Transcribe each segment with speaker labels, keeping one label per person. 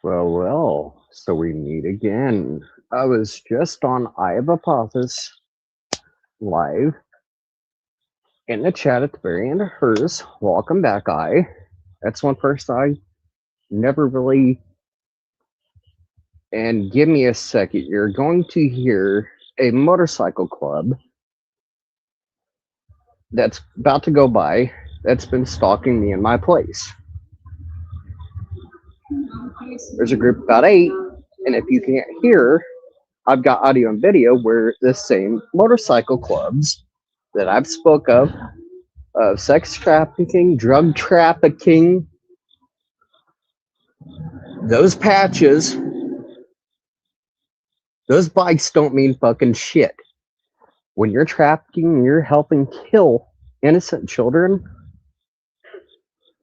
Speaker 1: So we meet again. I was just on Eye of Apophis live in the chat at the very end of hers. Welcome back, Eye. That's one person I never really. And give me a second. You're going to hear a motorcycle club that's about to go by that's been stalking me in my place. There's a group of about 8, and if you can't hear, I've got audio and video where the same motorcycle clubs that I've spoke of sex trafficking, drug trafficking, those patches, those bikes don't mean fucking shit. When you're trafficking, you're helping kill innocent children.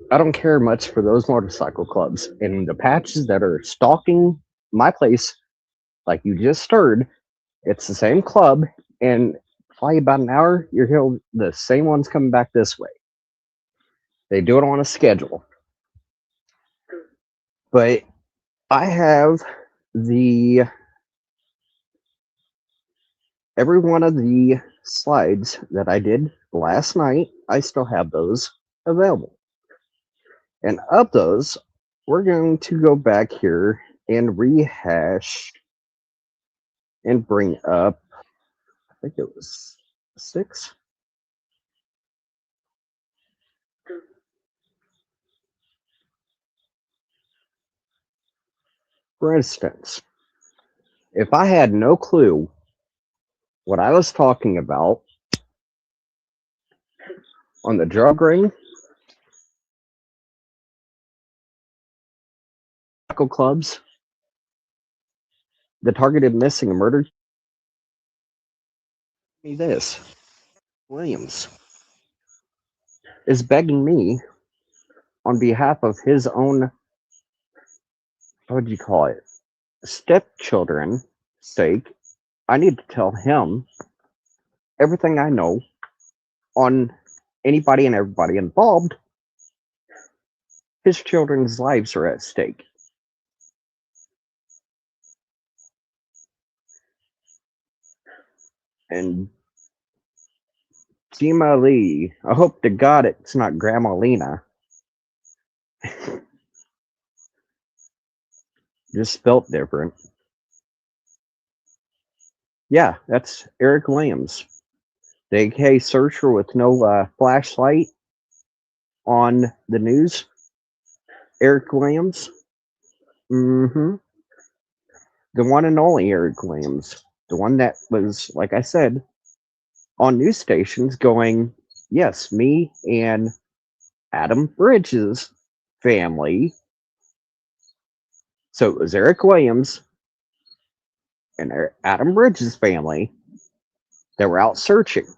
Speaker 1: I don't care much for those motorcycle clubs. And the patches that are stalking my place, like you just heard, it's the same club. And probably about an hour, you'll hear the same ones coming back this way. They do it on a schedule. But I have every one of the slides that I did last night, I still have those available. And of those, we're going to go back here and rehash and bring up, I think it was 6. For instance, if I had no clue what I was talking about on the drug ring, clubs, the targeted missing and murdered, me this. Williams is begging me on behalf of his own, what would you call it, stepchildren sake. I need to tell him everything I know on anybody and everybody involved. His children's lives are at stake. And Gima Lee, I hope to God it's not Grandma Lena. Just spelt different. Yeah, that's Eric Williams, the AK searcher with no flashlight on the news. Eric Williams. Mm-hmm. The one and only Eric Williams. The one that was, like I said, on news stations going, yes, me and Adam Bridges' family. So it was Eric Williams and Adam Bridges' family that were out searching.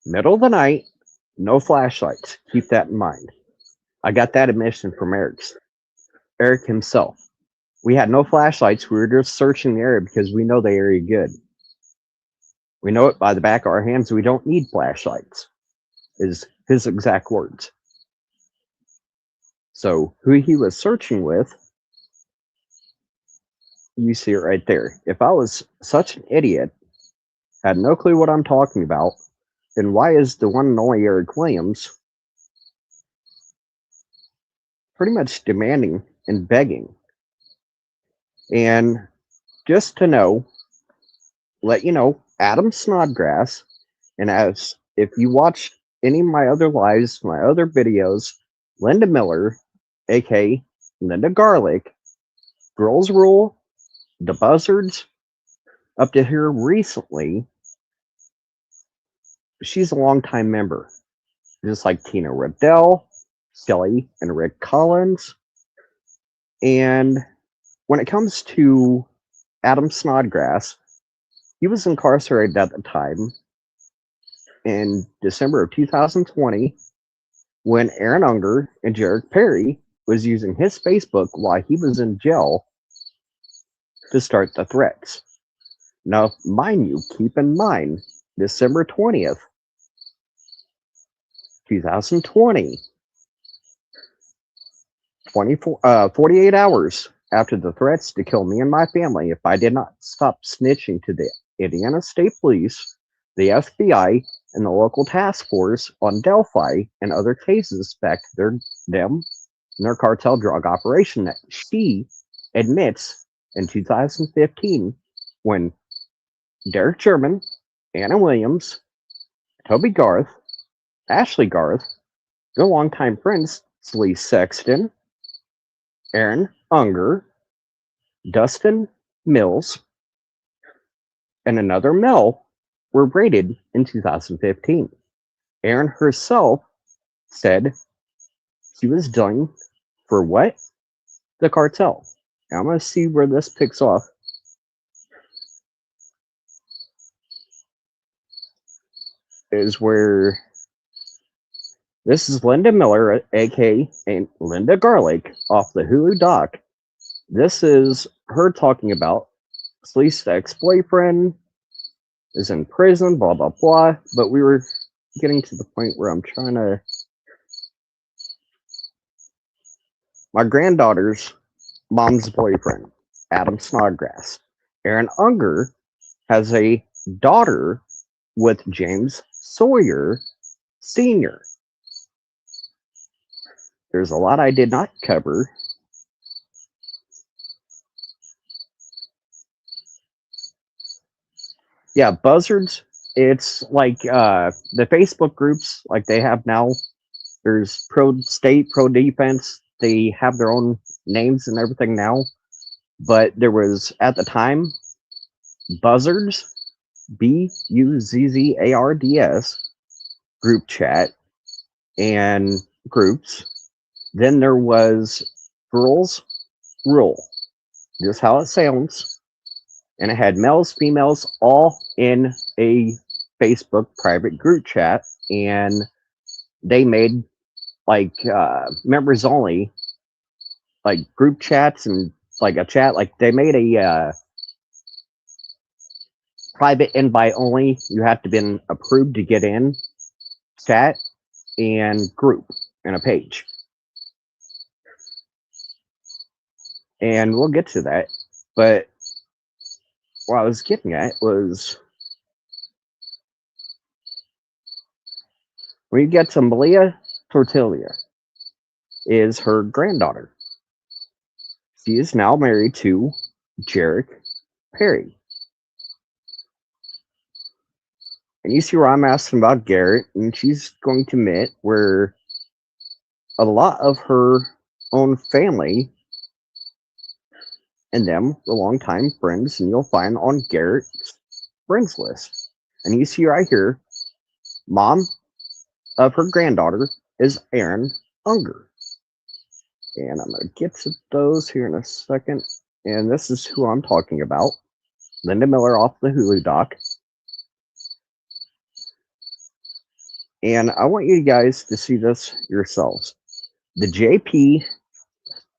Speaker 1: Middle of the night, no flashlights. Keep that in mind. I got that admission from Eric himself. We had no flashlights. We were just searching the area because we know the area good. We know it by the back of our hands. We don't need flashlights, is his exact words. So who he was searching with, you see it right there. If I was such an idiot, had no clue what I'm talking about, then why is the one and only Eric Williams pretty much demanding and begging? And just to know, let you know, Adam Snodgrass, and as if you watch any of my other lives, my other videos, Linda Miller, aka Linda Garlic, Girls Rule, The Buzzards, up to here recently, she's a longtime member. Just like Tina Riddell, Skelly, and Rick Collins. And when it comes to Adam Snodgrass, he was incarcerated at the time in December of 2020 when Aaron Unger and Jared Perry was using his Facebook while he was in jail to start the threats. Now, mind you, keep in mind, December 20th, 2020, 48 hours after the threats to kill me and my family if I did not stop snitching to the Indiana State Police, the FBI, and the local task force on Delphi and other cases back to them and their cartel drug operation that she admits in 2015 when Derek Sherman, Anna Williams, Toby Garth, Ashley Garth, their longtime friends Slee Sexton, Aaron Unger, Dustin Mills, and another Mel were raided in 2015. Aaron herself said she was done for what? The cartel. Now I'm going to see where this picks off. Is where this is Linda Miller, aka Linda Garlic, off the Hulu doc. This is her talking about Sleece's ex-boyfriend is in prison, blah blah blah. But we were getting to the point where I'm trying to. My granddaughter's mom's boyfriend, Adam Snodgrass. Aaron Unger has a daughter with James Sawyer Sr. There's a lot I did not cover. Yeah, Buzzards, it's like the Facebook groups like they have now. There's pro state, pro defense. They have their own names and everything now. But there was, at the time, Buzzards, Buzzards, group chat and groups. Then there was Girls Rule, just how it sounds. And it had males, females, all in a Facebook private group chat. And they made like members only, like group chats and like a chat. Like they made a private invite only. You have to been approved to get in chat and group and a page. And we'll get to that. But what I was getting at was when you get to Malia Tortilla is her granddaughter. She is now married to Jarek Perry. And you see where I'm asking about Garrett, and she's going to admit where a lot of her own family and them were longtime friends, and you'll find on Garrett's friends list. And you see right here, mom of her granddaughter is Aaron Unger. And I'm going to get to those here in a second. And this is who I'm talking about. Linda Miller off the Hulu doc. And I want you guys to see this yourselves. The JP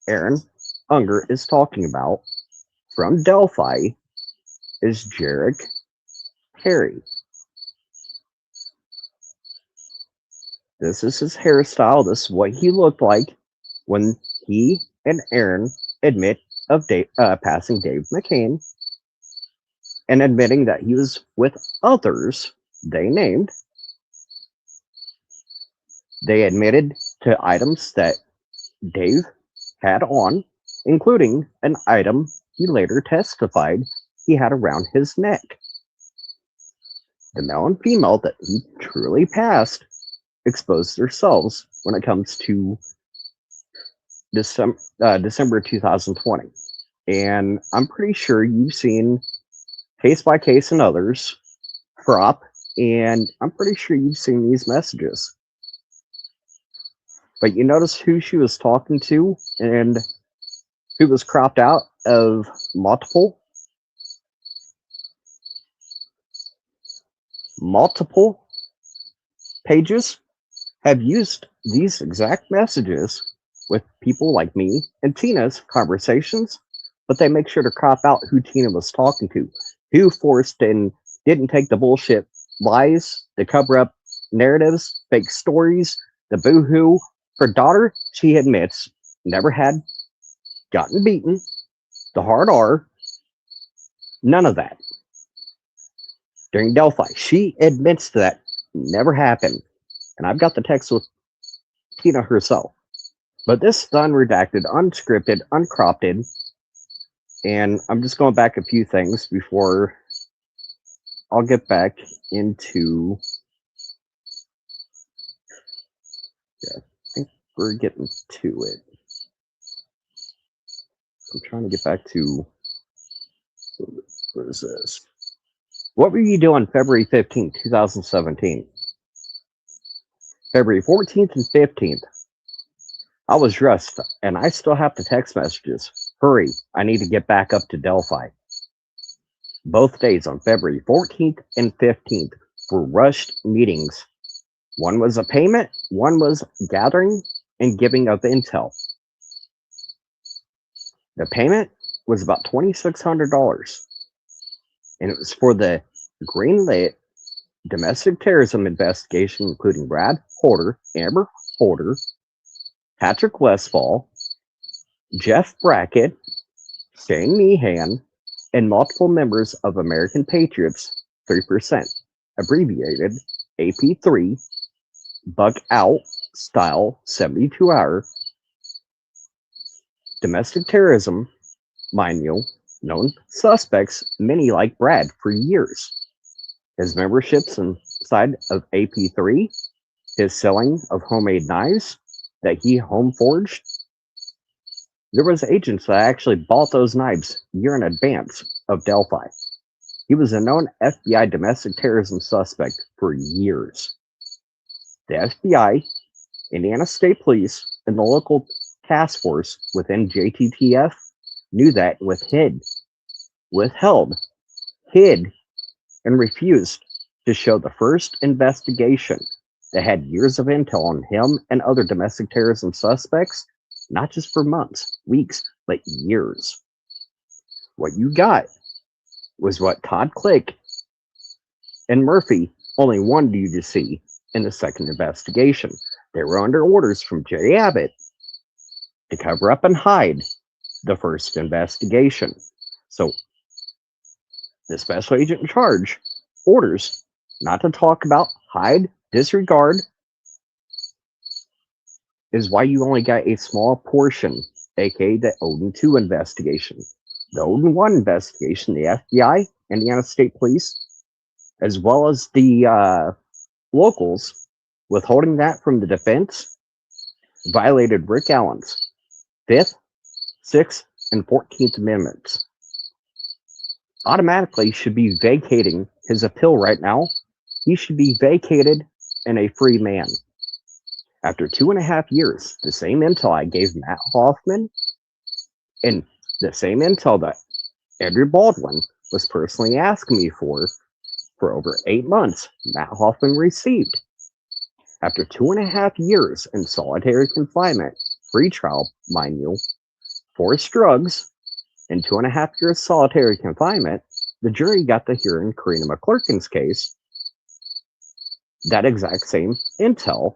Speaker 1: Aaron Unger is talking about from Delphi is Jarek Perry. This is his hairstyle. This is what he looked like when he and Aaron admit of passing Dave McCain and admitting that he was with others they named. They admitted to items that Dave had on, including an item he later testified he had around his neck. The male and female that he truly passed exposed themselves when it comes to December 2020. And I'm pretty sure you've seen Case by Case and others crop, and I'm pretty sure you've seen these messages. But you notice who she was talking to and who was cropped out of multiple pages have used these exact messages with people like me and Tina's conversations, but they make sure to crop out who Tina was talking to, who forced and didn't take the bullshit lies to cover up narratives, fake stories, the boohoo. Her daughter, she admits never had gotten beaten, the hard R, none of that during Delphi. She admits that never happened. And I've got the text with Tina herself. But this is unredacted, unscripted, uncropped, and I'm just going back a few things before I'll get back into. Yeah, I think we're getting to it. I'm trying to get back to. What is this? What were you doing February 15th, 2017? February 14th and 15th. I was dressed, and I still have the text messages. Hurry, I need to get back up to Delphi. Both days on February 14th and 15th were rushed meetings. One was a payment, one was gathering and giving of intel. The payment was about $2,600, and it was for the greenlit domestic terrorism investigation, including Brad Porter, Amber Porter, Patrick Westfall, Jeff Brackett, Shane Meehan, and multiple members of American Patriots 3%, abbreviated AP3, bug out style 72-hour domestic terrorism, mind you, known suspects, many like Brad, for years. His memberships inside of AP3, his selling of homemade knives that he home forged. There was agents that actually bought those knives a year in advance of Delphi. He was a known FBI domestic terrorism suspect for years. The FBI, Indiana State Police, and the local task force within JTTF knew that withheld, hid, and refused to show the first investigation that had years of intel on him and other domestic terrorism suspects, not just for months, weeks, but years. What you got was what Todd Click and Murphy only wanted you to see in the second investigation. They were under orders from Jerry Abbott to cover up and hide the first investigation. So the special agent in charge orders not to talk about, hide, disregard, is why you only got a small portion, aka the Odin 2 investigation. The Odin 1 investigation, the FBI, Indiana State Police, as well as the locals, withholding that from the defense, violated Rick Allen's 5th, 6th, and 14th Amendments. Automatically should be vacating his appeal right now. He should be vacated and a free man. After 2.5 years, the same intel I gave Matt Hoffman and the same intel that Andrew Baldwin was personally asking me for over 8 months, Matt Hoffman received. After 2.5 years in solitary confinement, free trial, mind you, forced drugs, and 2.5 years solitary confinement, the jury got to hear in Karina McClurkin's case that exact same intel.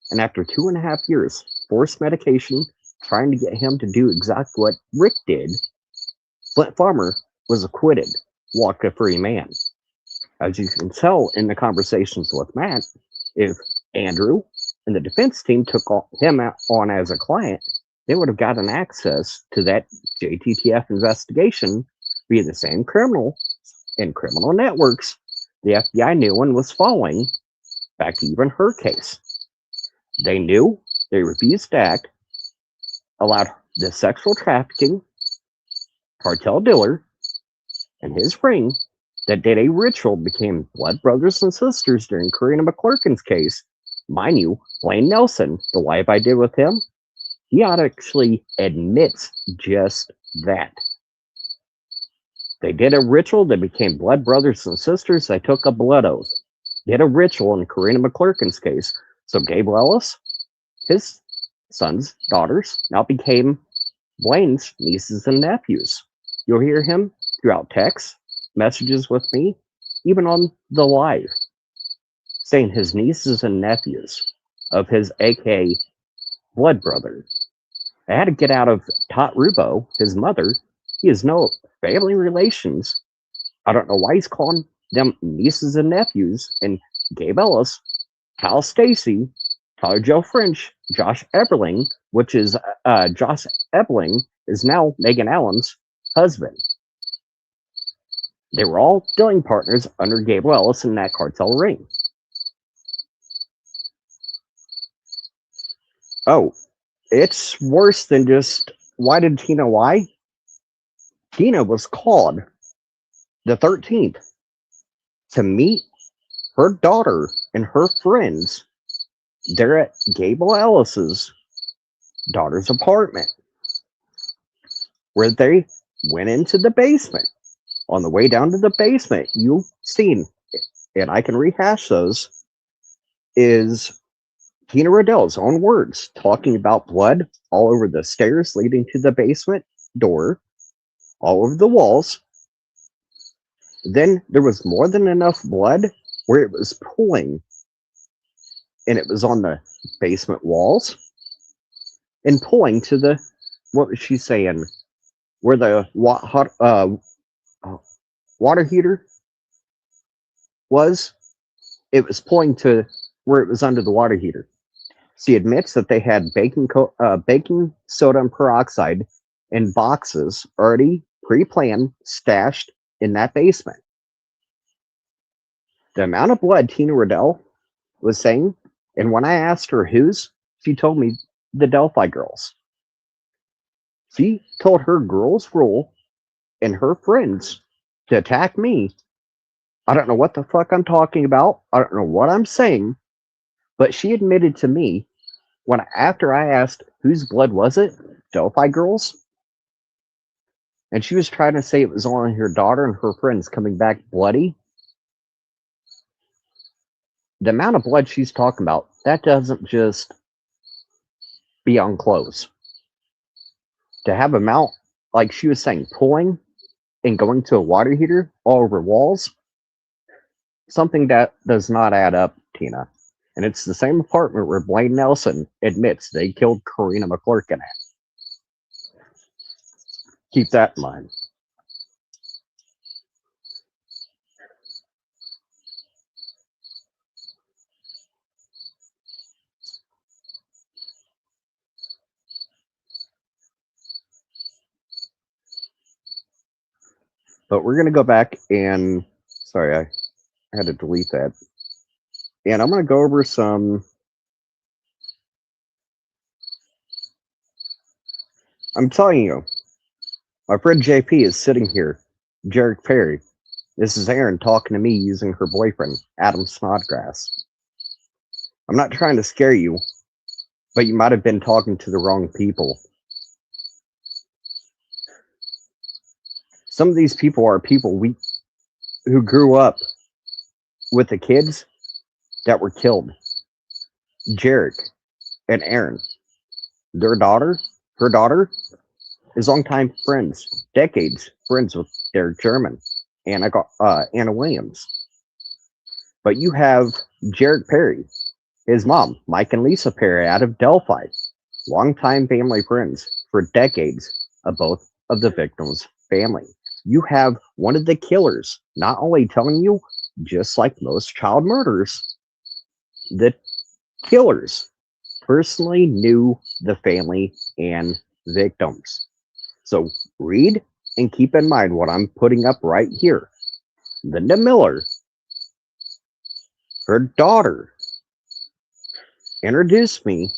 Speaker 1: And after 2.5 years, forced medication, trying to get him to do exactly what Rick did, Flint Farmer was acquitted, walked a free man. As you can tell in the conversations with Matt, if Andrew and the defense team took him on as a client, they would have gotten access to that JTTF investigation via the same criminal and criminal networks the FBI knew and was following back to even her case. They knew, they refused to act, allowed the sexual trafficking cartel dealer and his ring that did a ritual became blood brothers and sisters during Karina McClurkin's case. Mind you, Blaine Nelson, the wife I did with him, he actually admits just that. They did a ritual that became blood brothers and sisters. They took a blood oath. Did a ritual in Karina McClurkin's case. So Gabe Ellis, his sons, daughters, now became Blaine's nieces and nephews. You'll hear him throughout texts, messages with me, even on the live, saying his nieces and nephews of his AK blood brother. I had to get out of Tot Rubo, his mother. He has no family relations. I don't know why he's calling them nieces and nephews. And Gabe Ellis, Kyle Stacy, Tyler Joe French, Josh Eberling, which is Josh Eberling is now Megan Allen's husband. They were all dealing partners under Gabe Ellis in that cartel ring. Oh, it's worse than just why did Tina lie? Tina was called the 13th to meet her daughter and her friends. They're at Gable Ellis's daughter's apartment, where they went into the basement. On the way down to the basement, you've seen, and I can rehash those, is Tina Riddell's own words talking about blood all over the stairs leading to the basement door, all over the walls. Then there was more than enough blood where it was pooling, and it was on the basement walls and pulling to the, what was she saying, where the water heater was. It was pulling to where it was under the water heater. She admits that they had baking soda and peroxide in boxes already pre-planned, stashed in that basement. The amount of blood Tina Riddell was saying, and when I asked her whose, she told me the Delphi girls. She told her girls rule and her friends to attack me. I don't know what the fuck I'm talking about. I don't know what I'm saying, but she admitted to me when after I asked whose blood was it, Delphi girls, and she was trying to say it was only her daughter and her friends coming back bloody. The amount of blood she's talking about, that doesn't just be on clothes. To have a amount, like she was saying, pulling and going to a water heater all over walls, something that does not add up, Tina. And it's the same apartment where Blaine Nelson admits they killed Karina McClurkin at. Keep that in mind. But we're going to go back and, sorry, I had to delete that. And I'm going to go over some. I'm telling you, my friend JP is sitting here, Jarek Perry. This is Aaron talking to me using her boyfriend, Adam Snodgrass. I'm not trying to scare you, but you might have been talking to the wrong people. Some of these people are people who grew up with the kids that were killed. Jarek and Aaron, her daughter is longtime friends, decades friends with their German, Anna Williams. But you have Jarek Perry, his mom, Mike and Lisa Perry out of Delphi, longtime family friends for decades of both of the victims' family. You have one of the killers not only telling you, just like most child murders, the killers personally knew the family and victims. So read and keep in mind what I'm putting up right here. Linda Miller, her daughter, introduced me,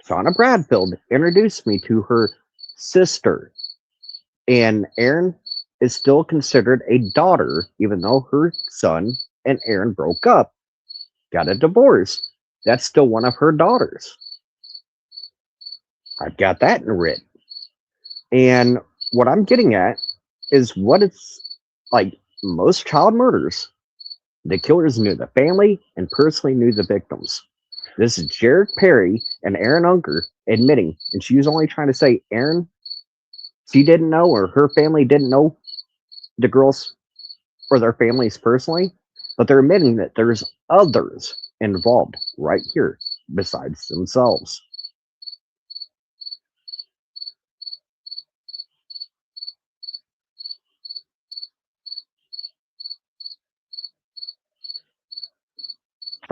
Speaker 1: Shauna Bradfield introduced me to her sister. And Aaron is still considered a daughter, even though her son and Aaron broke up, got a divorce. That's still one of her daughters. I've got that in writ. And what I'm getting at is what it's like most child murders. The killers knew the family and personally knew the victims. This is Jarek Perry and Aaron Unker admitting, and she was only trying to say Aaron, she didn't know or her family didn't know the girls or their families personally, but they're admitting that there's others involved right here besides themselves.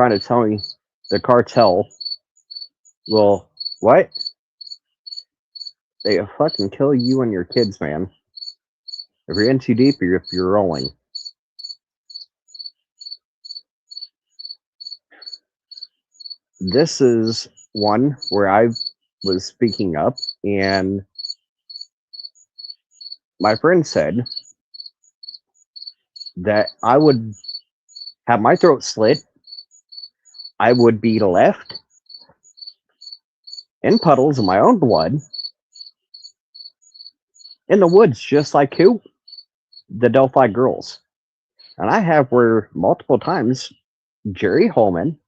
Speaker 1: trying to tell me the cartel will what? They fucking kill you and your kids, man. If you're in too deep or if you're rolling. This is one where I was speaking up, and my friend said that I would have my throat slit, I would be left in puddles of my own blood in the woods, just like who? The Delphi girls. And I have where multiple times Jerry Holman,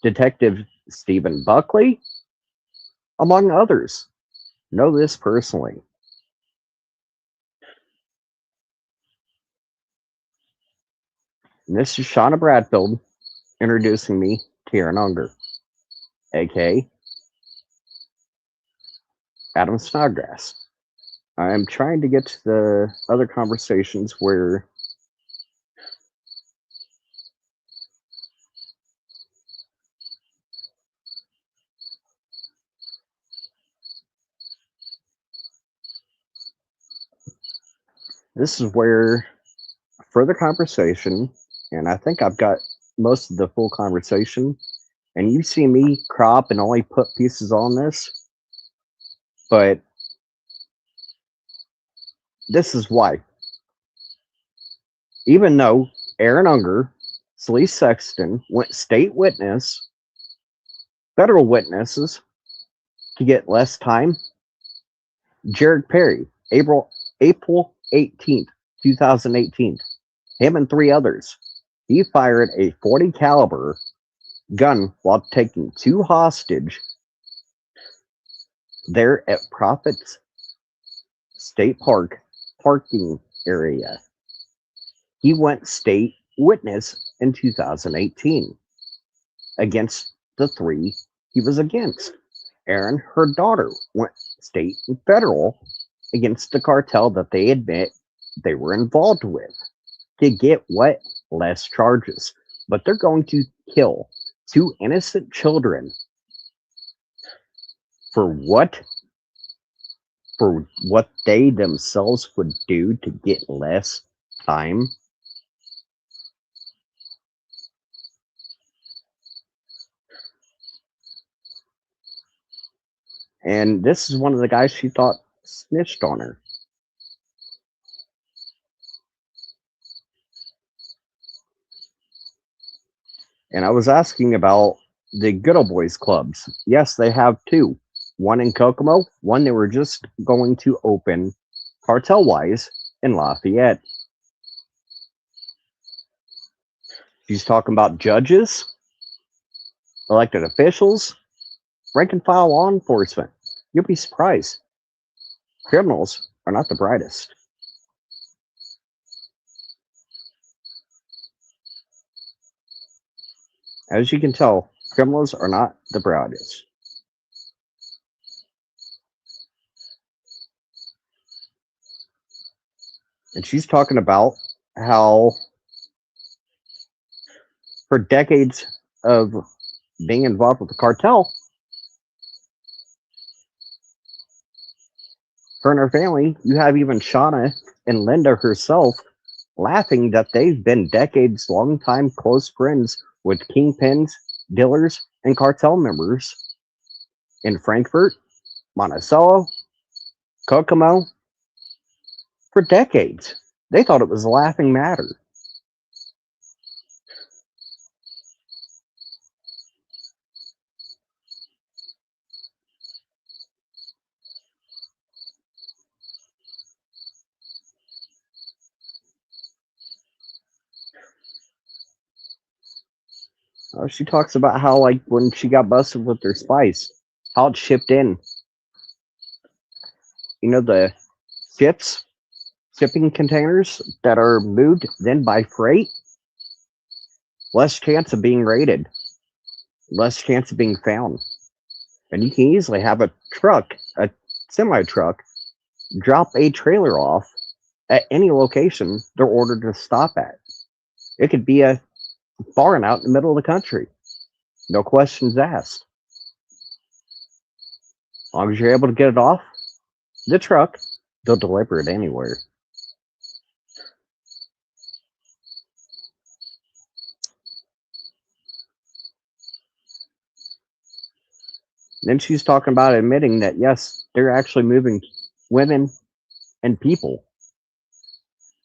Speaker 1: Detective Stephen Buckley, among others, know this personally. And this is Shauna Bradfield introducing me to Aaron Unger, aka Adam Snodgrass. I'm trying to get to the other conversations where this is where further conversation, and I think I've got most of the full conversation. And you see me crop and only put pieces on this, but this is why. Even though Aaron Unger, Slee Sexton went state witness, federal witnesses to get less time, Jared Perry, April 18th, 2018, him and three others, he fired a 40 caliber gun while taking two hostage there at Prophets State Park parking area. He went state witness in 2018 against the three he was against. Aaron, her daughter, went state and federal against the cartel that they admit they were involved with to get what? Less charges. But they're going to kill two innocent children for what? For what they themselves would do to get less time. And this is one of the guys she thought snitched on her. And I was asking about the Good Old Boys clubs. Yes, they have two. One in Kokomo, one they were just going to open cartel wise in Lafayette. She's talking about judges, elected officials, rank and file law enforcement. You'll be surprised. Criminals are not the brightest. As you can tell, criminals are not the brightest. And she's talking about how for decades of being involved with the cartel, her and her family, you have even Shauna and Linda herself laughing that they've been decades long time close friends with kingpins, dealers, and cartel members in Frankfort, Monticello, Kokomo for decades. They thought it was a laughing matter. She talks about how, like, when she got busted with her spice, how it's shipped in. You know, the shipping containers that are moved then by freight, less chance of being raided, less chance of being found. And you can easily have a semi truck, drop a trailer off at any location they're ordered to stop at. It could be a far and out in the middle of the country. No questions asked. As long as you're able to get it off the truck, they'll deliver it anywhere. Then she's talking about admitting that yes, they're actually moving women and people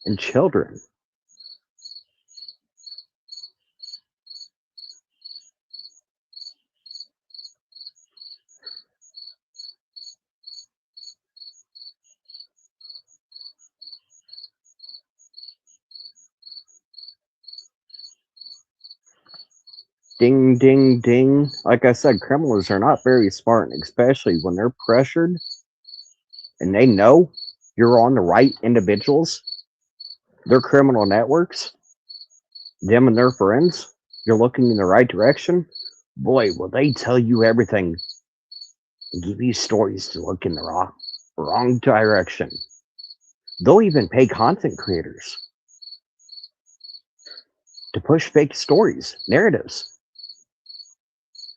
Speaker 1: and children. Ding, ding, ding. Like I said, criminals are not very smart, especially when they're pressured and they know you're on the right individuals, their criminal networks, them and their friends, you're looking in the right direction. Boy, will they tell you everything and give you stories to look in the wrong direction. They'll even pay content creators to push fake stories, narratives,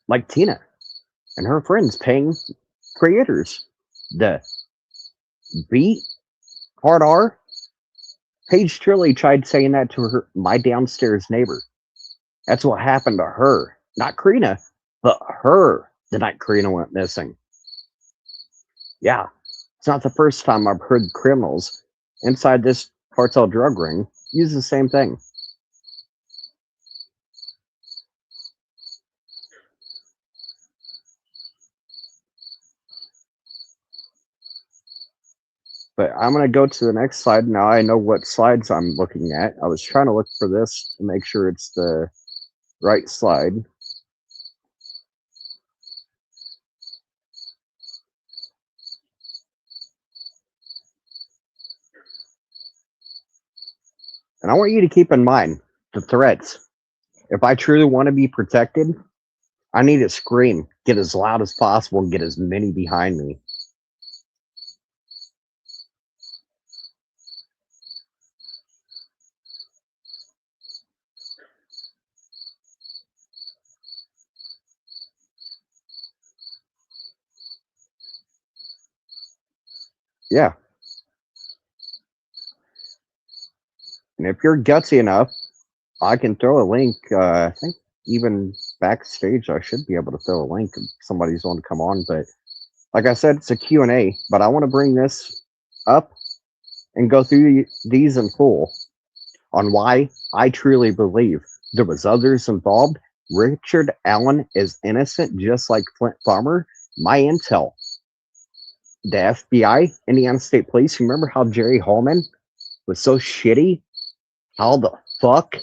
Speaker 1: like Tina and her friends paying creators the beat hard R. Paige Truly tried saying that to my downstairs neighbor. That's what happened to her. Not Karina, but her the night Karina went missing. Yeah, it's not the first time I've heard criminals inside this cartel drug ring use the same thing. But I'm going to go to the next slide. Now I know what slides I'm looking at. I was trying to look for this to make sure it's the right slide. And I want you to keep in mind the threats. If I truly want to be protected, I need to scream, get as loud as possible, and get as many behind me. Yeah. And if you're gutsy enough, I can throw a link. I think even backstage, I should be able to throw a link if somebody's on to come on. But like I said, it's a Q&A, but I want to bring this up and go through these in full on why I truly believe there was others involved. Richard Allen is innocent, just like Flint Farmer. My intel, the FBI, Indiana State Police. Remember how Jerry Holman was so shitty? How the fuck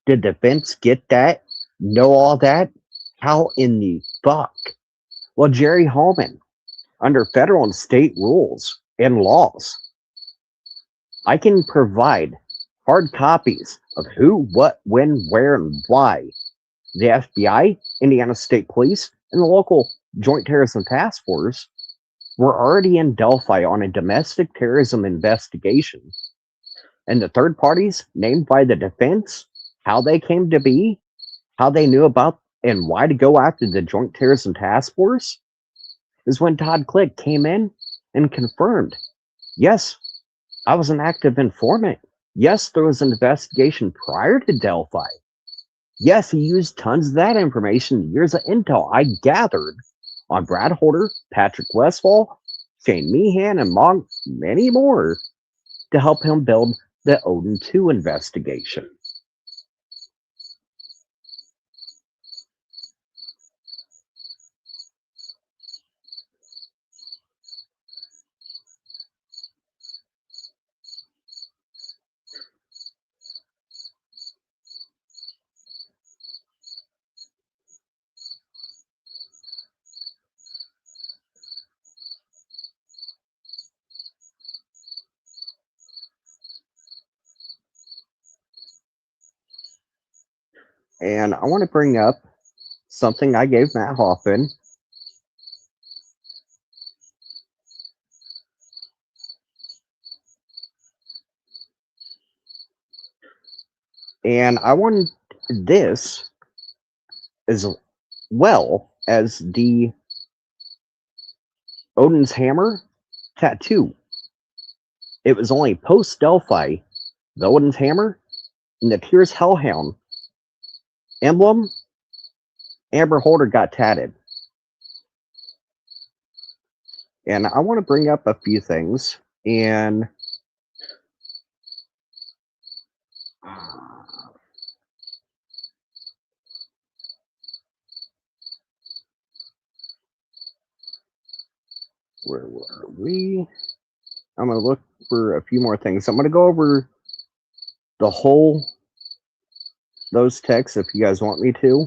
Speaker 1: did defense get that? Know all that? How in the fuck? Well, Jerry Holman, under federal and state rules and laws, I can provide hard copies of who, what, when, where, and why the FBI, Indiana State Police, and the local Joint Terrorism Task Force were already in Delphi on a domestic terrorism investigation. And the third parties named by the defense, how they came to be, how they knew about and why to go after the Joint Terrorism Task Force, is when Todd Click came in and confirmed, yes, I was an active informant. Yes, there was an investigation prior to Delphi. Yes, he used tons of that information, years of intel I gathered on Brad Holder, Patrick Westfall, Shane Meehan, and many more to help him build the Odin 2 investigation. And I want to bring up something I gave Matt Hoffman. And I want this is well as the Odin's Hammer tattoo. It was only post Delphi, the Odin's Hammer, and the Tears Hellhound emblem Amber Holder got tatted. And I want to bring up a few things. And where were we? I'm going to look for a few more things. I'm going to go over those texts if you guys want me to.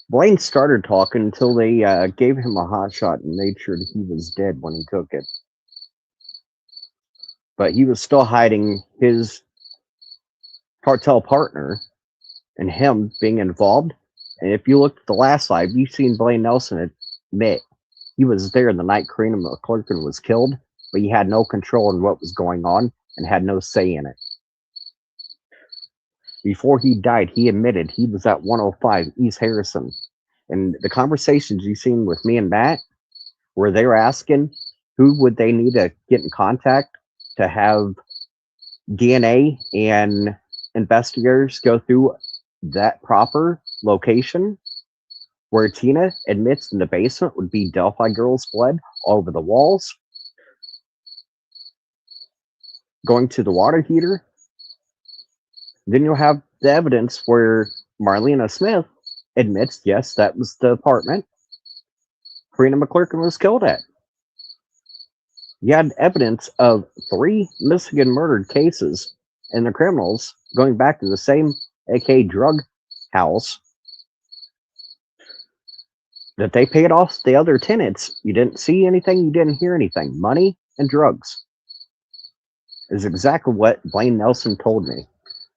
Speaker 1: Blaine started talking until they gave him a hot shot and made sure that he was dead when he took it. But he was still hiding his cartel partner and him being involved. And if you look at the last live, you've seen Blaine Nelson admit he was there the night Karina McClurkin was killed, but he had no control in what was going on and had no say in it. Before he died, he admitted he was at 105 East Harrison. And the conversations you've seen with me and Matt, where they were asking who would they need to get in contact to have DNA and investigators go through that proper location, where Tina admits in the basement would be Delphi girls' blood all over the walls. Going to the water heater. Then you'll have the evidence where Marlena Smith admits, yes, that was the apartment Karina McClurkin was killed at. You had evidence of 3 Michigan murder cases and the criminals going back to the same AK drug house that they paid off the other tenants. You didn't see anything, you didn't hear anything. Money and drugs is exactly what Blaine Nelson told me.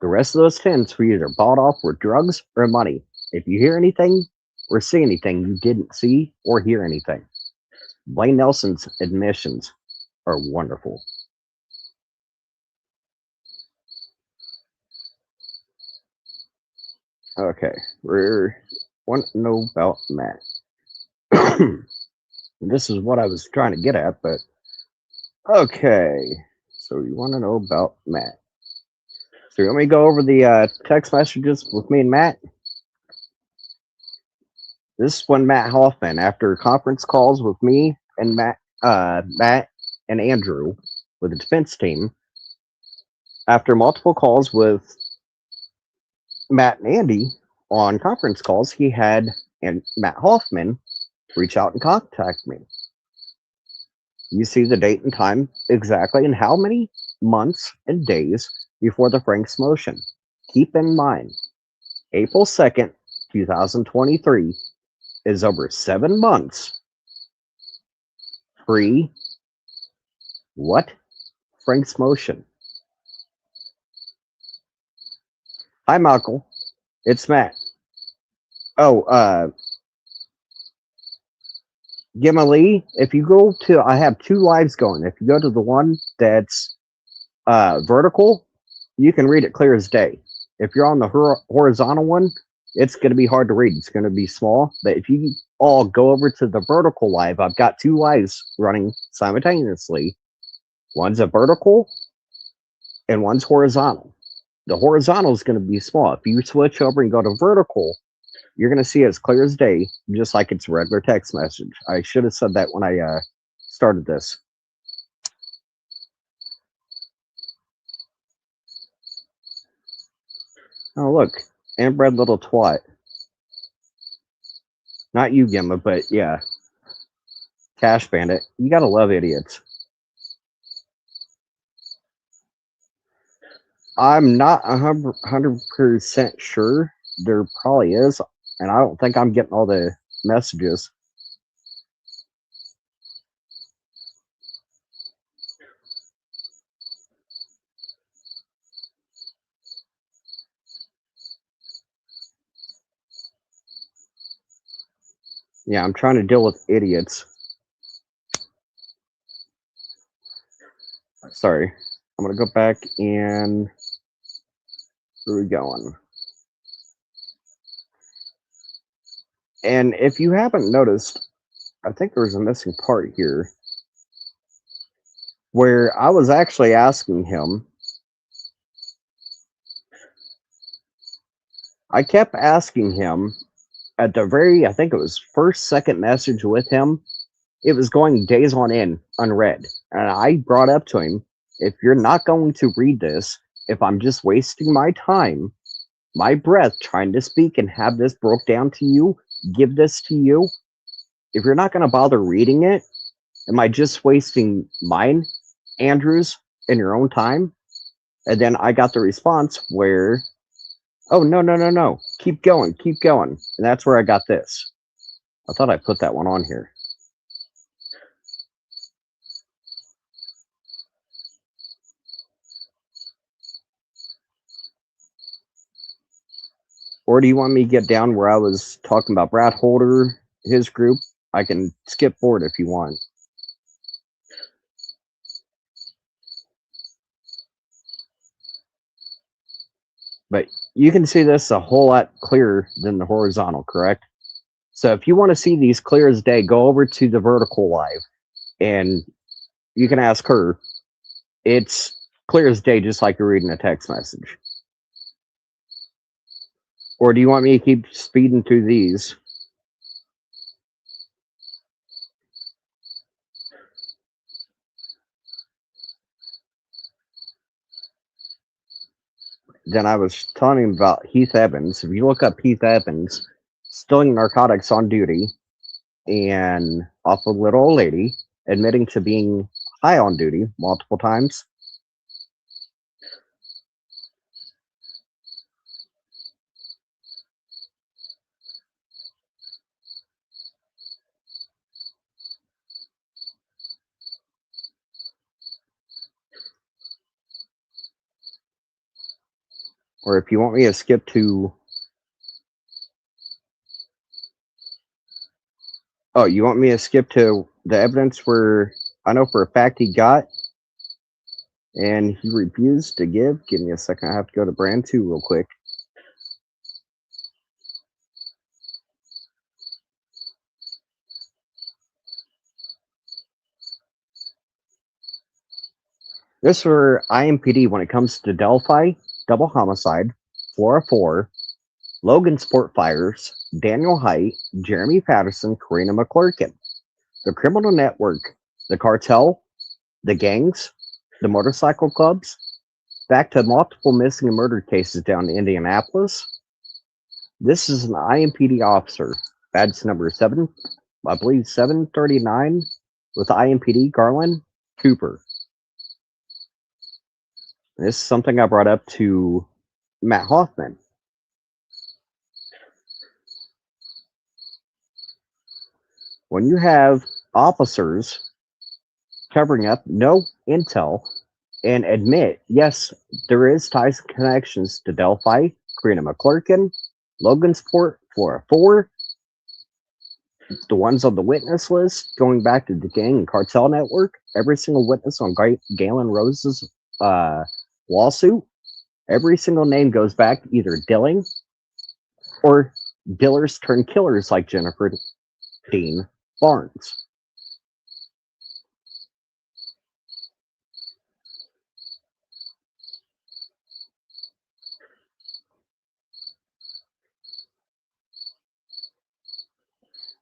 Speaker 1: The rest of those tenants were either bought off with drugs or money. If you hear anything or see anything, you didn't see or hear anything. Blaine Nelson's admissions are wonderful. Okay, we want to know about Matt. This is what I was trying to get at, but okay. So you want to know about Matt. So you want me to go over the text messages with me and Matt? This is when Matt Hoffman, after conference calls with me and Matt and Andrew with the defense team, after multiple calls with Matt and Andy on conference calls, he had Matt Hoffman reach out and contact me. You see the date and time exactly and how many months and days before the Frank's motion. Keep in mind, April 2nd, 2023 is over 7 months pre what? Frank's motion. Hi, Michael. It's Matt. Oh, Gemma Lee, if you go to, I have 2 lives going. If you go to the one that's vertical, you can read it clear as day. If you're on the horizontal one, it's going to be hard to read. It's going to be small. But if you all go over to the vertical live, I've got 2 lives running simultaneously. One's a vertical and one's horizontal. The horizontal is going to be small. If you switch over and go to vertical, you're going to see it as clear as day, just like it's a regular text message. I should have said that when I started this. Oh, look. Inbred little twat. Not you, Gemma, but yeah. Cash Bandit. You gotta love idiots. I'm not 100% sure. There probably is. And I don't think I'm getting all the messages. Yeah, I'm trying to deal with idiots. Sorry. I'm going to go back and Where are we going? And if you haven't noticed, I think there's a missing part here where I was actually asking him. I kept asking him at the very, I think it was first, second message with him. It was going days on end unread. And I brought up to him, if you're not going to read this, if I'm just wasting my time, my breath trying to speak and have this broke down to you, give this to you, if you're not going to bother reading it, am I just wasting mine, Andrew's, and your own time? And then I got the response where, oh, no, no, no, no, keep going, keep going. And that's where I got this. I thought I put that one on here. Or do you want me to get down where I was talking about Brad Holder, his group? I can skip forward if you want. But you can see this a whole lot clearer than the horizontal, correct? So if you want to see these clear as day, go over to the vertical live and you can ask her. It's clear as day, just like you're reading a text message. Or do you want me to keep speeding through these? Then I was telling him about Heath Evans. If you look up Heath Evans, stealing narcotics on duty, and off a little old lady, admitting to being high on duty multiple times. Or if you want me to skip to, oh, you want me to skip to the evidence where I know for a fact he got and he refused to give. Give me a second. I have to go to brand 2 real quick. This for IMPD when it comes to Delphi, double homicide, Flora 4, Logansport fires, Daniel Height, Jeremy Patterson, Karina McClurkin, the criminal network, the cartel, the gangs, the motorcycle clubs, back to multiple missing and murder cases down in Indianapolis. This is an IMPD officer, badge number 7, I believe 739, with IMPD Garland Cooper. This is something I brought up to Matt Hoffman. When you have officers covering up no intel and admit, yes, there is ties and connections to Delphi, Karina McClurkin, Logansport, Flora 4, the ones on the witness list, going back to the gang and cartel network, every single witness on Galen Rose's lawsuit, every single name goes back to either Dilling or Dillers turned killers like Jennifer Dean Barnes.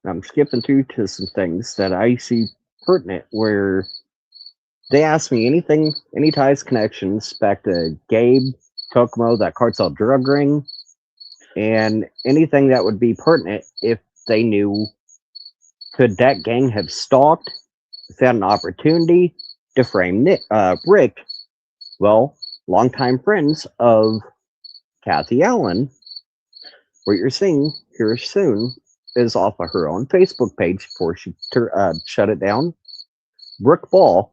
Speaker 1: I'm skipping through to some things that I see pertinent where they ask me anything, any ties, connections back to Gabe, Kokomo, that cartel drug ring, and anything that would be pertinent if they knew, could that gang have stalked, found an opportunity to frame Rick? Well, longtime friends of Kathy Allen, what you're seeing here soon is off of her own Facebook page before she shut it down. Brooke Ball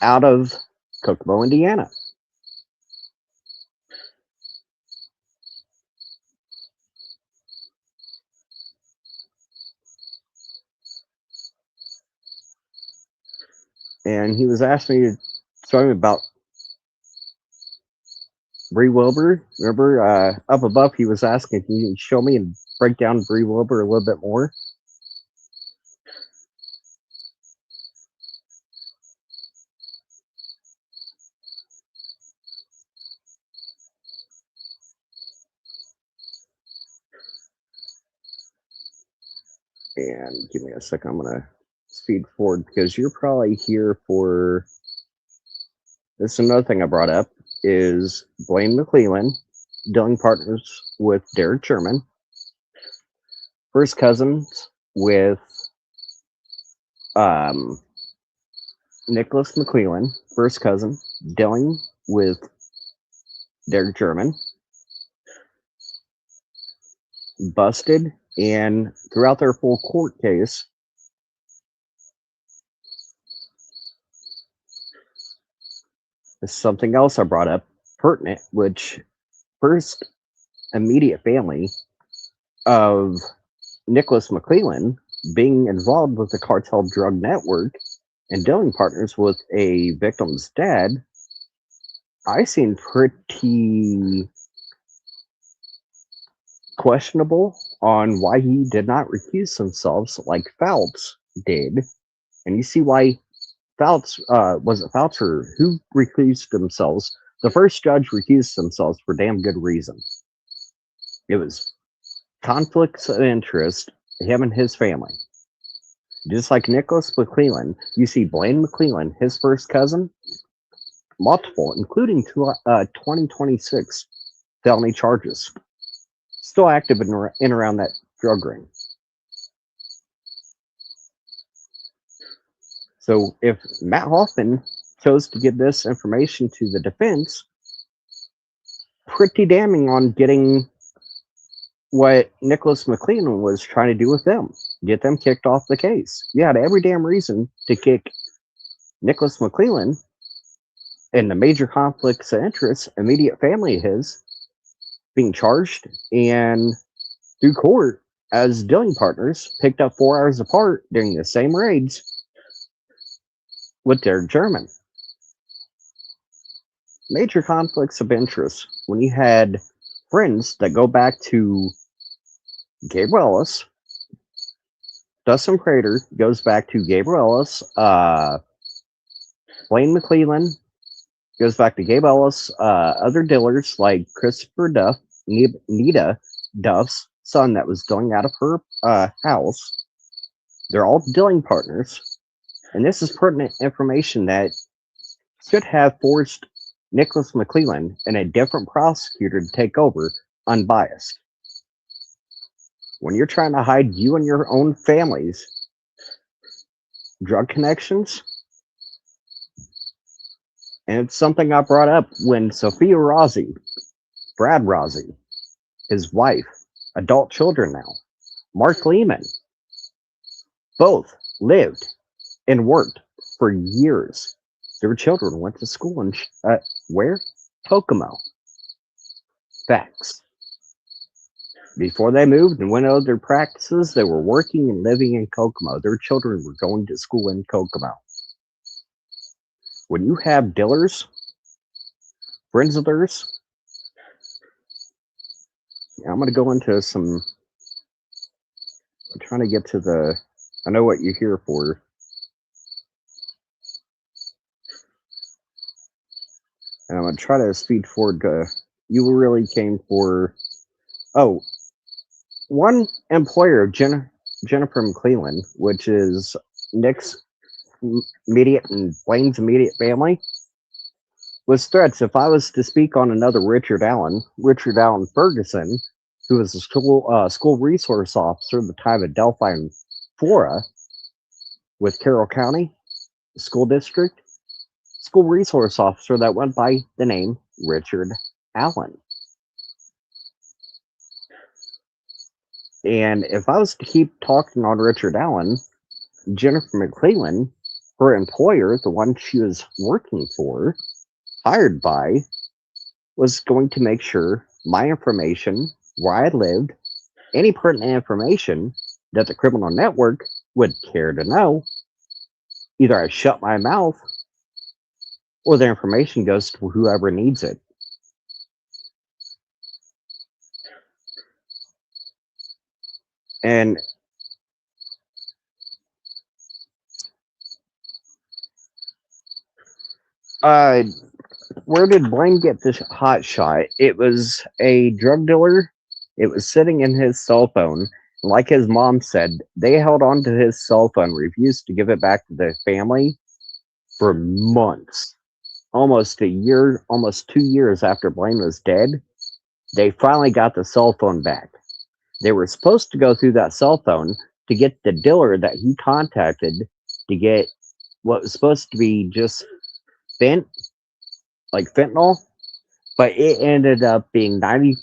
Speaker 1: out of Kokomo, Indiana. And he was asking me to tell him about Bree Wilbur. Remember, up above, he was asking, can you show me and break down Bree Wilbur a little bit more? And give me a second. I'm going to speed forward because you're probably here for this. Is another thing I brought up is Blaine McClellan, dealing partners with Derek Sherman, first cousins with um, Nicholas McClellan, first cousin, dealing with Derek Sherman, busted, and throughout their full court case, is something else I brought up pertinent, which first immediate family of Nicholas McClellan being involved with the cartel drug network and dealing partners with a victim's dad, I seem pretty questionable on why he did not recuse himself like Phelps did. And you see why Phelps, was it Phelps or who recused themselves? The first judge recused themselves for damn good reason. It was conflicts of interest, him and his family. Just like Nicholas McClellan, you see Blaine McClellan, his first cousin, multiple, including 2026 felony charges, still active in around that drug ring. So if Matt Hoffman chose to give this information to the defense, pretty damning on getting what Nicholas McClellan was trying to do with them, get them kicked off the case. You had every damn reason to kick Nicholas McClellan and the major conflicts of interest, immediate family of his, being charged and through court as dealing partners, picked up 4 hours apart during the same raids with Derek Sherman. Major conflicts of interest when you had friends that go back to Gabriel Ellis. Dustin Prater goes back to Gabriel Ellis. Blaine McClellan goes back to Gabe Ellis. Other dealers like Christopher Duff, Nita Duff's son that was dealing out of her house. They're all dealing partners. And this is pertinent information that should have forced Nicholas McClellan and a different prosecutor to take over unbiased. When you're trying to hide you and your own family's drug connections, and it's something I brought up when Sophia Rossi, Brad Rossi, his wife, adult children now, Mark Lehman, both lived and worked for years. Their children went to school in where? Kokomo. Facts. Before they moved and went out their practices, they were working and living in Kokomo. Their children were going to school in Kokomo. When you have dealers, friends of theirs, I'm going to go into some. I'm trying to get to the. I know what you're here for. And I'm going to try to speed forward. You really came for. Oh, one employer of Jennifer McClellan, which is Nick's immediate and Blaine's immediate family, was threats. If I was to speak on another Richard Allen Ferguson, who was a school resource officer at the time of Delphi and Flora with Carroll County School District, school resource officer that went by the name Richard Allen. And if I was to keep talking on Richard Allen, Jennifer McClellan, her employer, the one she was working for, hired by, was going to make sure my information, where I lived, any pertinent information that the criminal network would care to know, either I shut my mouth or the information goes to whoever needs it. And uh, where did Blaine get this hot shot? It was a drug dealer. It was sitting in his cell phone. Like his mom said, they held on to his cell phone, refused to give it back to the family for months. Almost a year, almost 2 years after Blaine was dead, they finally got the cell phone back. They were supposed to go through that cell phone to get the dealer that he contacted to get what was supposed to be just fent, like fentanyl, but it ended up being 90,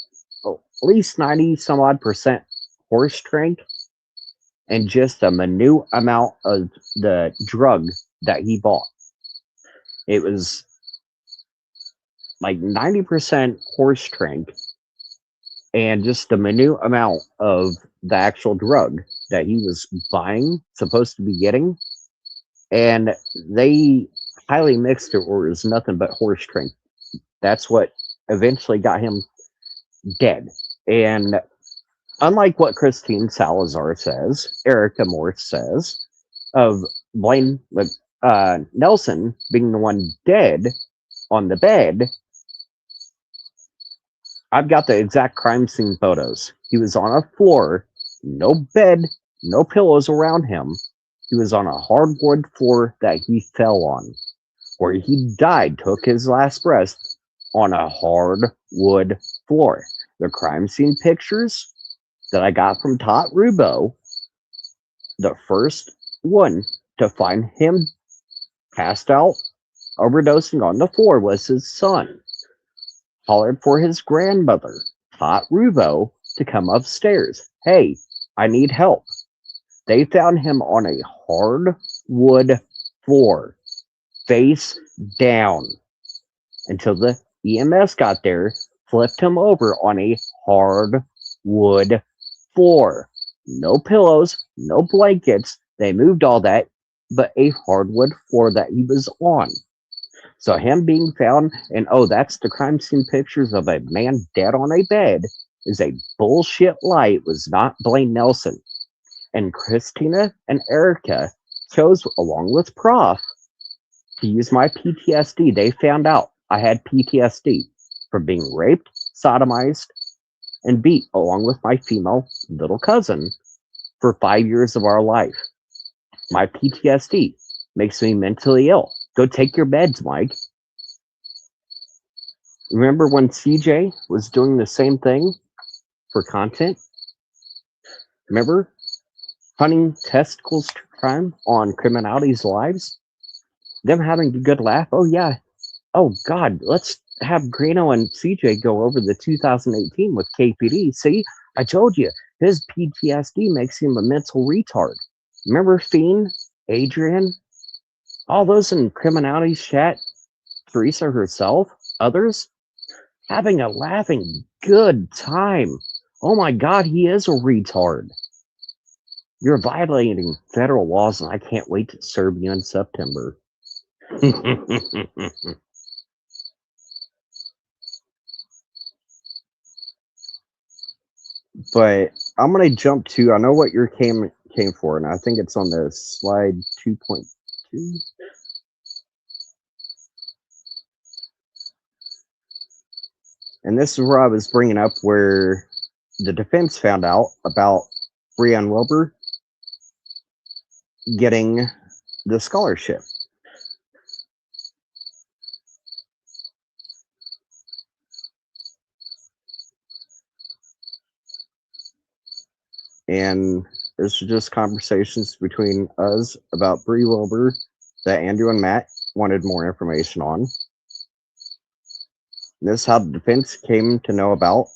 Speaker 1: at least 90 some odd percent horse drink and just a minute amount of the drug that he bought. It was like 90% horse drink and just a minute amount of the actual drug that he was buying, supposed to be getting. And they highly mixed it or it was nothing but horse drink. That's what eventually got him dead. And unlike what Christine Salazar says, Erica Morse says, of Blaine Nelson being the one dead on the bed, I've got the exact crime scene photos. He was on a floor, no bed, no pillows around him. He was on a hardwood floor that he fell on, where he died, took his last breath on a hardwood floor. The crime scene pictures that I got from Todd Rubo, the first one to find him passed out, overdosing on the floor, was his son. Hollered for his grandmother, Todd Rubo, to come upstairs. Hey, I need help. They found him on a hardwood floor, face down, until the EMS got there, flipped him over on a hardwood floor. No pillows, no blankets. They moved all that, but a hardwood floor that he was on. So him being found, and oh, that's the crime scene pictures of a man dead on a bed, is a bullshit lie. It was not Blaine Nelson. And Christina and Erica chose, along with Prof, to use my PTSD. They found out I had PTSD from being raped, sodomized, and beat along with my female little cousin for 5 years of our life. My PTSD makes me mentally ill. Go take your meds, Mike. Remember when CJ was doing the same thing for content? Remember? Hunting testicles crime on criminalities' lives? Them having a good laugh? Oh, yeah. Oh, God. Let's have Grano and CJ go over the 2018 with KPD. See? I told you. His PTSD makes him a mental retard. Remember Fiend, Adrian, all those in criminalities chat, Teresa herself, others, having a laughing good time. Oh my God, he is a retard. You're violating federal laws, and I can't wait to serve you in September. But I'm gonna jump to. I know what your came for, and I think it's on the slide 2.2. And this is where I was bringing up where the defense found out about Breanne Wilbur getting the scholarship. And this was just conversations between us about Bree Wilbur that Andrew and Matt wanted more information on. And this is how the defense came to know about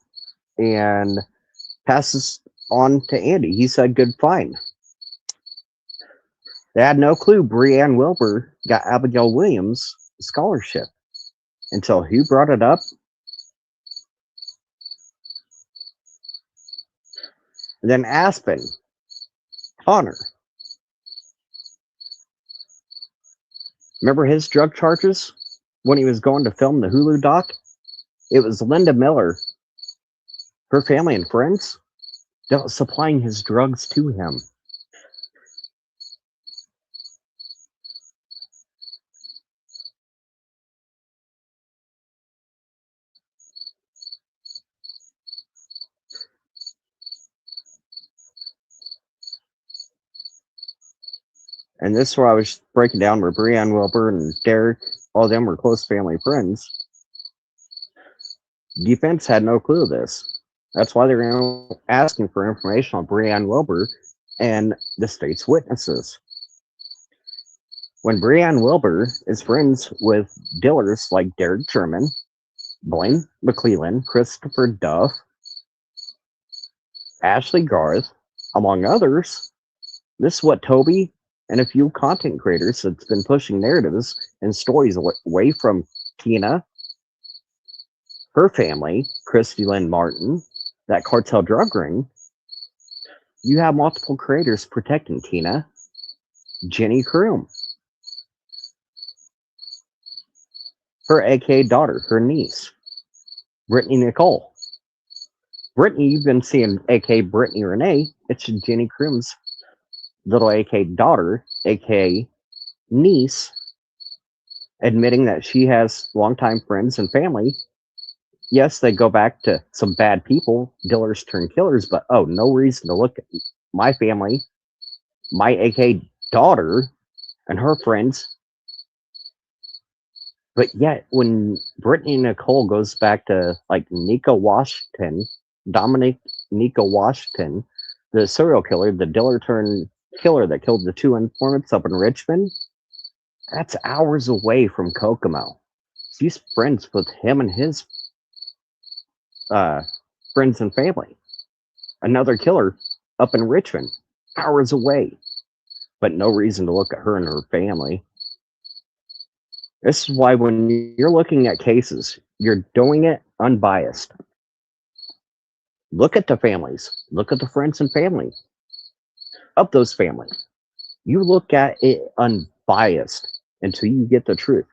Speaker 1: and passes on to Andy. He said, good, fine. They had no clue Breanne Wilbur got Abigail Williams' scholarship until who brought it up? And then Aspen, Connor. Remember his drug charges when he was going to film the Hulu doc? It was Linda Miller, her family and friends, supplying his drugs to him. And this is where I was breaking down where Brianne Wilbur and Derek, all of them were close family friends. Defense had no clue of this. That's why they're asking for information on Brianne Wilbur and the state's witnesses. When Brianne Wilbur is friends with dealers like Derek Sherman, Blaine McClellan, Christopher Duff, Ashley Garth, among others, this is what Toby and a few content creators that's been pushing narratives and stories away from Tina, her family, Christy Lynn Martin, that cartel drug ring. You have multiple creators protecting Tina, Jenny Kroom, her aka daughter, her niece, Brittany Nicole. Brittany, you've been seeing aka Brittany Renee. It's Jenny Kroom's little aka daughter, aka niece, admitting that she has longtime friends and family. Yes, they go back to some bad people, dealers turn killers, but no reason to look at my family, my aka daughter, and her friends. But yet, when Brittany Nicole goes back to like Nico Washington, Dominic Nico Washington, the serial killer, the dealer turned killer that killed the two informants up in Richmond, that's hours away from Kokomo. She's friends with him and his friends and family. Another killer up in Richmond, hours away, but no reason to look at her and her family. This is why when you're looking at cases, you're doing it unbiased. Look at the families. Look at the friends and family of those families. You look at it unbiased until you get the truth.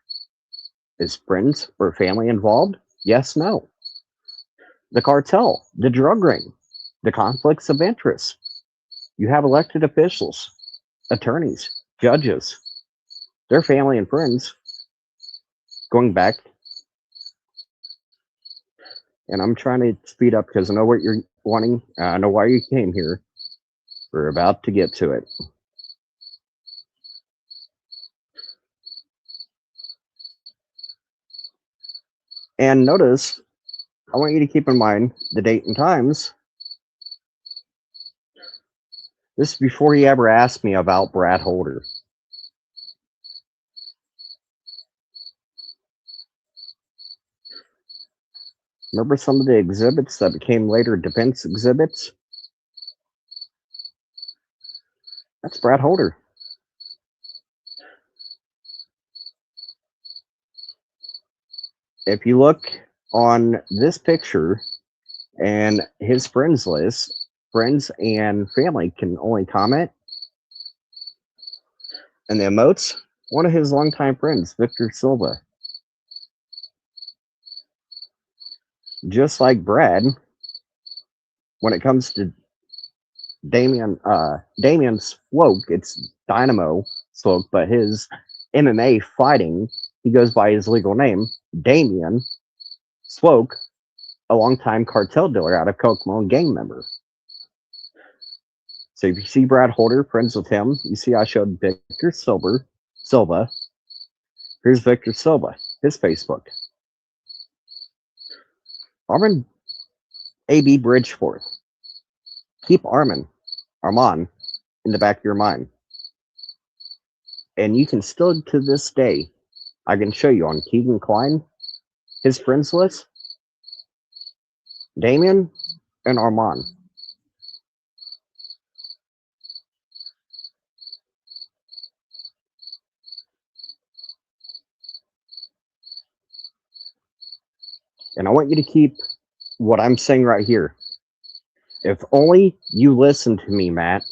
Speaker 1: Is friends or family involved? Yes, no. The cartel, the drug ring, the conflicts of interest. You have elected officials, attorneys, judges, their family and friends going back. And I'm trying to speed up because I know what you're wanting. I know why you came here. We're about to get to it. And notice, I want you to keep in mind the date and times. This is before he ever asked me about Brad Holder. Remember some of the exhibits that became later defense exhibits? That's Brad Holder. If you look on this picture and his friends list, friends and family can only comment. And the emotes, one of his longtime friends, Victor Silva. Just like Brad, when it comes to Damian Swoke, it's Dynamo Swoke, but his MMA fighting, he goes by his legal name, Damian Swoke, a longtime cartel dealer out of Kokomo and gang member. So if you see Brad Holder, friends with him, you see I showed Victor Silva. Here's Victor Silva, his Facebook. Armand A.B. Bridgeforth. Keep Armand in the back of your mind. And you can still, to this day, I can show you on Keegan Klein, his friends list, Damien and Armand. And I want you to keep what I'm saying right here. If only you listen to me, Matt.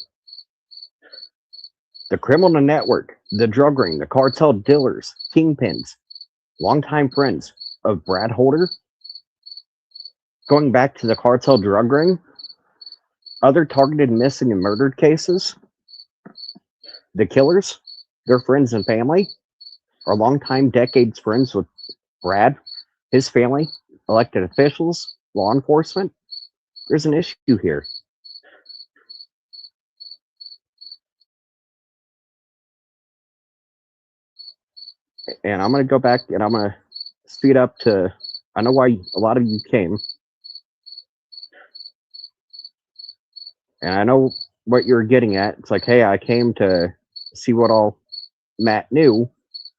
Speaker 1: The criminal network, the drug ring, the cartel dealers, kingpins, longtime friends of Brad Holder, going back to the cartel drug ring, Other targeted missing and murdered cases, the killers, their friends and family, are longtime decades friends with Brad, his family, elected officials, law enforcement. There's an issue here. And I'm going to go back and I'm going to speed up to, I know why a lot of you came, and I know what you're getting at. It's like, hey, I came to see what all Matt knew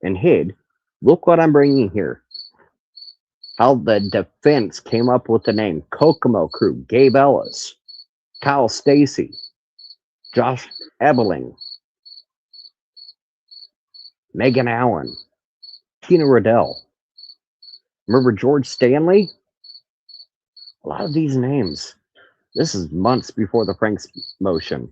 Speaker 1: and hid. Look what I'm bringing here. How the defense came up with the name Kokomo Crew, Gabe Ellis, Kyle Stacy, Josh Ebeling, Megan Allen, Tina Riddell. Remember George Stanley? A lot of these names. This is months before the Franks motion.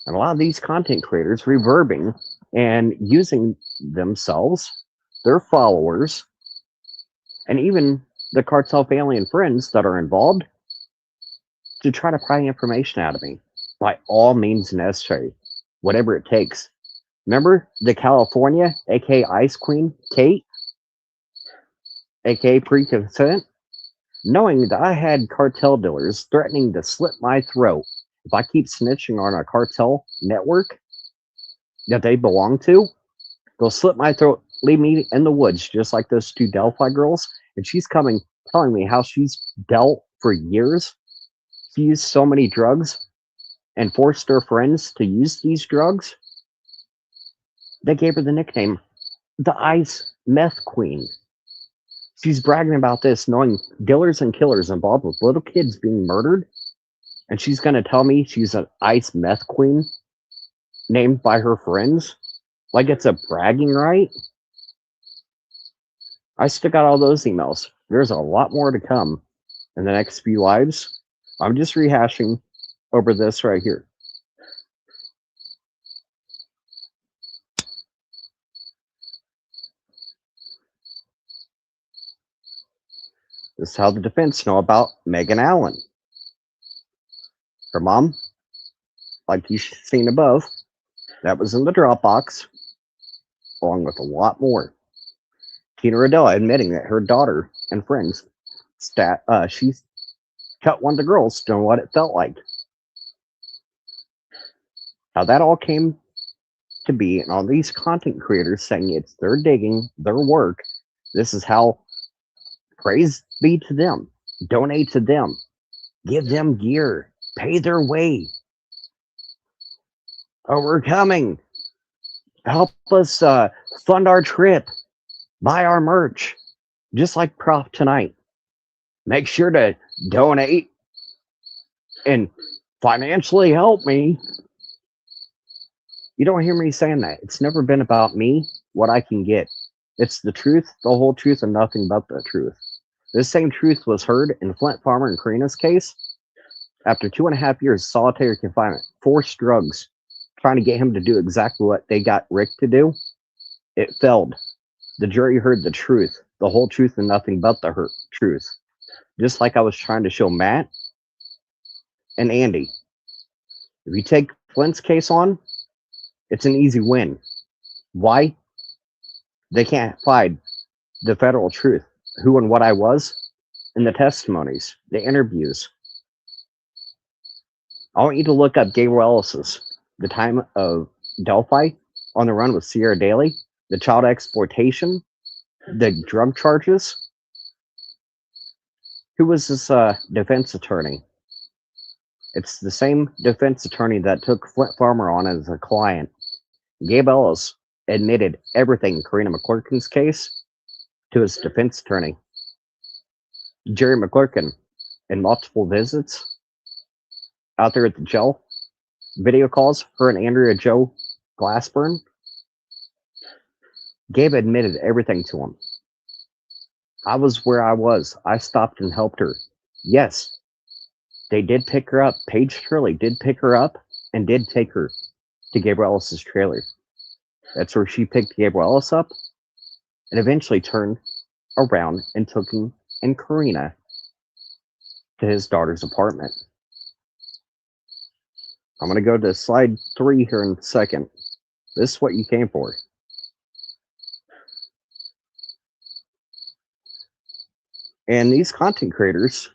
Speaker 1: And a lot of these content creators reverbing and using themselves, their followers, and even the cartel family and friends that are involved to try to pry information out of me by all means necessary, whatever it takes. Remember the California, aka Ice Queen, Kate, aka Pre-Consent? Knowing that I had cartel dealers threatening to slit my throat if I keep snitching on a cartel network that they belong to, they'll slit my throat, leave me in the woods, just like those two Delphi girls. And she's coming, telling me how she's dealt for years. She used so many drugs and forced her friends to use these drugs. They gave her the nickname, the Ice Meth Queen. She's bragging about this, knowing dealers and killers involved with little kids being murdered. And she's going to tell me she's an Ice Meth Queen named by her friends? Like it's a bragging right? I still got all those emails. There's a lot more to come in the next few lives. I'm just rehashing over this right here. This is how the defense know about Megan Allen. Her mom, like you've seen above, that was in the Dropbox, along with a lot more. Tina Riddell admitting that her daughter and friends, she cut one of the girls to know what it felt like. How that all came to be, and all these content creators saying it's their digging, their work. This is how, praise be to them, donate to them, give them gear, pay their way. Oh, we're coming. Help us fund our trip, buy our merch, just like Prof tonight. Make sure to donate and financially help me. You don't hear me saying that. It's never been about me, what I can get. It's the truth, the whole truth, and nothing but the truth. This same truth was heard in Flint Farmer and Karina's case. After 2.5 years solitary confinement, forced drugs, trying to get him to do exactly what they got Rick to do, it failed. The jury heard the truth, the whole truth, and nothing but the truth. Just like I was trying to show Matt and Andy. If you take Flint's case on, it's an easy win. Why? They can't hide the federal truth, who and what I was, in the testimonies, the interviews. I want you to look up Gabriel Ellis's The Time of Delphi, On the Run with Sierra Daly, the child exploitation, the drug charges. Who was this defense attorney? It's the same defense attorney that took Flint Farmer on as a client. Gabe Ellis admitted everything in Karina McClurkin's case to his defense attorney. Jerry McClurkin, in multiple visits out there at the jail, video calls, her and Andrea Joe Glassburn, Gabe admitted everything to him. I was where I was. I stopped and helped her. Yes, they did pick her up. Paige Shirley did pick her up and did take her to Gabriel Ellis's trailer. That's where she picked Gabriel Ellis up and eventually turned around and took him and Karina to his daughter's apartment. I'm going to go to slide 3 here in a second. This is what you came for. And these content creators,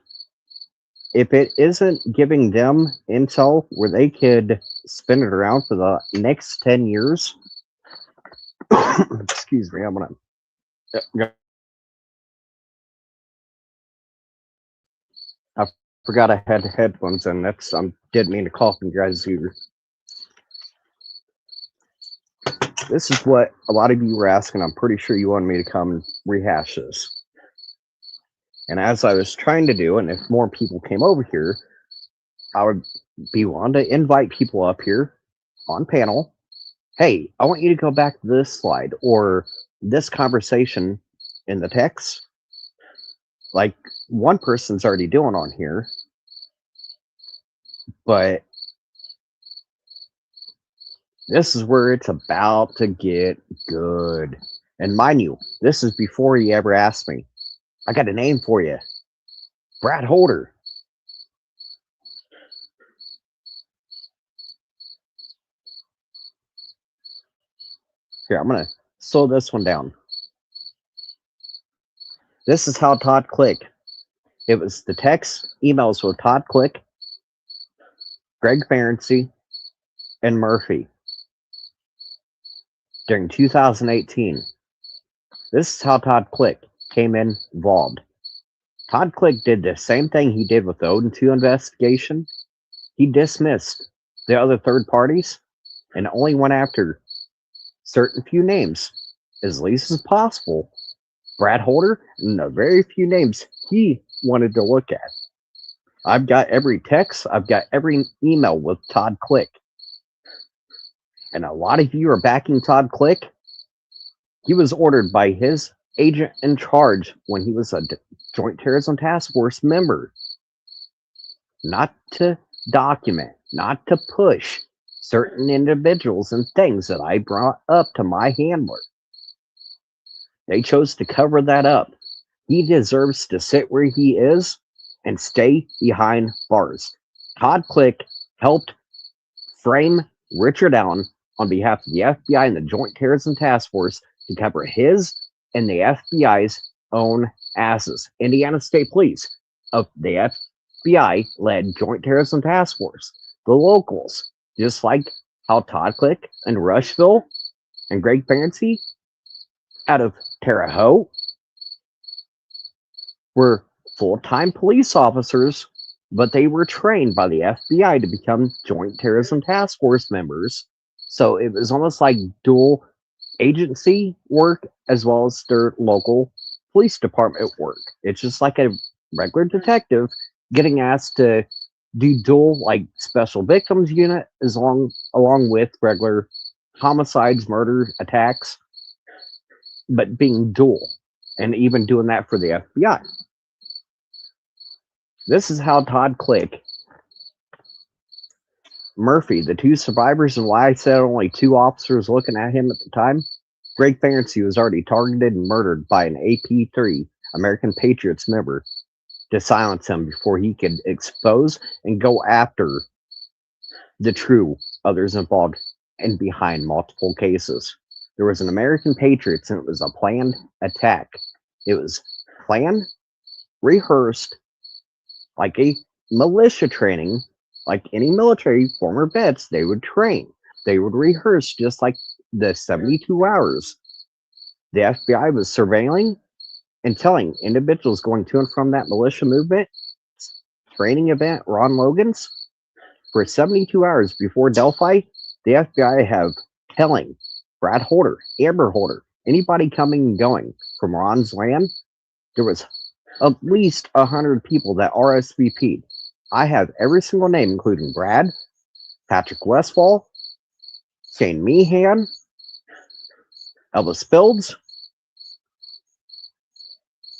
Speaker 1: if it isn't giving them intel where they could spin it around for the next 10 years, excuse me, I'm going to. I forgot I had headphones in. That's didn't mean to cough in your guys' ear. This is what a lot of you were asking. I'm pretty sure you wanted me to come and rehash this. And as I was trying to do, and if more people came over here, I would be willing to invite people up here on panel. Hey, I want you to go back to this slide or this conversation in the text. Like one person's already doing on here, but this is where it's about to get good. And mind you, this is before he ever asked me. I got a name for you. Brad Holder. Here, I'm going to slow this one down. This is how Todd Click. It was the text emails with Todd Click, Greg Ferenczi, and Murphy during 2018. This is how Todd Click came involved. Todd Click did the same thing he did with the Odin 2 investigation. He dismissed the other third parties and only went after certain few names, as least as possible. Brad Holder, and the very few names he wanted to look at. I've got every text, I've got every email with Todd Click. And a lot of you are backing Todd Click. He was ordered by his agent in charge when he was a Joint Terrorism Task Force member not to document, not to push certain individuals and things that I brought up to my handler. They chose to cover that up. He deserves to sit where he is and stay behind bars. Todd Click helped frame Richard Allen on behalf of the FBI and the Joint Terrorism Task Force to cover his and the FBI's own asses. Indiana State Police of the FBI-led Joint Terrorism Task Force. The locals, just like how Todd Click and Rushville and Greg Ferenczi out of Terre Haute were full-time police officers, but they were trained by the FBI to become Joint Terrorism Task Force members. So it was almost like dual agency work as well as their local police department work. It's just like a regular detective getting asked to do dual, like special victims unit, along with regular homicides, murder, attacks, but being dual, and even doing that for the FBI. This is how Todd Click, Murphy, the two survivors, and why I said only two officers looking at him at the time. Greg Ferenczi was already targeted and murdered by an AP3, American Patriots member, to silence him before he could expose and go after the true others involved and behind multiple cases. There was an American Patriots, and it was a planned attack. It was planned, rehearsed, like a militia training, like any military former vets, they would train. They would rehearse just like the 72 hours. The FBI was surveilling and telling individuals going to and from that militia movement training event, Ron Logan's, for 72 hours before Delphi. The FBI have telling Brad Holder, Amber Holder, anybody coming and going from Ron's land, there was at least 100 people that RSVP'd. I have every single name, including Brad, Patrick Westfall, Shane Meehan, Elvis Fields.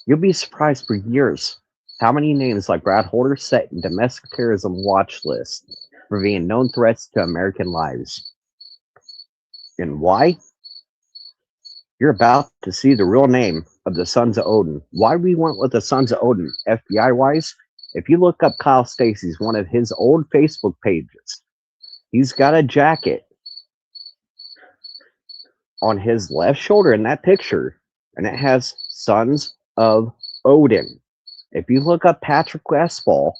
Speaker 1: You'll be surprised for years how many names like Brad Holder set in domestic terrorism watch lists for being known threats to American lives. And why? You're about to see the real name of the Sons of Odin. Why we went with the Sons of Odin, FBI-wise, if you look up Kyle Stacy's, one of his old Facebook pages, He's got a jacket on his left shoulder in that picture, and it has Sons of Odin. If you look up Patrick Westfall,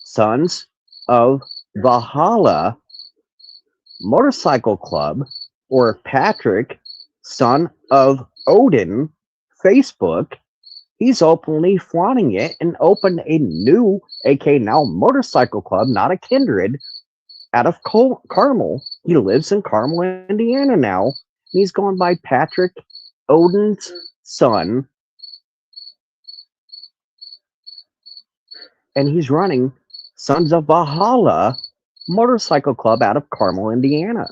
Speaker 1: Sons of Valhalla Motorcycle Club, or Patrick, Son of Odin, Facebook, he's openly flaunting it and opened a new, aka now motorcycle club, not a kindred, out of Carmel. He lives in Carmel, Indiana now. He's going by Patrick Odin's son, and he's running Sons of Valhalla Motorcycle Club out of Carmel, Indiana,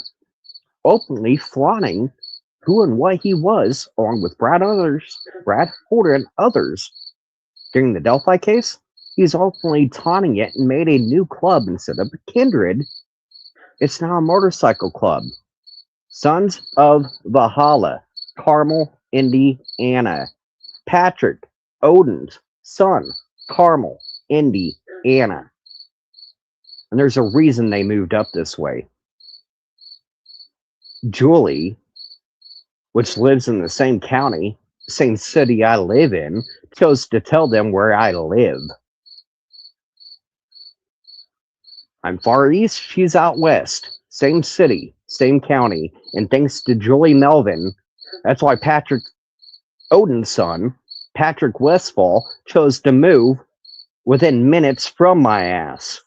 Speaker 1: openly flaunting who and what he was, along with Brad Holder, and others. During the Delphi case, he's openly taunting it and made a new club instead of a kindred. It's now a motorcycle club. Sons of Valhalla, Carmel, Indiana. Patrick Odin's son, Carmel, Indiana. And there's a reason they moved up this way. Julie, which lives in the same county, same city I live in, chose to tell them where I live. I'm far east, she's out west. Same city, same county. And thanks to Julie Melvin, that's why Patrick Odin's son, Patrick Westfall, chose to move within minutes from my ass.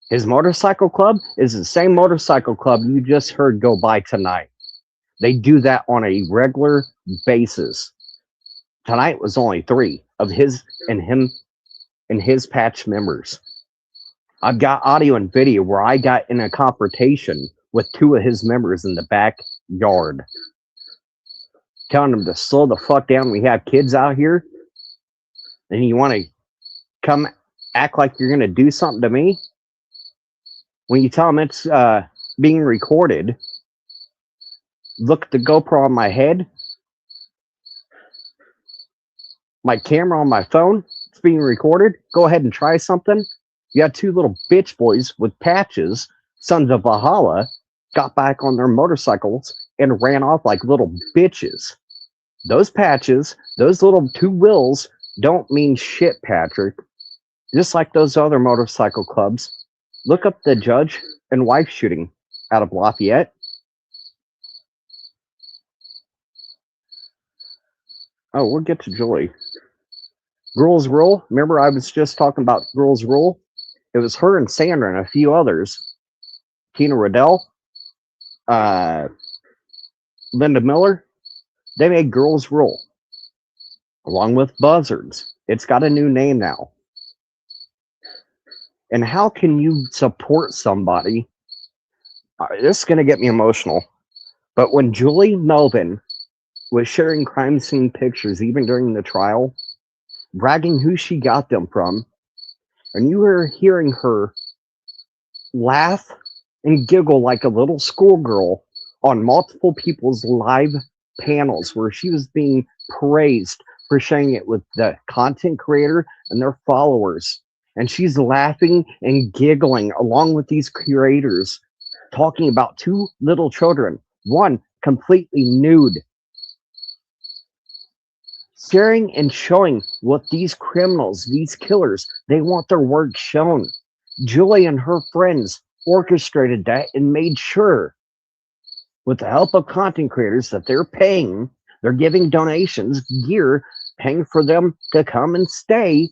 Speaker 1: His motorcycle club is the same motorcycle club you just heard go by tonight. They do that on a regular basis. Tonight was only 3 of his and his patch members. I've got audio and video where I got in a confrontation with 2 of his members in the backyard, telling them to slow the fuck down. We have kids out here, and you want to come act like you're going to do something to me? When you tell them it's being recorded, look at the GoPro on my head, my camera on my phone, it's being recorded. Go ahead and try something. You got 2 little bitch boys with patches, Sons of Valhalla, got back on their motorcycles and ran off like little bitches. Those patches, those little 2 wheels, don't mean shit, Patrick. Just like those other motorcycle clubs. Look up the judge and wife shooting out of Lafayette. Oh, we'll get to Julie. Girls Rule. Remember I was just talking about Girls Rule? It was her and Sandra and a few others. Tina Riddell, Linda Miller. They made Girls Rule, along with Buzzards. It's got a new name now. And how can you support somebody? This is going to get me emotional. But when Julie Melvin was sharing crime scene pictures, even during the trial, bragging who she got them from, and you were hearing her laugh and giggle like a little schoolgirl on multiple people's live panels where she was being praised for sharing it with the content creator and their followers. And she's laughing and giggling along with these creators, talking about 2 little children, one completely nude, sharing and showing what these criminals, these killers, they want their work shown. Julie and her friends orchestrated that and made sure, with the help of content creators, that they're giving donations, gear, paying for them to come and stay,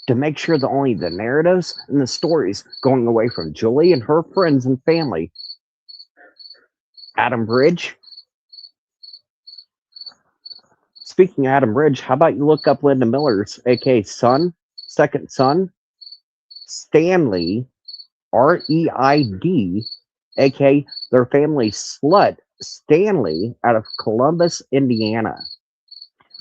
Speaker 1: to make sure that only the narratives and the stories going away from Julie and her friends and family. Adam Bridge. Speaking of Adam Bridge, how about you look up Linda Miller's, aka second son, Stanley, R-E-I-D, aka their family slut, Stanley, out of Columbus, Indiana.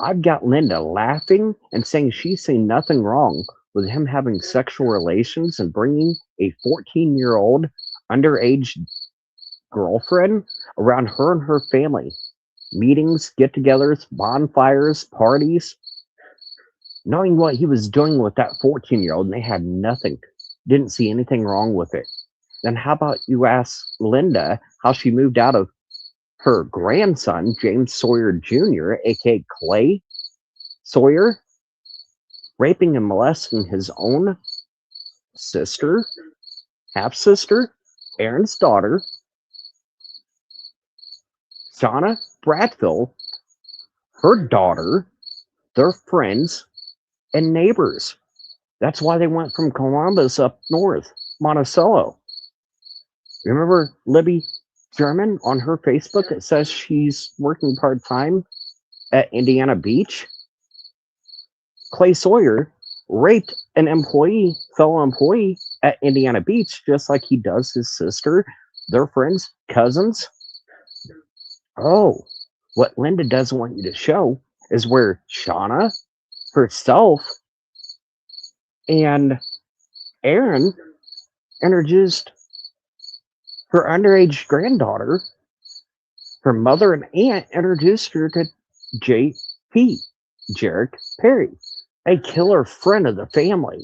Speaker 1: I've got Linda laughing and saying she's seen nothing wrong with him having sexual relations and bringing a 14-year-old underage girlfriend around her and her family. Meetings, get-togethers, bonfires, parties. Knowing what he was doing with that 14-year-old, and they had nothing didn't see anything wrong with it. Then how about you ask Linda how she moved out of her grandson, James Sawyer Jr., aka Clay Sawyer, raping and molesting his own sister, half sister, Aaron's daughter, Shauna Bradfield, her daughter, their friends, and neighbors. That's why they went from Columbus up north, Monticello. Remember Libby German on her Facebook that says she's working part time at Indiana Beach? Clay Sawyer raped an employee, fellow employee at Indiana Beach, just like he does his sister, their friends, cousins. Oh, what Linda doesn't want you to show is where Shauna herself and Aaron introduced her underage granddaughter. Her mother and aunt introduced her to J.P. Jarek Perry, a killer friend of the family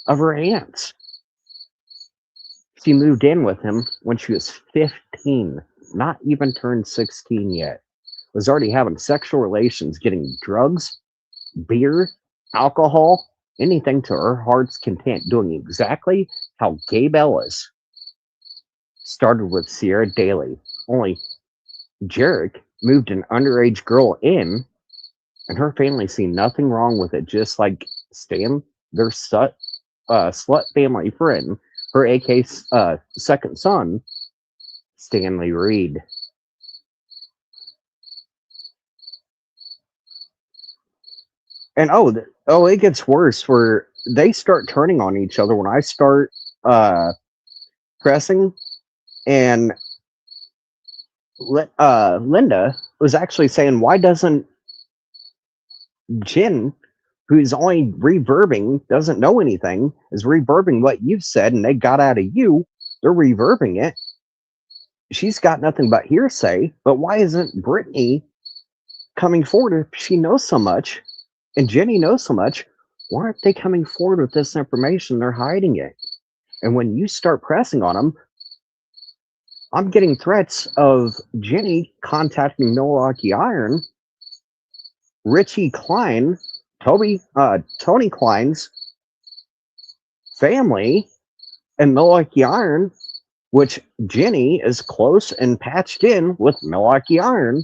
Speaker 1: of her aunt's. She moved in with him when she was 15, not even turned 16 yet. Was already having sexual relations, getting drugs, beer, alcohol, anything to her heart's content, doing exactly how Gabe Ellis started with Sierra Daly. Only Jarek moved an underage girl in, and her family seen nothing wrong with it, just like Stan, their slut family friend, her AK second son, Stanley Reed. And it gets worse where they start turning on each other when I start uh, pressing, and Linda was actually saying, why doesn't Jen, who's only reverbing, doesn't know anything, is reverbing what you've said and they got out of you, they're reverbing it. She's got nothing but hearsay, but why isn't Brittany coming forward if she knows so much and Jenny knows so much? Why aren't they coming forward with this information? They're hiding it. And when you start pressing on them, I'm getting threats of Jenny contacting Milwaukee Iron, Richie Klein, Tony Klein's family, and Milwaukee Iron, which Jenny is close and patched in with Milwaukee Iron.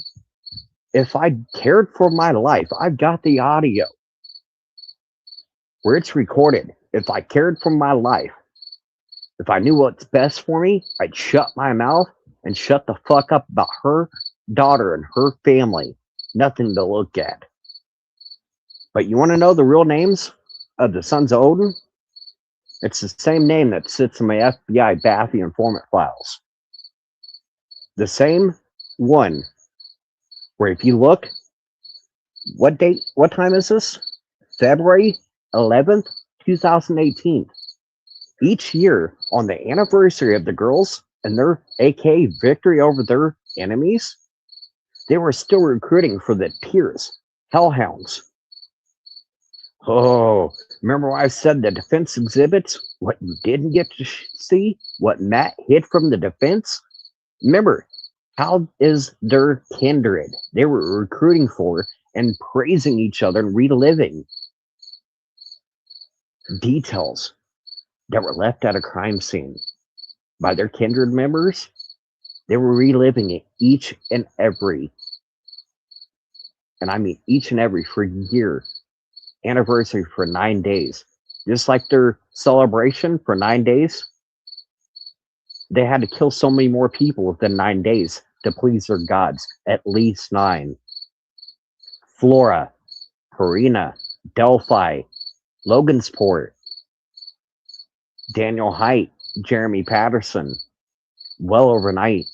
Speaker 1: If I cared for my life, I've got the audio where it's recorded. If I cared for my life, if I knew what's best for me, I'd shut my mouth and shut the fuck up about her daughter and her family. Nothing to look at. But you want to know the real names of the Sons of Odin? It's the same name that sits in my FBI Bathy informant files. The same one. Where if you look, what time is this? February 11th, 2018. Each year, on the anniversary of the girls and their AK victory over their enemies, they were still recruiting for the Tears Hellhounds. Oh, remember I said the defense exhibits? What you didn't get to see? What Matt hid from the defense? Remember, how is their kindred they were recruiting for and praising each other and reliving details that were left at a crime scene by their kindred members? They were reliving it each and every, and I mean each and every for year anniversary for 9 days. Just like their celebration for 9 days, they had to kill so many more people within 9 days to please their gods, at least 9. Flora, Harina, Delphi, Logansport, Daniel Height, Jeremy Patterson, well overnight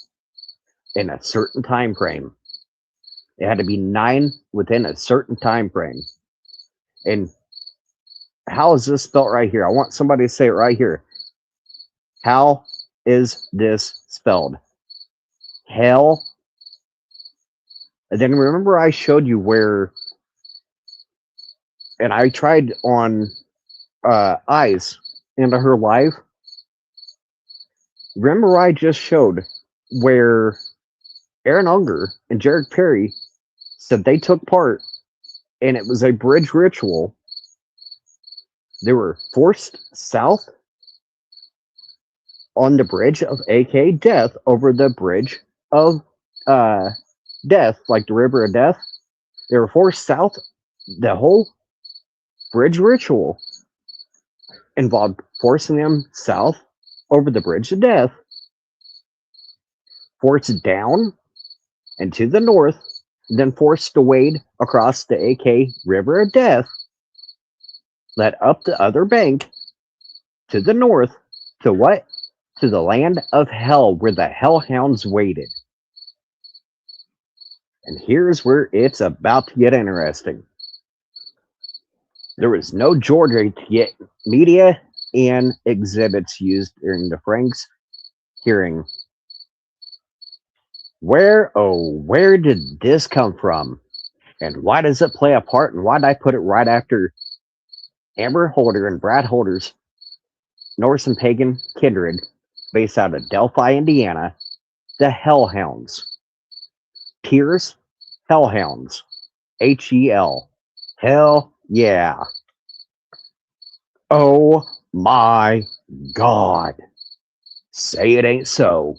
Speaker 1: in a certain time frame. It had to be 9 within a certain time frame. And how is this spelled right here? I want somebody to say it right here. How is this spelled? Hell. And then remember I showed you where, and I tried on eyes into her live. Remember, I just showed where Aaron Unger and Jared Perry said they took part and it was a bridge ritual. They were forced south on the bridge of AK Death over the bridge of Death, like the River of Death. They were forced south. The whole bridge ritual involved forcing them south over the bridge of Death, forced down and to the north, then forced to wade across the AK River of Death, led up the other bank to the north to what? To the land of hell where the hellhounds waited. And here's where it's about to get interesting. There was no Georgia to get media and exhibits used during the Franks hearing. Where did this come from? And why does it play a part? And why did I put it right after Amber Holder and Brad Holder's Norse and Pagan Kindred, based out of Delphi, Indiana, the Hellhounds. Tears, Hellhounds. HEL. Hell yeah. Oh my God. Say it ain't so.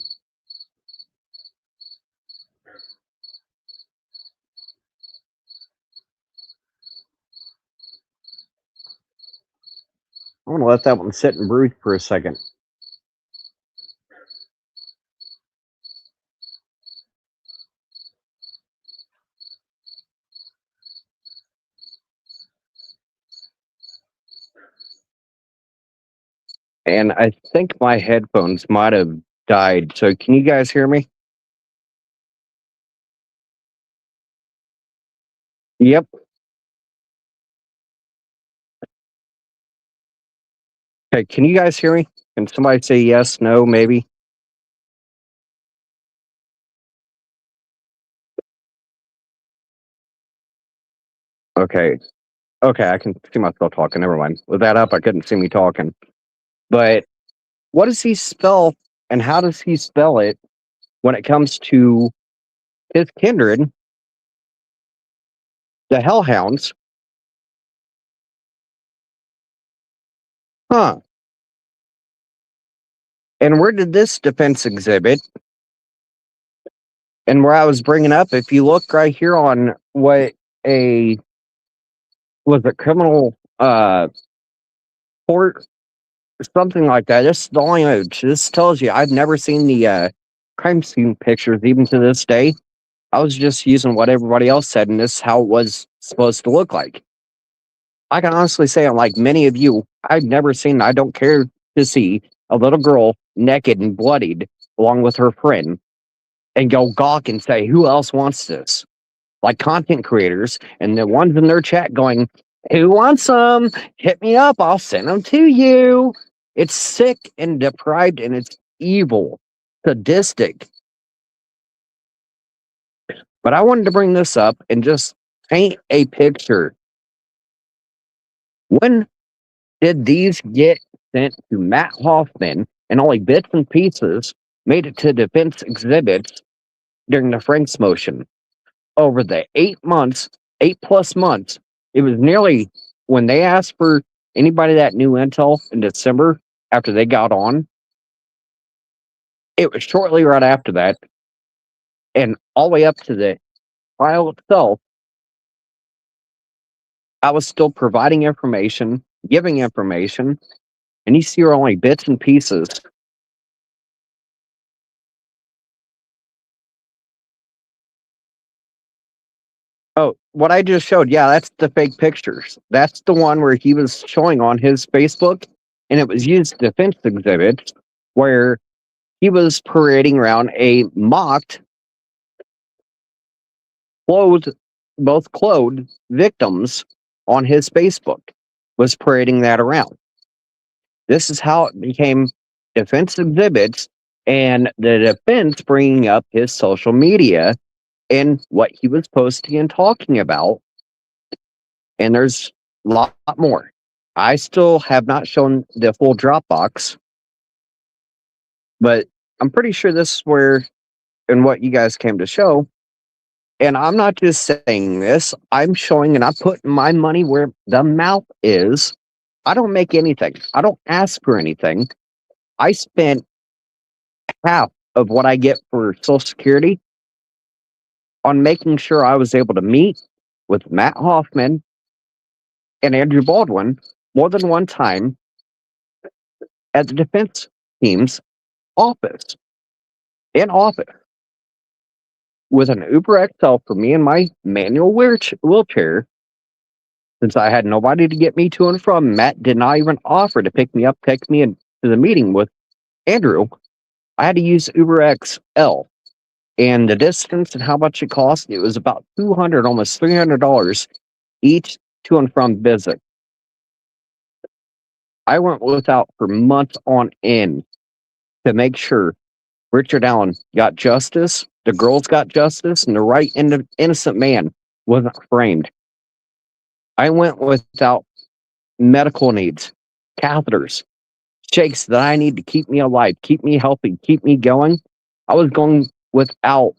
Speaker 1: I'm going to let that one sit and breathe for a second. And I think my headphones might have died. So can you guys hear me? Yep. Okay, can you guys hear me? Can somebody say yes, no, maybe? Okay. Okay, I can see myself talking. Never mind. With that up, I couldn't see me talking. But what does he spell and how does he spell it when it comes to his kindred, the Hellhounds? Huh. And where did this defense exhibit? And where I was bringing up, if you look right here on what a criminal court, something like that. This is the only image. This tells you I've never seen the crime scene pictures even to this day. I was just using what everybody else said, and this is how it was supposed to look like. I can honestly say, unlike many of you, I've never seen, I don't care to see a little girl naked and bloodied along with her friend and go gawk and say, who else wants this? Like content creators and the ones in their chat going, who wants some? Hit me up. I'll send them to you. It's sick and deprived and it's evil, sadistic. But I wanted to bring this up and just paint a picture. When did these get sent to Matt Hoffman and only bits and pieces made it to defense exhibits during the Franks motion? Over the 8 months, 8+ months, it was nearly when they asked for anybody that knew intel in December after they got on. It was shortly right after that, and all the way up to the trial itself, I was still providing information, giving information, and you see only bits and pieces. Oh, what I just showed, yeah, that's the fake pictures. That's the one where he was showing on his Facebook, and it was used defense exhibit where he was parading around a mocked, both clothed victims on his Facebook, was parading that around. This is how it became defense exhibits and the defense bringing up his social media and what he was posting and talking about. And there's a lot more. I still have not shown the full Dropbox, but I'm pretty sure this is where and what you guys came to show. And I'm not just saying this, I'm showing and I'm putting my money where the mouth is. I don't make anything. I don't ask for anything. I spent half of what I get for Social Security on making sure I was able to meet with Matt Hoffman and Andrew Baldwin more than one time at the defense team's office, in office, with an Uber XL for me in my manual wheelchair. Since I had nobody to get me to and from, Matt did not even offer to pick me up, take me into the meeting with Andrew. I had to use Uber XL. And the distance and how much it cost, it was about $200, almost $300 each to and from visit. I went without for months on end to make sure Richard Allen got justice, the girls got justice, and the right innocent man wasn't framed. I went without medical needs, catheters, shakes that I need to keep me alive, keep me healthy, keep me going. I was going without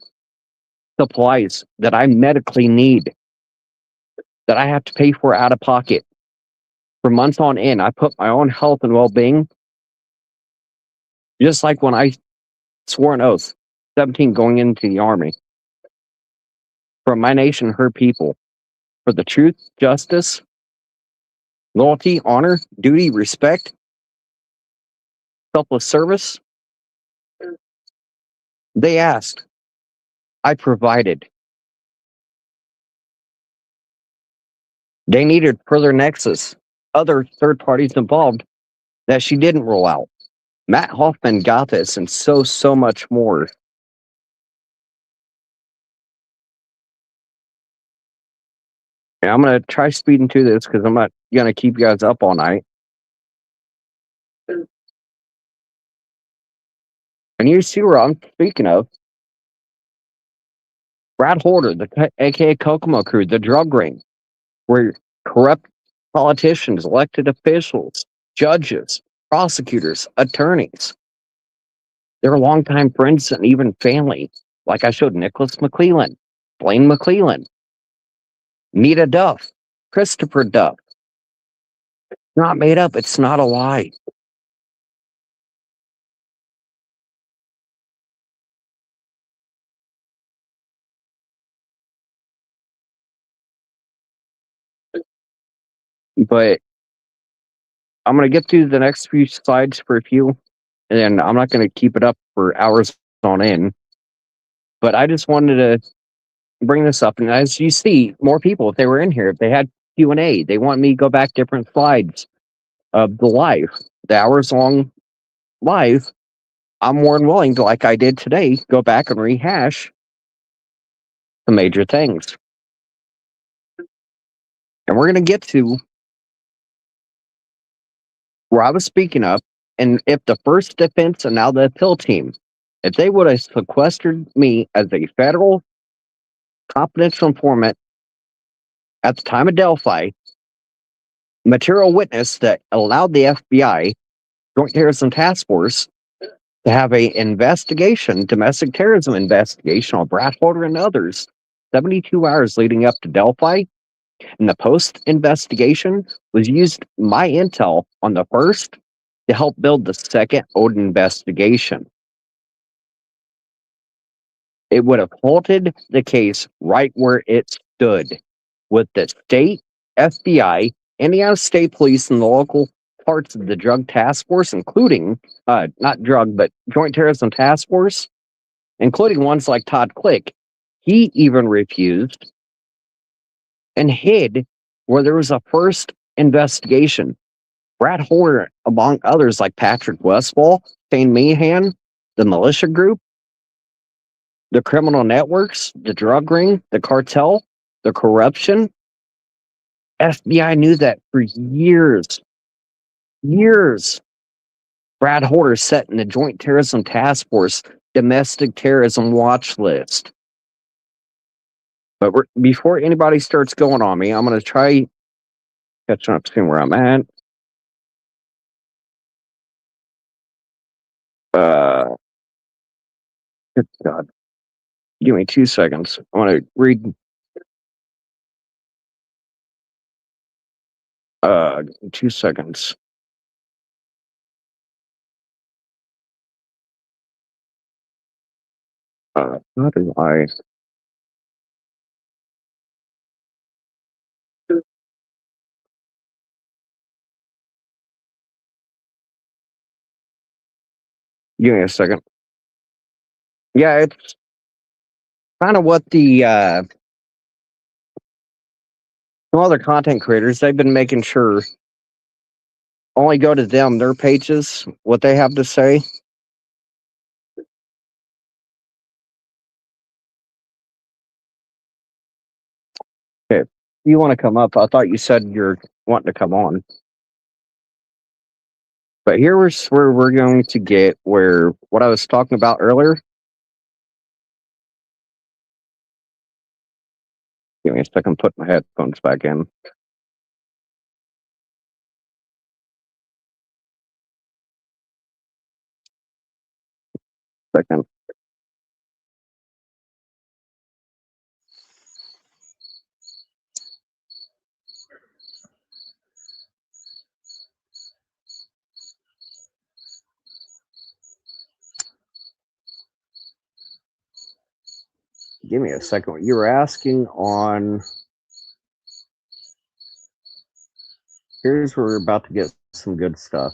Speaker 1: supplies that I medically need, that I have to pay for out of pocket. For months on end, I put my own health and well-being, just like when I swore an oath, 17, going into the Army, from my nation, her people, for the truth, justice, loyalty, honor, duty, respect, selfless service. They asked, I provided. They needed further nexus, other third parties involved that she didn't roll out. Matt Hoffman got this and so much more. And I'm going to try speeding through this because I'm not going to keep you guys up all night. And you see where I'm speaking of. Brad Horder, the aka Kokomo Crew, the drug ring, where corrupt politicians, elected officials, judges, prosecutors, attorneys, they're longtime friends and even family. Like I showed Nicholas McClellan, Blaine McClellan, Nita Duff, Christopher Duff. It's not made up. It's not a lie. But I'm going to get through the next few slides for a few, and I'm not going to keep it up for hours on end. But I just wanted to bring this up, and as you see, more people, if they were in here, if they had Q&A, they want me to go back different slides of the live, the hours-long live. I'm more than willing to, like I did today, go back and rehash the major things. And we're going to get to where I was speaking of, and if the first defense and now the appeal team, if they would have sequestered me as a federal confidential informant at the time of Delphi, material witness that allowed the FBI, Joint Terrorism Task Force, to have a investigation, domestic terrorism investigation on Brad Horder and others, 72 hours leading up to Delphi, and the post investigation was used my intel on the first to help build the second Odin investigation. It would have halted the case right where it stood, with the state FBI, Indiana State Police, and the local parts of the Drug Task Force, including, not drug, but Joint Terrorism Task Force, including ones like Todd Click. He even refused and hid where there was a first investigation. Brad Horder, among others like Patrick Westfall, Shane Meehan, the militia group, the criminal networks, the drug ring, the cartel, the corruption. FBI knew that for years. Brad Horder set in the Joint Terrorism Task Force domestic terrorism watch list. But before anybody starts going on me, I'm going to try catching up to where I'm at. Good God. Give me 2 seconds. I want to read. 2 seconds. How do I? Give me a second. Yeah, it's kind of what the some other content creators, they've been making sure only go to them, their pages, what they have to say. Okay, if you want to come up, I thought you said you're wanting to come on. But here's where we're going to get where what I was talking about earlier. Give me a second, put my headphones back in. Second. Give me a second. What you were asking on. Here's where we're about to get some good stuff.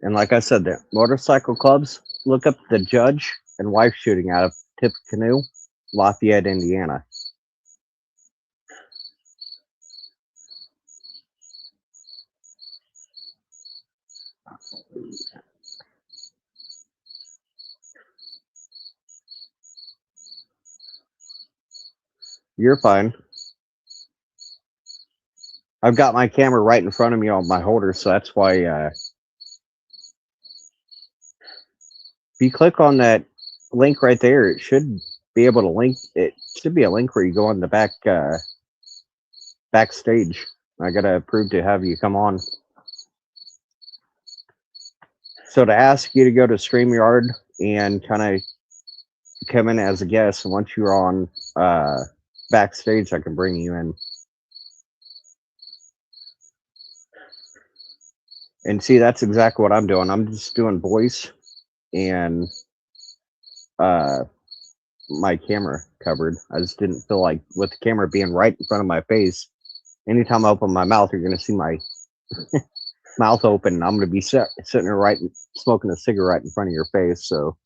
Speaker 1: And like I said, the motorcycle clubs, look up the judge and wife shooting out of Tippecanoe, Lafayette, Indiana. You're fine. I've got my camera right in front of me on my holder, so that's why if you click on that link right there, it should be able to link. It should be a link where you go on the backstage. I gotta approve to have you come on. So to ask you to go to StreamYard and kind of come in as a guest, and once you're on backstage, I can bring you in. And see, that's exactly what I'm doing. I'm just doing voice and my camera covered. I just didn't feel like with the camera being right in front of my face, anytime I open my mouth, you're going to see my mouth open. And I'm going to be sitting there right smoking a cigarette in front of your face. So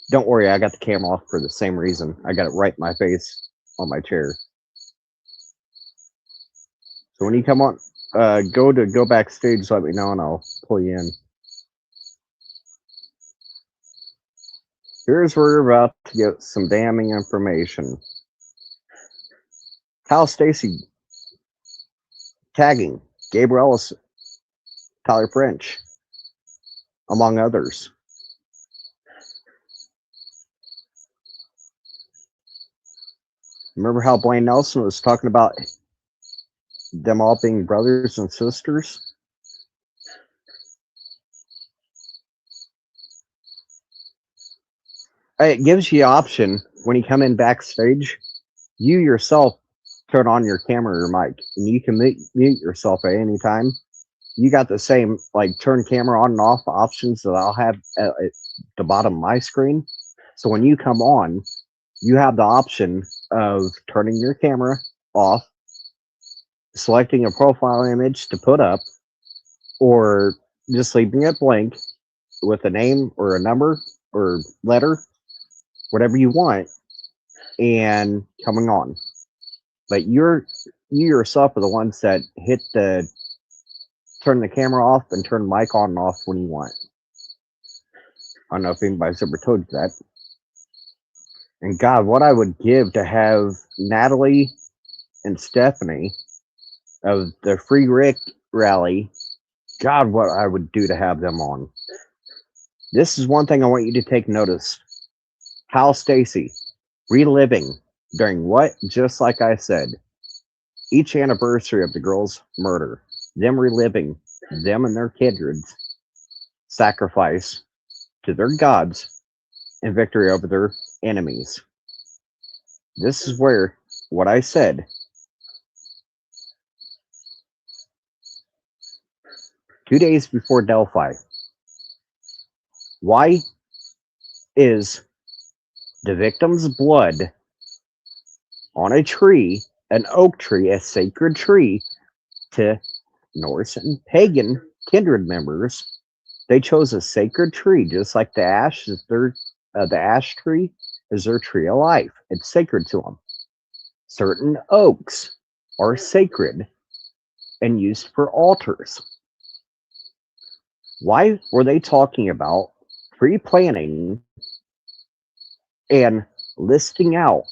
Speaker 1: don't worry, I got the camera off for the same reason. I got it right in my face on my chair. So when you come on, go backstage, let me know and I'll pull you in. Here's where we're about to get some damning information. Hal Stacy tagging Gabriel Ellison, Tyler French, among others. Remember how Blaine Nelson was talking about them all being brothers and sisters? It gives you the option when you come in backstage, you yourself turn on your camera or mic, and you can mute yourself at any time. You got the same like turn camera on and off options that I'll have at the bottom of my screen. So when you come on, you have the option of turning your camera off, selecting a profile image to put up, or just leaving it blank with a name or a number or letter, whatever you want, and coming on. But you yourself are the ones that hit the turn the camera off and turn the mic on and off when you want. I don't know if anybody's ever told you that. And God, what I would give to have Natalie and Stephanie of the Free Rick rally. God, what I would do to have them on. This is one thing I want you to take notice. Hal Stacy reliving during what? Just like I said, each anniversary of the girls' murder, them reliving them and their kindred's sacrifice to their gods and victory over their enemies. This is where what I said 2 days before Delphi. Why is the victim's blood on a tree, an oak tree, a sacred tree to Norse and pagan kindred members? They chose a sacred tree, just like the ash tree is their tree of life. It's sacred to them. Certain oaks are sacred and used for altars. Why were they talking about pre-planning and listing out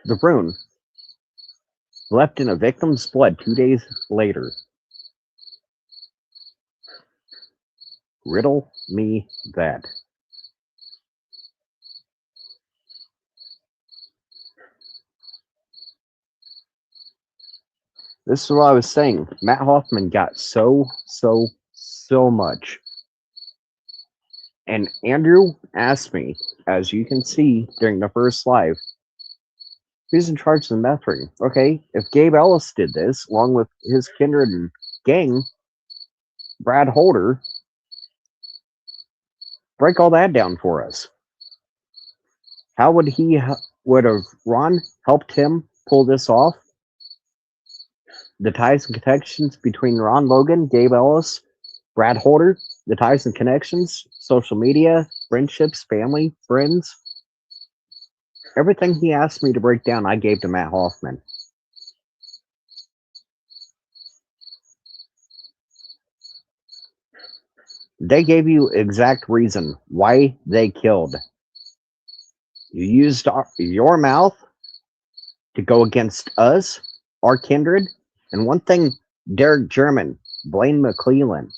Speaker 1: the rune left in a victim's blood 2 days later? Riddle me that. This is what I was saying. Matt Hoffman got so much. And Andrew asked me, as you can see during the first live, who's in charge of the meth ring? Okay, if Gabe Ellis did this, along with his kindred and gang, Brad Holder, break all that down for us. How would have Ron helped him pull this off? The ties and connections between Ron Logan, Gabe Ellis, Brad Holder, the ties and connections, social media, friendships, family, friends. Everything he asked me to break down, I gave to Matt Hoffman. They gave you exact reason why they killed. You used your mouth to go against us, our kindred. And one thing, Derek German, Blaine McClellan,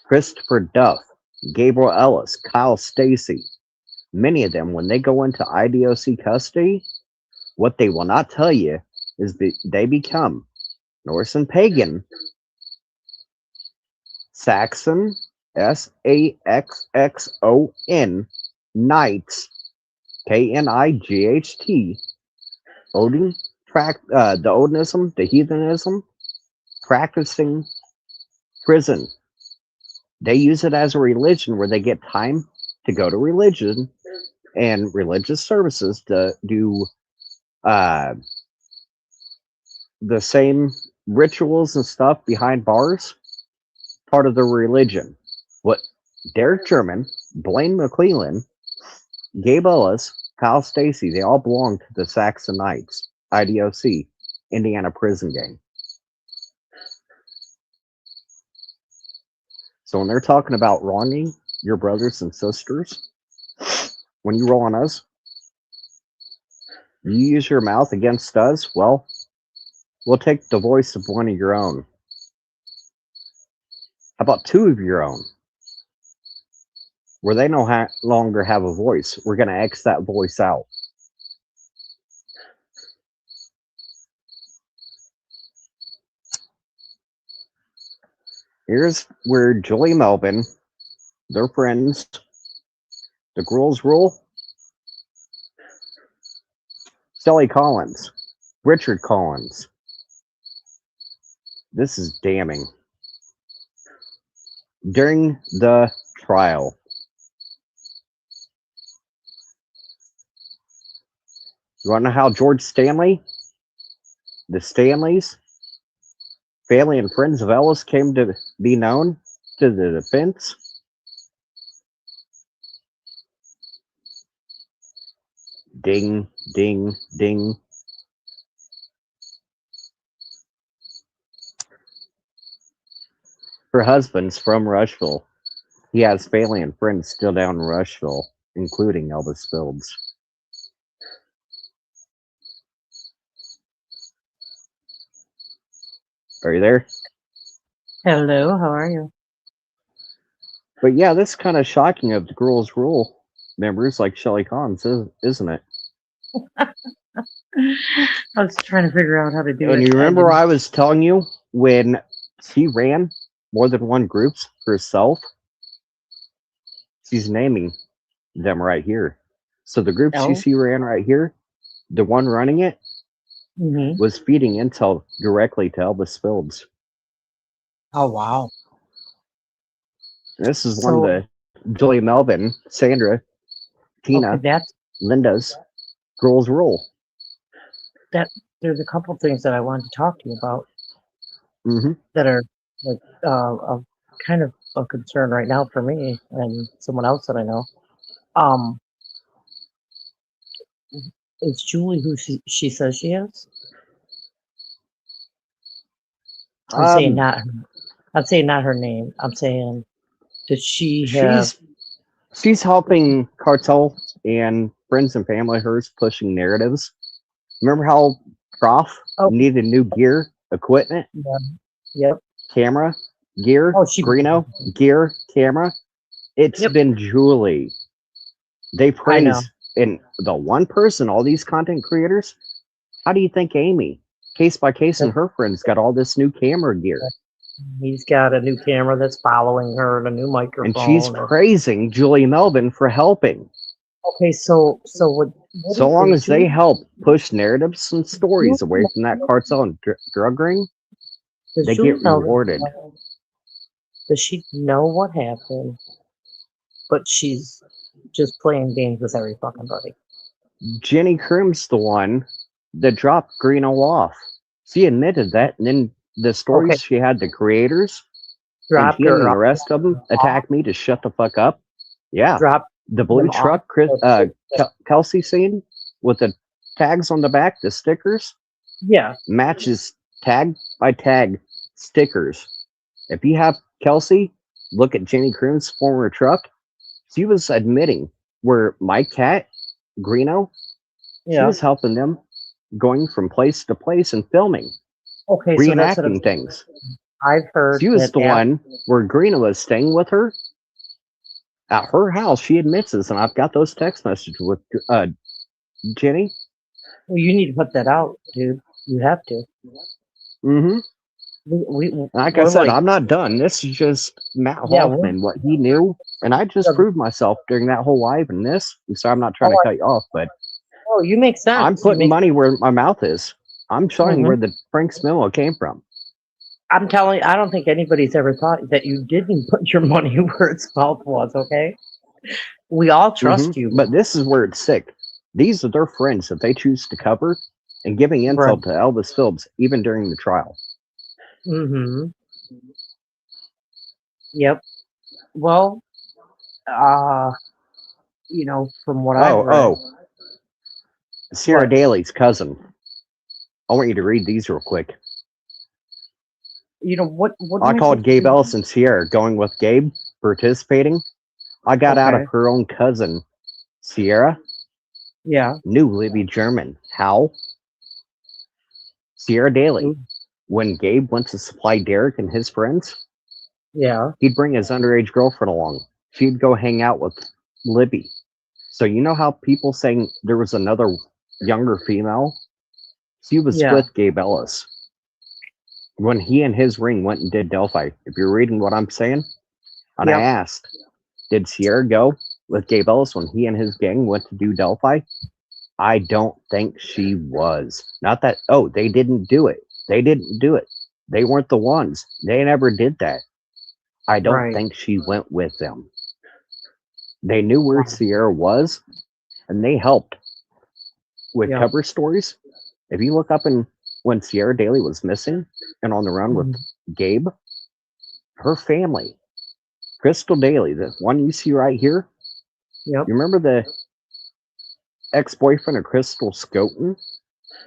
Speaker 1: Christopher Duff, Gabriel Ellis, Kyle Stacy, many of them, when they go into IDOC custody, what they will not tell you is that they become Norse and pagan, Saxon, Saxxon, Knights, Knight, Odin, the Odinism, the heathenism, practicing prison. They use it as a religion where they get time to go to religion and religious services to do the same rituals and stuff behind bars, part of their religion. What Derek German, Blaine McClellan, Gabe Ellis, Kyle Stacy, they all belong to the Saxon Knights, IDOC, Indiana prison gang. So when they're talking about wronging your brothers and sisters, when you roll on us, you use your mouth against us, well, we'll take the voice of one of your own. How about two of your own? Where they no longer have a voice, we're going to X that voice out. Here's where Julie Melvin, their friends, the girls rule, Sally Collins, Richard Collins. This is damning. During the trial, you want to know how George Stanley, the Stanleys, family and friends of Ellis came to be known to the defense? Ding, ding, ding. Her husband's from Rushville. He has family and friends still down in Rushville, including Elvis Fields. Are you there?
Speaker 2: Hello, how are you?
Speaker 1: But yeah, this is kind of shocking of the Girls Rule members like Shelly Collins, isn't it?
Speaker 2: I was trying to figure out how to do
Speaker 1: And
Speaker 2: it.
Speaker 1: you
Speaker 2: I
Speaker 1: remember
Speaker 2: didn't.
Speaker 1: I was telling you when she ran more than one groups herself, she's naming them right here. So the groups you
Speaker 2: Oh,
Speaker 1: see ran right here, the one running it
Speaker 2: hmm.
Speaker 1: was feeding intel directly to Elvis Fields.
Speaker 2: Oh, wow.
Speaker 1: This is one of
Speaker 2: So,
Speaker 1: the Julie Melvin, Sandra,
Speaker 2: okay,
Speaker 1: Tina,
Speaker 2: that's
Speaker 1: Linda's Girls Rule.
Speaker 2: that. There's a couple things that I wanted to talk to you about
Speaker 1: Hmm.
Speaker 2: that are like of kind of a concern right now for me and someone else that I know. Um, is Julie who she says she is? I'm saying
Speaker 1: Um,
Speaker 2: not. I'm saying not her name. I'm saying does she have?
Speaker 1: she's she's helping Cartel and friends and family of hers pushing narratives. Remember how Prof
Speaker 2: Oh,
Speaker 1: needed new gear, equipment,
Speaker 2: yeah, yep.
Speaker 1: camera, gear,
Speaker 2: Oh, she.
Speaker 1: Greeno, gear, camera? It's
Speaker 2: Yep.
Speaker 1: been Julie. They
Speaker 2: I know.
Speaker 1: praise in the one person, all these content creators. How do you think Amy, case by case, and her friends got all this new camera gear?
Speaker 2: He's got a new camera that's following her and a new
Speaker 1: And she's
Speaker 2: microphone. And
Speaker 1: praising Julie Melvin for helping.
Speaker 2: okay, so what
Speaker 1: So long
Speaker 2: is
Speaker 1: as they
Speaker 2: Julie?
Speaker 1: help push narratives and stories away from that
Speaker 2: Melvin-
Speaker 1: cartel and drug ring,
Speaker 2: Does
Speaker 1: they get
Speaker 2: Julie Melvin
Speaker 1: rewarded.
Speaker 2: does she know what happened? But she's just playing games with every fucking buddy.
Speaker 1: Jenny Crim's the one that dropped Greeno off. She admitted that, and then the
Speaker 2: Okay,
Speaker 1: stories she had the creators and
Speaker 2: dropped
Speaker 1: him
Speaker 2: her
Speaker 1: and the
Speaker 2: off.
Speaker 1: rest of them attack me to shut the fuck up. Yeah,
Speaker 2: Dropped
Speaker 1: the blue
Speaker 2: them off.
Speaker 1: truck, Kelsey scene with the tags on the back, the stickers
Speaker 2: Yeah,
Speaker 1: matches tag by tag stickers. If you have Kelsey, look at Jenny Crim's former truck. She was admitting where my cat Greeno, she
Speaker 2: yeah.
Speaker 1: was helping them going from place to place and filming,
Speaker 2: Okay, so that's what I'm
Speaker 1: reenacting
Speaker 2: saying.
Speaker 1: things.
Speaker 2: I've heard
Speaker 1: She was
Speaker 2: that
Speaker 1: the one where Greeno was staying with her at her house. She admits this, and I've got those text messages with Jenny.
Speaker 2: well, you need to put that out, dude. You have to.
Speaker 1: Hmm. Like I
Speaker 2: We're
Speaker 1: said,
Speaker 2: like,
Speaker 1: I'm not done. This is just Matt
Speaker 2: yeah, we're
Speaker 1: Hoffman, what he knew, and I just proved myself during that whole live in this. So I'm not trying to
Speaker 2: oh,
Speaker 1: cut you off, but
Speaker 2: oh, you make
Speaker 1: I'm
Speaker 2: sense. You
Speaker 1: putting
Speaker 2: make.
Speaker 1: money where my mouth is. I'm showing
Speaker 2: Mhm.
Speaker 1: where the Frank's memo came from.
Speaker 2: I'm telling you, I don't think anybody's ever thought that you didn't put your money where its mouth was, okay? We all trust you.
Speaker 1: But this is where it's sick. These are their friends that they choose to cover and giving
Speaker 2: Right.
Speaker 1: intel to Elvis Phillips even during the trial.
Speaker 2: Mm-hmm. Yep. Well, uh, from what I've
Speaker 1: Oh,
Speaker 2: read,
Speaker 1: oh, Sierra
Speaker 2: what,
Speaker 1: Daly's cousin. I want you to read these real quick.
Speaker 2: what
Speaker 1: I
Speaker 2: am I
Speaker 1: called
Speaker 2: supposed to
Speaker 1: Gabe
Speaker 2: do?
Speaker 1: Ellis and Sierra going with Gabe participating. I got out of
Speaker 2: Okay.
Speaker 1: her own cousin, Sierra,
Speaker 2: Yeah.
Speaker 1: knew Libby German. How? Sierra Daly.
Speaker 2: Ooh,
Speaker 1: When Gabe went to supply Derek and his friends,
Speaker 2: yeah.
Speaker 1: he'd bring his underage girlfriend along. She'd go hang out with Libby. So you know how people saying there was another younger female? She was
Speaker 2: Yeah.
Speaker 1: with Gabe Ellis when he and his ring went and did Delphi. If you're reading what I'm saying, and I
Speaker 2: Yep.
Speaker 1: asked, did Sierra go with Gabe Ellis when he and his gang went to do Delphi? I don't think she was. Not that, oh, they didn't do it. They didn't do it. They weren't the ones. They never did that. I don't
Speaker 2: Right.
Speaker 1: think she went with them. They knew where
Speaker 2: Wow.
Speaker 1: Sierra was, and they helped with
Speaker 2: Yep.
Speaker 1: cover stories. If you look up in when Sierra Daly was missing and on the run with
Speaker 2: Mhm.
Speaker 1: Gabe, her family, Crystal Daly, the one you see right here,
Speaker 2: Yep.
Speaker 1: you remember the ex-boyfriend of Crystal Scoton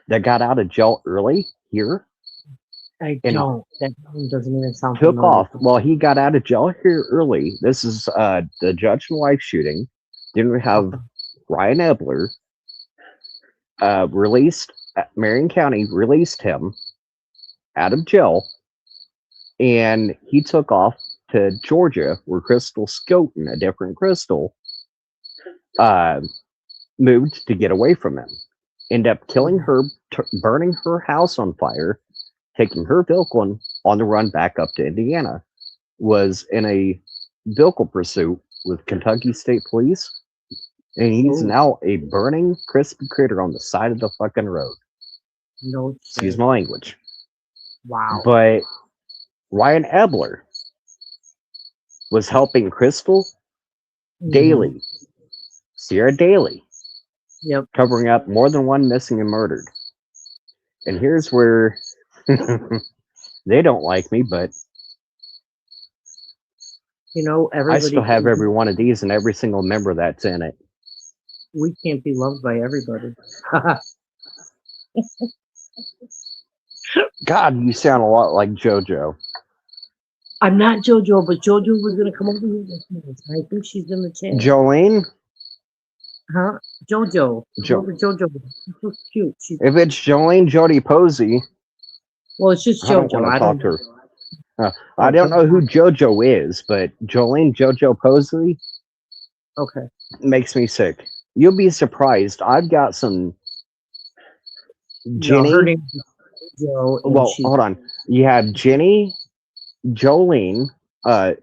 Speaker 1: that got out of jail early here?
Speaker 2: I
Speaker 1: And
Speaker 2: don't. That name doesn't even sound
Speaker 1: took
Speaker 2: familiar.
Speaker 1: off. Well, he got out of jail here early. This is the Judge and Wife shooting. Then we have Ryan Ebler released. Marion County released him out of jail, and he took off to Georgia, where Crystal Scoton, a different Crystal, moved to get away from him. Ended up killing her, burning her house on fire, taking her vehicle on the run back up to Indiana. Was in a vehicle pursuit with Kentucky State Police, and he's now a burning crispy critter on the side of the fucking road.
Speaker 2: No,
Speaker 1: excuse my language.
Speaker 2: Wow.
Speaker 1: But Ryan Ebler was helping Crystal Daly, Sierra Daly, covering up more than one missing and murdered. And here's where they don't like me, but
Speaker 2: everybody.
Speaker 1: I still have every one of these and every single member that's in it.
Speaker 2: We can't be loved by everybody.
Speaker 1: God, you sound a lot like JoJo.
Speaker 2: I'm not JoJo, but JoJo was gonna come over here with me. I think she's in the chat.
Speaker 1: Jolene?
Speaker 2: Huh? JoJo. JoJo. She's so cute.
Speaker 1: If it's Jolene Jody Posey.
Speaker 2: Well, it's just JoJo.
Speaker 1: I don't want to talk to her. I don't know who JoJo is, but Jolene JoJo Posey.
Speaker 2: Okay.
Speaker 1: Makes me sick. You'll be surprised. I've got some Jenny.
Speaker 2: No, her name is Jo,
Speaker 1: well, hold on. You have Jenny, Jolene, aka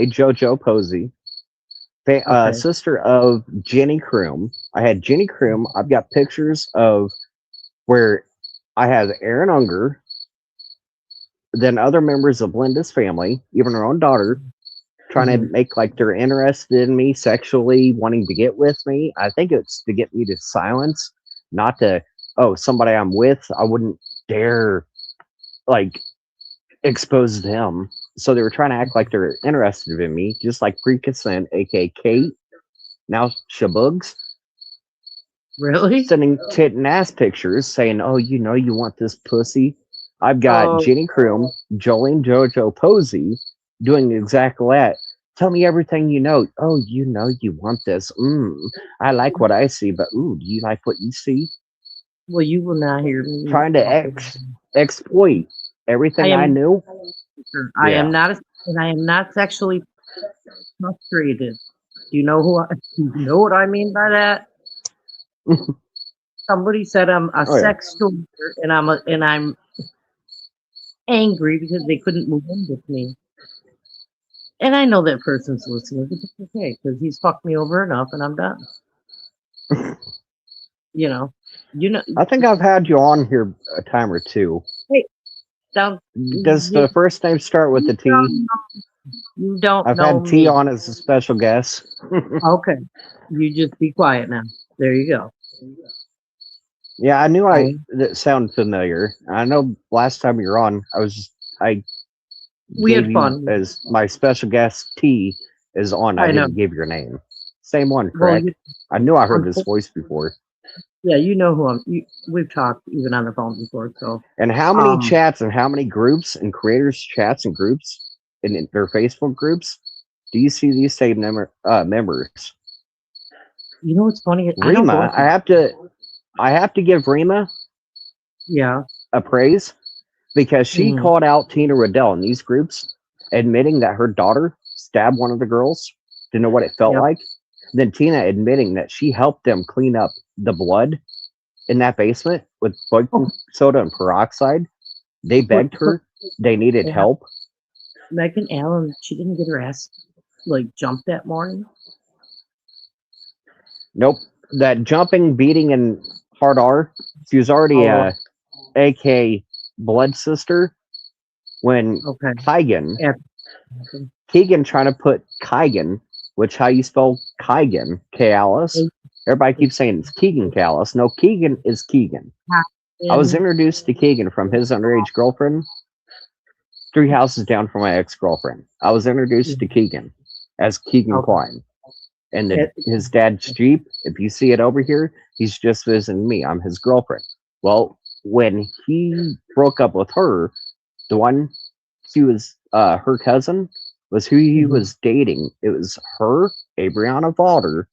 Speaker 1: JoJo Posey, sister of Jenny Kroom. I had Jenny Kroom. I've got pictures of where I have Aaron Unger, then other members of Linda's family, even her own daughter, trying to make like they're interested in me sexually, wanting to get with me. I think it's to get me to silence, not to, somebody I'm with, I wouldn't dare like expose them. So they were trying to act like they're interested in me, just like pre-consent, aka Kate, now Shabugs.
Speaker 2: Really?
Speaker 1: Sending tit and ass pictures saying, you want this pussy. I've got Jenny Kroom, Jolene JoJo Posey doing exactly that. Tell me everything you know. Oh, you want this. I like what I see, but do you like what you see?
Speaker 2: Well, you will not hear me.
Speaker 1: Trying to exploit everything I knew.
Speaker 2: I am not sexually frustrated. Do you know do you know what I mean by that? Somebody said I'm a sex stalker, and I'm angry because they couldn't move in with me. And I know that person's listening, but it's okay because he's fucked me over enough, and I'm done.
Speaker 1: I think I've had you on here a time or two.
Speaker 2: Hey,
Speaker 1: does the first name start with the T?
Speaker 2: You don't.
Speaker 1: I've had T on as a special guest.
Speaker 2: Okay, you just be quiet now. There you go.
Speaker 1: Yeah, I knew that sounded familiar. I know last time you were on,
Speaker 2: we had fun.
Speaker 1: As my special guest T is on. I didn't give your name. Same one, correct? I knew I heard this voice before.
Speaker 2: Yeah, you know who we've talked even on the phone before. So.
Speaker 1: And how many chats and how many groups and creators chats and groups in their Facebook groups do you see these same members?
Speaker 2: You know what's funny?
Speaker 1: Rima, I have to give Rima a praise because she called out Tina Riddell in these groups, admitting that her daughter stabbed one of the girls. Didn't know what it felt like. Then Tina admitting that she helped them clean up the blood in that basement with baking soda and peroxide. They begged her. They needed help.
Speaker 2: Megan Allen, she didn't get her ass jumped that morning.
Speaker 1: Nope. That jumping, beating, and hard R. She was already AK blood sister when Keegan trying to put Keegan, which how you spell Keegan, Callis. Everybody keeps saying it's Keegan Callis. No, Keegan is Keegan. I was introduced to Keegan from his underage girlfriend 3 houses down from my ex-girlfriend. I was introduced to Keegan as Keegan Klein. And his dad's Jeep, if you see it over here, he's just visiting me. I'm his girlfriend. Well, when he broke up with her, the one he was her cousin was who he
Speaker 2: Mhm.
Speaker 1: was dating. It was her, Abriana Valder,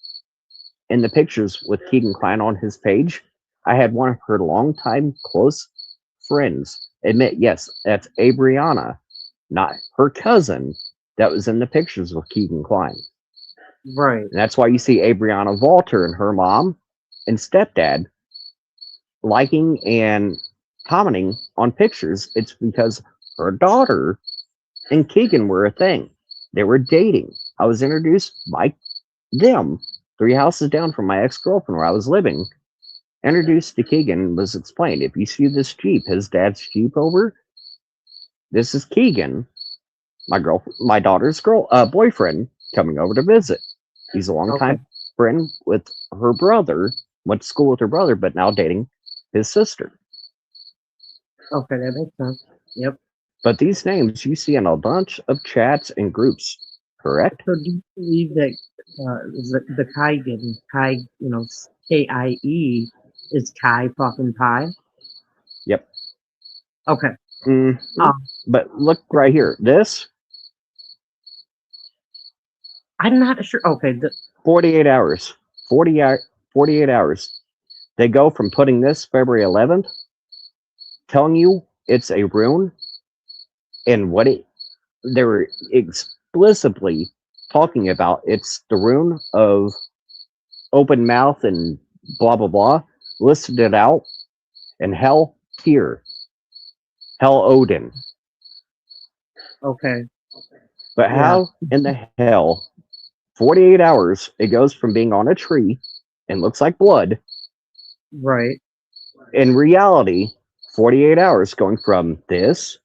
Speaker 1: in the pictures with Keegan Klein on his page. I had one of her longtime close friends admit, yes, that's Abriana, not her cousin that was in the pictures with Keegan Klein.
Speaker 2: Right.
Speaker 1: And that's why you see Abriana Walter and her mom and stepdad liking and commenting on pictures. It's because her daughter and Keegan were a thing. They were dating. I was introduced by them 3 houses down from my ex-girlfriend where I was living. Introduced to Keegan was explained. If you see this Jeep, his dad's Jeep over, this is Keegan, my daughter's boyfriend coming over to visit. He's a
Speaker 2: Okay.
Speaker 1: longtime friend with her brother, went to school with her brother, but now dating his sister.
Speaker 2: Okay, that makes sense. Yep.
Speaker 1: But these names you see in a bunch of chats and groups, correct?
Speaker 2: So do you believe that the Kaigan, Kai, Kie, is Kai fucking pie?
Speaker 1: Yep.
Speaker 2: Okay.
Speaker 1: Mhm.
Speaker 2: Um,
Speaker 1: But look right here. This
Speaker 2: I'm not sure. Okay.
Speaker 1: 48 hours. 48 hours. They go from putting this February 11th, telling you it's a rune, and what they were explicitly talking about. It's the rune of open mouth and blah blah blah. Listed it out, and Hell Tyr, Hell Odin.
Speaker 2: Okay.
Speaker 1: But
Speaker 2: Yeah.
Speaker 1: how in the hell 48 hours it goes from being on a tree and looks like blood,
Speaker 2: Right.
Speaker 1: in reality 48 hours going from this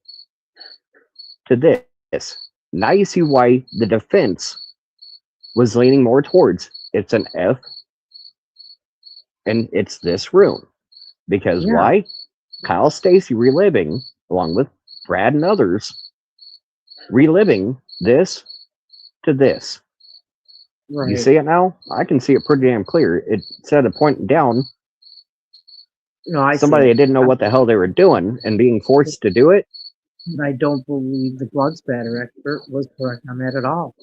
Speaker 1: to this. Now you see why the defense was leaning more towards it's an F and it's this rune. Because
Speaker 2: Yeah.
Speaker 1: why? Kyle Stacy reliving, along with Brad and others, reliving this to this.
Speaker 2: Right.
Speaker 1: You see it now? I can see it pretty damn clear. It said a pointing down.
Speaker 2: No, I
Speaker 1: Somebody
Speaker 2: see.
Speaker 1: that didn't know what the hell they were doing and being forced to do it.
Speaker 2: I don't believe the blood spatter expert was correct on that at all.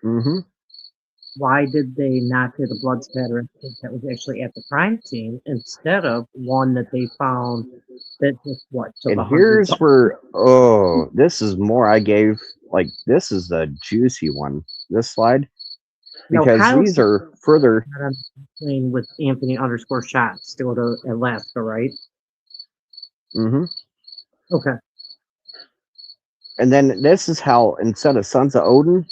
Speaker 1: Mm-hmm.
Speaker 2: Why did they not get a blood spatter expert that was actually at the crime scene instead of one that they found that just took
Speaker 1: And
Speaker 2: 100
Speaker 1: here's where, this is more I gave, like, this is the juicy one, this slide.
Speaker 2: No,
Speaker 1: Because
Speaker 2: Kyle
Speaker 1: these are further.
Speaker 2: not on the plane with Anthony _ shots to go to Alaska, right?
Speaker 1: Mm-hmm.
Speaker 2: Okay.
Speaker 1: And then this is how, instead of Sons of Odin,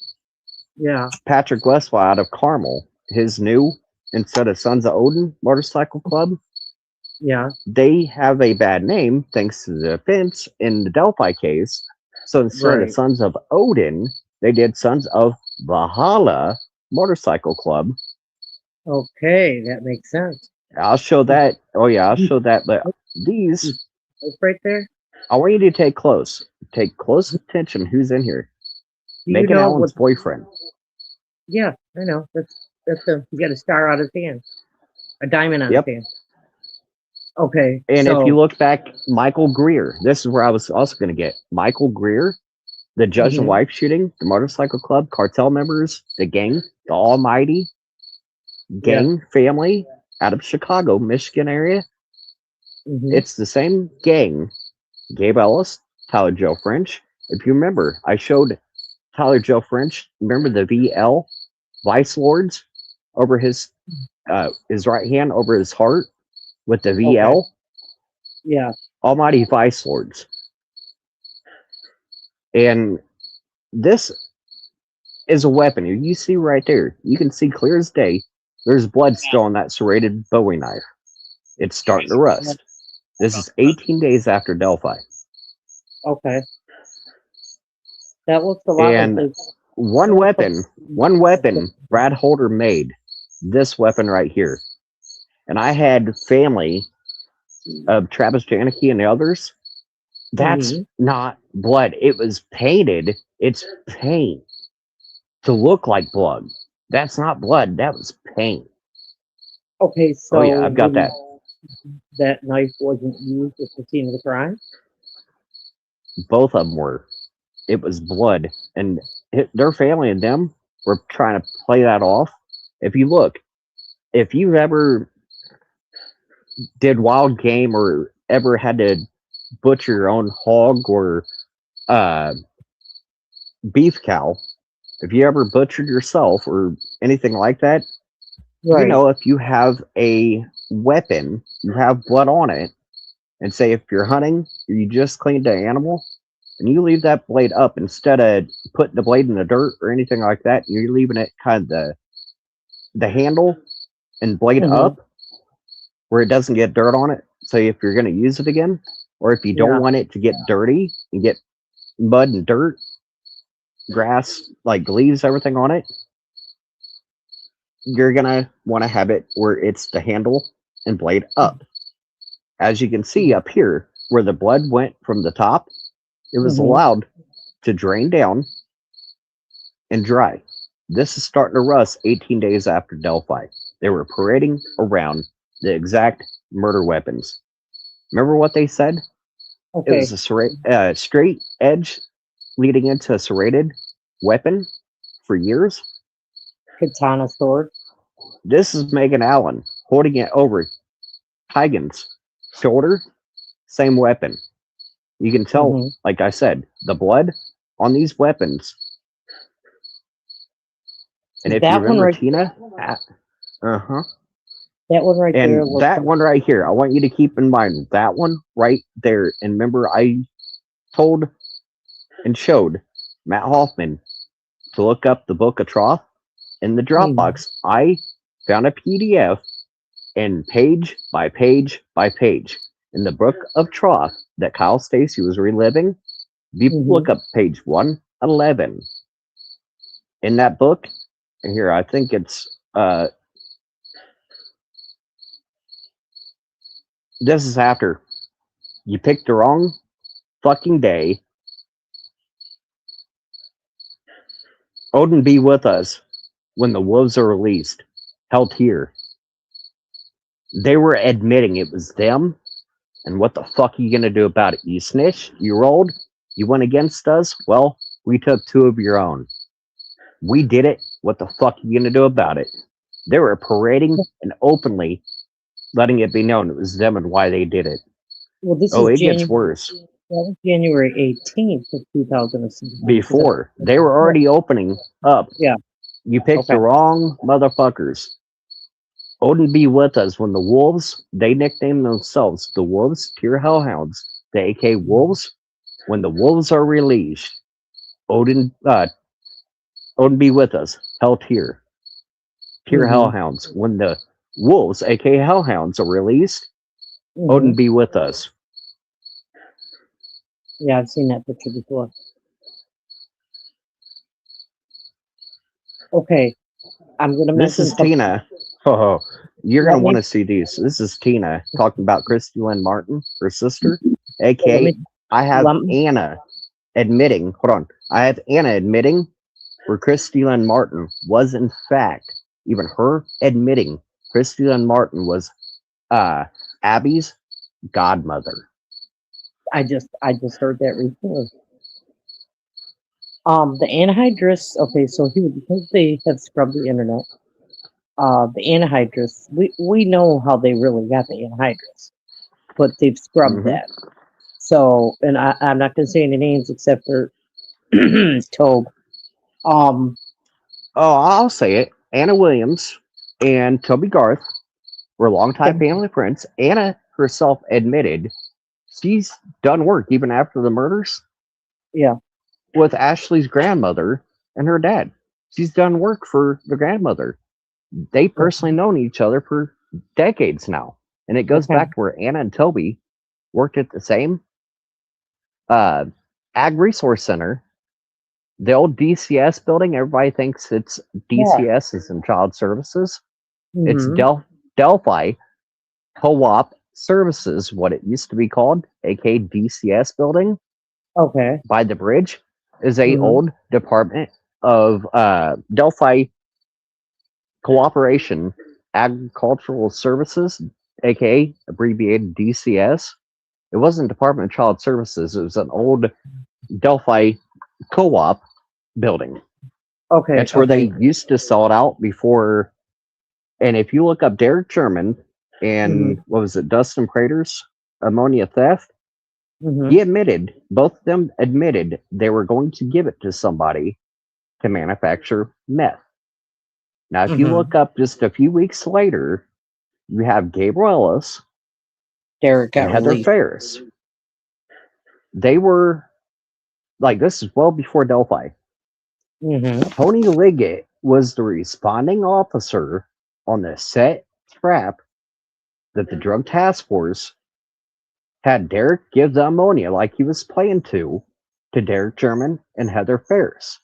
Speaker 2: Yeah.
Speaker 1: Patrick Westphal out of Carmel, his new, instead of Sons of Odin Motorcycle Club,
Speaker 2: Yeah.
Speaker 1: they have a bad name thanks to the defense in the Delphi case. So instead
Speaker 2: Right.
Speaker 1: of Sons of Odin, they did Sons of Valhalla Motorcycle Club.
Speaker 2: Okay, that makes sense.
Speaker 1: I'll show that. Oh yeah, I'll show that. But these,
Speaker 2: It's right there.
Speaker 1: I want you to take close attention. Who's in here?
Speaker 2: Do you
Speaker 1: Macon
Speaker 2: know
Speaker 1: Allen's
Speaker 2: what?
Speaker 1: boyfriend.
Speaker 2: Yeah, I know. That's him. He got a star on his hand, a diamond on
Speaker 1: Yep.
Speaker 2: his hand. Okay.
Speaker 1: And
Speaker 2: so,
Speaker 1: if you look back, Michael Greer. This is where I was also going to get Michael Greer, the judge and
Speaker 2: Mhm.
Speaker 1: wife shooting, the motorcycle club, cartel members, the gang, the Almighty gang family out of Chicago, Michigan area.
Speaker 2: Mhm.
Speaker 1: It's the same gang. Gabe Ellis, Tyler Joe French. If you remember, I showed Tyler Joe French. Remember the VL Vice Lords over his right hand over his heart with the VL.
Speaker 2: Yeah.
Speaker 1: Almighty Vice Lords. And this is a weapon. You see right there. You can see clear as day. There's blood still on that serrated Bowie knife. It's starting to rust. This is 18 days after Delphi.
Speaker 2: Okay. That looks a lot
Speaker 1: And
Speaker 2: like this.
Speaker 1: one weapon Brad Holder made. This weapon right here. And I had family of Travis Janicki and the others. That's not blood. It was painted. It's paint to look like blood. That's not blood. That was paint.
Speaker 2: Okay, so
Speaker 1: Oh yeah, I've got that.
Speaker 2: that knife wasn't used at the scene of the crime?
Speaker 1: Both of them were. It was blood, and their family and them were trying to play that off. If you look, if you've ever did wild game or ever had to butcher your own hog or uh, beef cow, if you ever butchered yourself or anything like that, you
Speaker 2: Right.
Speaker 1: know, if you have a weapon, you have blood on it, and say if you're hunting, you just cleaned an animal, and you leave that blade up instead of putting the blade in the dirt or anything like that, you're leaving it kind of the handle and blade
Speaker 2: Mm-hmm.
Speaker 1: up where it doesn't get dirt on it. So if you're going to use it again, or if you don't
Speaker 2: Yeah.
Speaker 1: want it to get dirty and get mud and dirt, grass, like leaves, everything on it, you're going to want to have it where it's the handle and blade up. As you can see up here, where the blood went from the top, it was
Speaker 2: Mm-hmm.
Speaker 1: allowed to drain down and dry. This is starting to rust 18 days after Delphi. They were parading around the exact murder weapons. Remember what they said? It
Speaker 2: Okay.
Speaker 1: was a straight edge leading into a serrated weapon for years.
Speaker 2: Katana sword.
Speaker 1: This is Megan Allen holding it over Tigan's shoulder. Same weapon. You can tell,
Speaker 2: Mm-hmm.
Speaker 1: like I said, the blood on these weapons. And if you
Speaker 2: That one
Speaker 1: remember
Speaker 2: right.
Speaker 1: Tina, uh huh.
Speaker 2: That one right there
Speaker 1: And
Speaker 2: looks
Speaker 1: that
Speaker 2: like.
Speaker 1: one right here, I want you to keep in mind that one right there. And remember, I told and showed Matt Hoffman to look up the Book of Troth in the
Speaker 2: Mm-hmm.
Speaker 1: Dropbox. I found a PDF and page by page by page in the Book of Troth that Kyle Stacy was reliving. You
Speaker 2: Mm-hmm.
Speaker 1: look up page 111 in that book. And here, I think it's this is after you picked the wrong fucking day. Odin be with us when the wolves are released. Held here. They were admitting it was them. And what the fuck are you gonna do about it? You snitched, you rolled, you went against us. Well, we took two of your own. We did it. What the fuck are you gonna do about it? They were parading and openly letting it be known it was them and why they did it.
Speaker 2: Well, this
Speaker 1: Oh,
Speaker 2: is
Speaker 1: it gets
Speaker 2: January.
Speaker 1: worse.
Speaker 2: That was January 18th of 2016.
Speaker 1: Before they were already opening up.
Speaker 2: Yeah.
Speaker 1: You picked the
Speaker 2: Okay.
Speaker 1: wrong motherfuckers. Odin be with us when the wolves, they nicknamed themselves the wolves, pure hellhounds, the AK wolves. When the wolves are released, Odin, Odin be with us, held here, pure
Speaker 2: Mm-hmm.
Speaker 1: hellhounds. When the wolves, aka hellhounds, are released,
Speaker 2: Mm-hmm.
Speaker 1: Odin be with us.
Speaker 2: Yeah, I've seen that picture before. Okay, I'm gonna
Speaker 1: This
Speaker 2: mention
Speaker 1: is
Speaker 2: something.
Speaker 1: Tina. Oh, you're
Speaker 2: Let
Speaker 1: gonna want
Speaker 2: me
Speaker 1: to see these. This is Tina talking about Christy Lynn Martin, her sister,
Speaker 2: let
Speaker 1: aka
Speaker 2: me
Speaker 1: I have
Speaker 2: let me,
Speaker 1: Anna admitting. Hold on, I have Anna admitting where Christy Lynn Martin was in fact even her admitting Christy Lynn Martin was Abby's godmother.
Speaker 2: I just heard that recently. The anhydrous. Okay, so here because they have scrubbed the internet. The anhydrous. We know how they really got the anhydrous, but they've scrubbed
Speaker 1: Hmm.
Speaker 2: that. So, and I'm not gonna say any names except for Tobe. Um,
Speaker 1: Oh, I'll say it. Anna Williams and Toby Garth were longtime family friends. Anna herself admitted she's done work even after the murders
Speaker 2: yeah.
Speaker 1: with Ashley's grandmother and her dad. She's done work for the grandmother. They personally known each other for decades now. And it goes
Speaker 2: Okay.
Speaker 1: back to where Anna and Toby worked at the same uh, Ag Resource Center, the old DCS building. Everybody thinks it's
Speaker 2: Yeah.
Speaker 1: DCS is in Child Services. It's
Speaker 2: Mm-hmm.
Speaker 1: Delphi Co-op Services, what it used to be called, aka DCS building
Speaker 2: Okay.
Speaker 1: by the bridge, is a
Speaker 2: Mm-hmm.
Speaker 1: old department of Delphi Cooperation Agricultural Services. aka abbreviated DCS. It wasn't Department of Child Services. It was an old Delphi co-op building.
Speaker 2: Okay.
Speaker 1: That's where they used to sell it out before. And if you look up Derek Sherman and what was it, Dustin Prater's ammonia theft, he admitted, both of them admitted they were going to give it to somebody to manufacture meth. Now, if you look up just a few weeks later, you have Gabriel Ellis
Speaker 2: Derek
Speaker 1: and Heather Ferris. They were, like, this is well before Delphi. Tony Liggett was the responding officer on the set trap that the Drug Task Force had Derek give the ammonia like he was playing to Derek Sherman and Heather Ferris.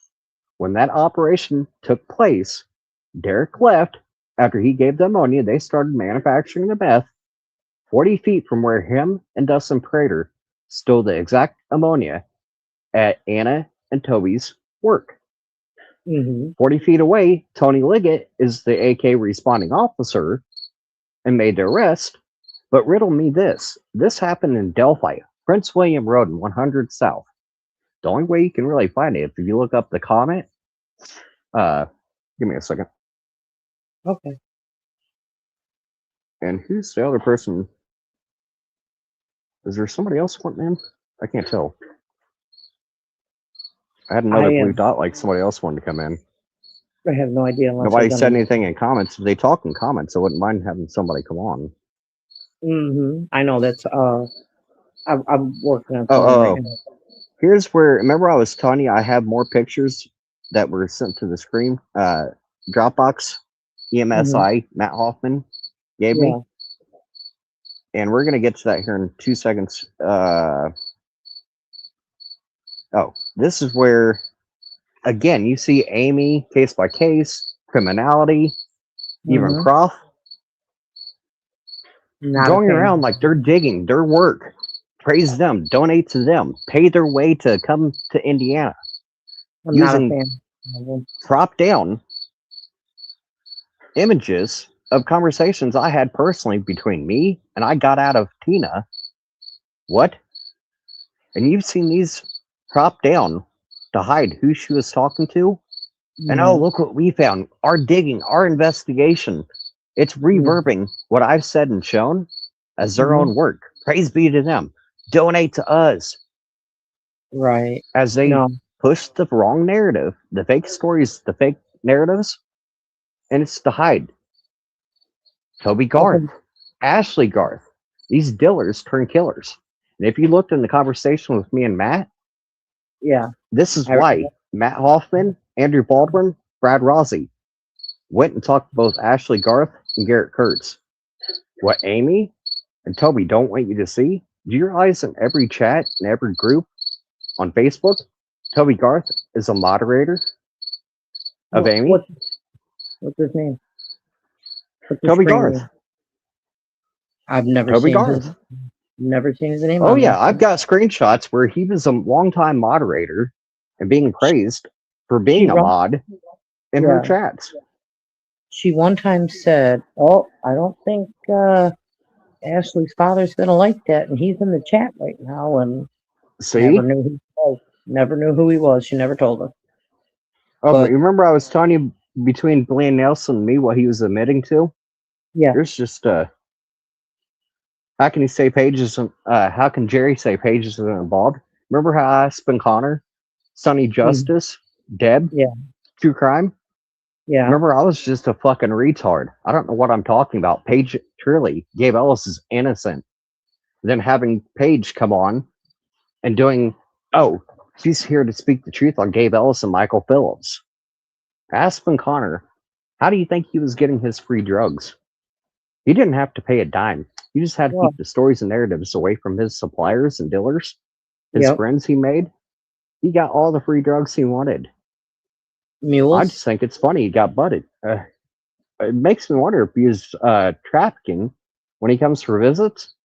Speaker 1: When that operation took place, Derek left after he gave the ammonia. They started manufacturing the meth 40 feet from where him and Dustin Prater stole the exact ammonia at Anna and Toby's work. 40 feet away, Tony Liggett is the AK responding officer and made the arrest. But riddle me this. This happened in Delphi, Prince William Road in 100 South. The only way you can really find it, if you look up the comment, give me a second.
Speaker 2: Okay.
Speaker 1: And who's the other person? Is there somebody else wanting in? I can't tell. I had another blue dot like somebody else wanted to come in.
Speaker 2: I have no idea.
Speaker 1: Nobody said anything in comments. If they talk in comments, I wouldn't mind having somebody come on.
Speaker 2: I know that's I'm working on
Speaker 1: right now. Here's where, remember I was telling you I have more pictures that were sent to the screen. Dropbox, EMSI, Matt Hoffman gave me. And we're gonna get to that here in 2 seconds. This is where, again, you see Amy, case by case, criminality, even Prof. Going around like they're digging their work. Praise them, donate to them, pay their way to come to Indiana. Using prop down images of conversations I had personally between me and I got out of Tina. What? And you've seen these prop down to hide who she was talking to. And oh, look what we found. Our digging, our investigation. It's reverbing what I've said and shown as their own work. Praise be to them. Donate to us.
Speaker 2: Right.
Speaker 1: As they push the wrong narrative, the fake stories, the fake narratives, and it's to hide. Toby Garth, Ashley Garth, these dillers turn killers. And if you looked in the conversation with me and Matt, this is why Matt Hoffman, Andrew Baldwin, Brad Rossi went and talked to both Ashley Garth and Garrett Kurtz. What Amy and Toby don't want you to see, do you realize in every chat, in every group on Facebook, Toby Garth is a moderator of Amy?
Speaker 2: What's his name?
Speaker 1: Toby Garth.
Speaker 2: I've never seen his name.
Speaker 1: Oh yeah, I've got screenshots where he was a longtime moderator and being praised for being a mod in her chats.
Speaker 2: She one time said, "Oh, I don't think Ashley's father's gonna like that," and he's in the chat right now. And never knew who he was. She never told us.
Speaker 1: Oh, but you remember I was telling you between Blaine Nelson and me what he was admitting to?
Speaker 2: Yeah.
Speaker 1: There's just how can he say Pages? How can Jerry say Pages isn't involved? Remember how Aspen Connor, Sonny Justice, Deb, True Crime?
Speaker 2: Yeah.
Speaker 1: Remember, I was just a fucking retard. I don't know what I'm talking about. Paige, truly, Gabe Ellis is innocent. Then having Paige come on and doing, she's here to speak the truth on Gabe Ellis and Michael Phillips. Aspen Connor, how do you think he was getting his free drugs? He didn't have to pay a dime. He just had to keep the stories and narratives away from his suppliers and dealers, his friends he made. He got all the free drugs he wanted.
Speaker 2: Mules?
Speaker 1: I just think it's funny he got butted. It makes me wonder if he was trafficking when he comes for visits.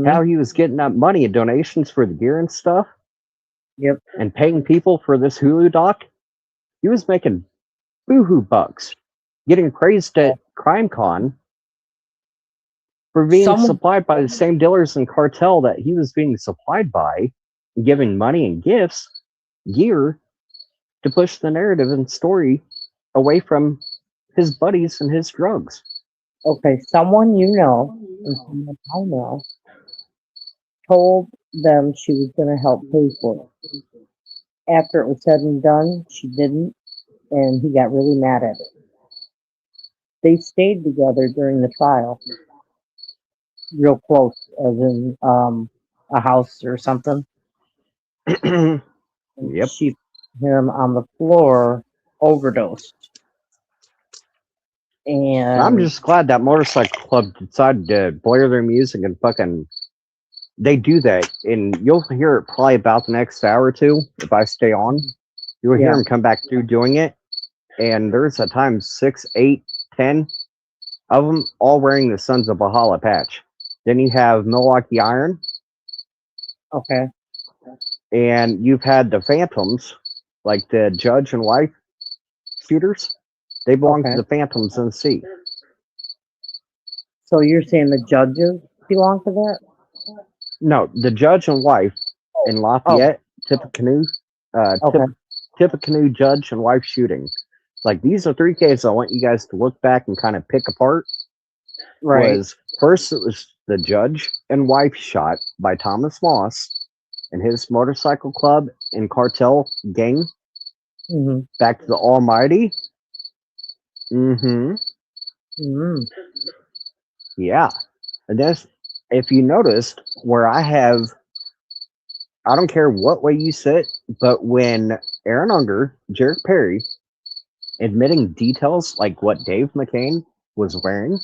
Speaker 1: How he was getting that money and donations for the gear and stuff.
Speaker 2: Yep.
Speaker 1: And paying people for this Hulu doc. He was making boohoo bucks. Getting praised at CrimeCon for being
Speaker 2: Someone,
Speaker 1: supplied by the same dealers and cartel that he was being supplied by, giving money and gifts, gear to push the narrative and story away from his buddies and his drugs.
Speaker 2: okay, someone you know and someone I know told them she was going to help pay for it. After it was said and done, she didn't, and he got really mad at it. They stayed together during the trial, real close, as in a house or something. And
Speaker 1: Yep.
Speaker 2: she put him on the floor, overdosed.
Speaker 1: I'm
Speaker 2: And
Speaker 1: just glad that motorcycle club decided to blare their music and fucking. They do that, and you'll hear it probably about the next hour or two if I stay on. You'll hear
Speaker 2: yeah,
Speaker 1: them come back through doing it, and there's at times 6, 8, 10 of them all wearing the Sons of Bahala patch. Then you have Milwaukee Iron,
Speaker 2: okay,
Speaker 1: and you've had the Phantoms, like the judge and wife shooters. They belong
Speaker 2: okay.
Speaker 1: to the Phantoms NC.
Speaker 2: So you're saying the judges belong to that?
Speaker 1: No, the judge and wife in
Speaker 2: Oh,
Speaker 1: Lafayette, Tippecanoe,
Speaker 2: okay,
Speaker 1: Tippecanoe judge and wife shooting. Like, these are 3 cases I want you guys to look back and kind of pick apart.
Speaker 2: right.
Speaker 1: Was first, it was the judge and wife shot by Thomas Moss and his motorcycle club and cartel gang
Speaker 2: Mm-hmm.
Speaker 1: back to the Almighty. Mm-hmm.
Speaker 2: Mm-hmm.
Speaker 1: Yeah. And that's, if you noticed, where I don't care what way you sit, but when Aaron Unger, Jarek Perry, admitting details like what Dave McCain was wearing,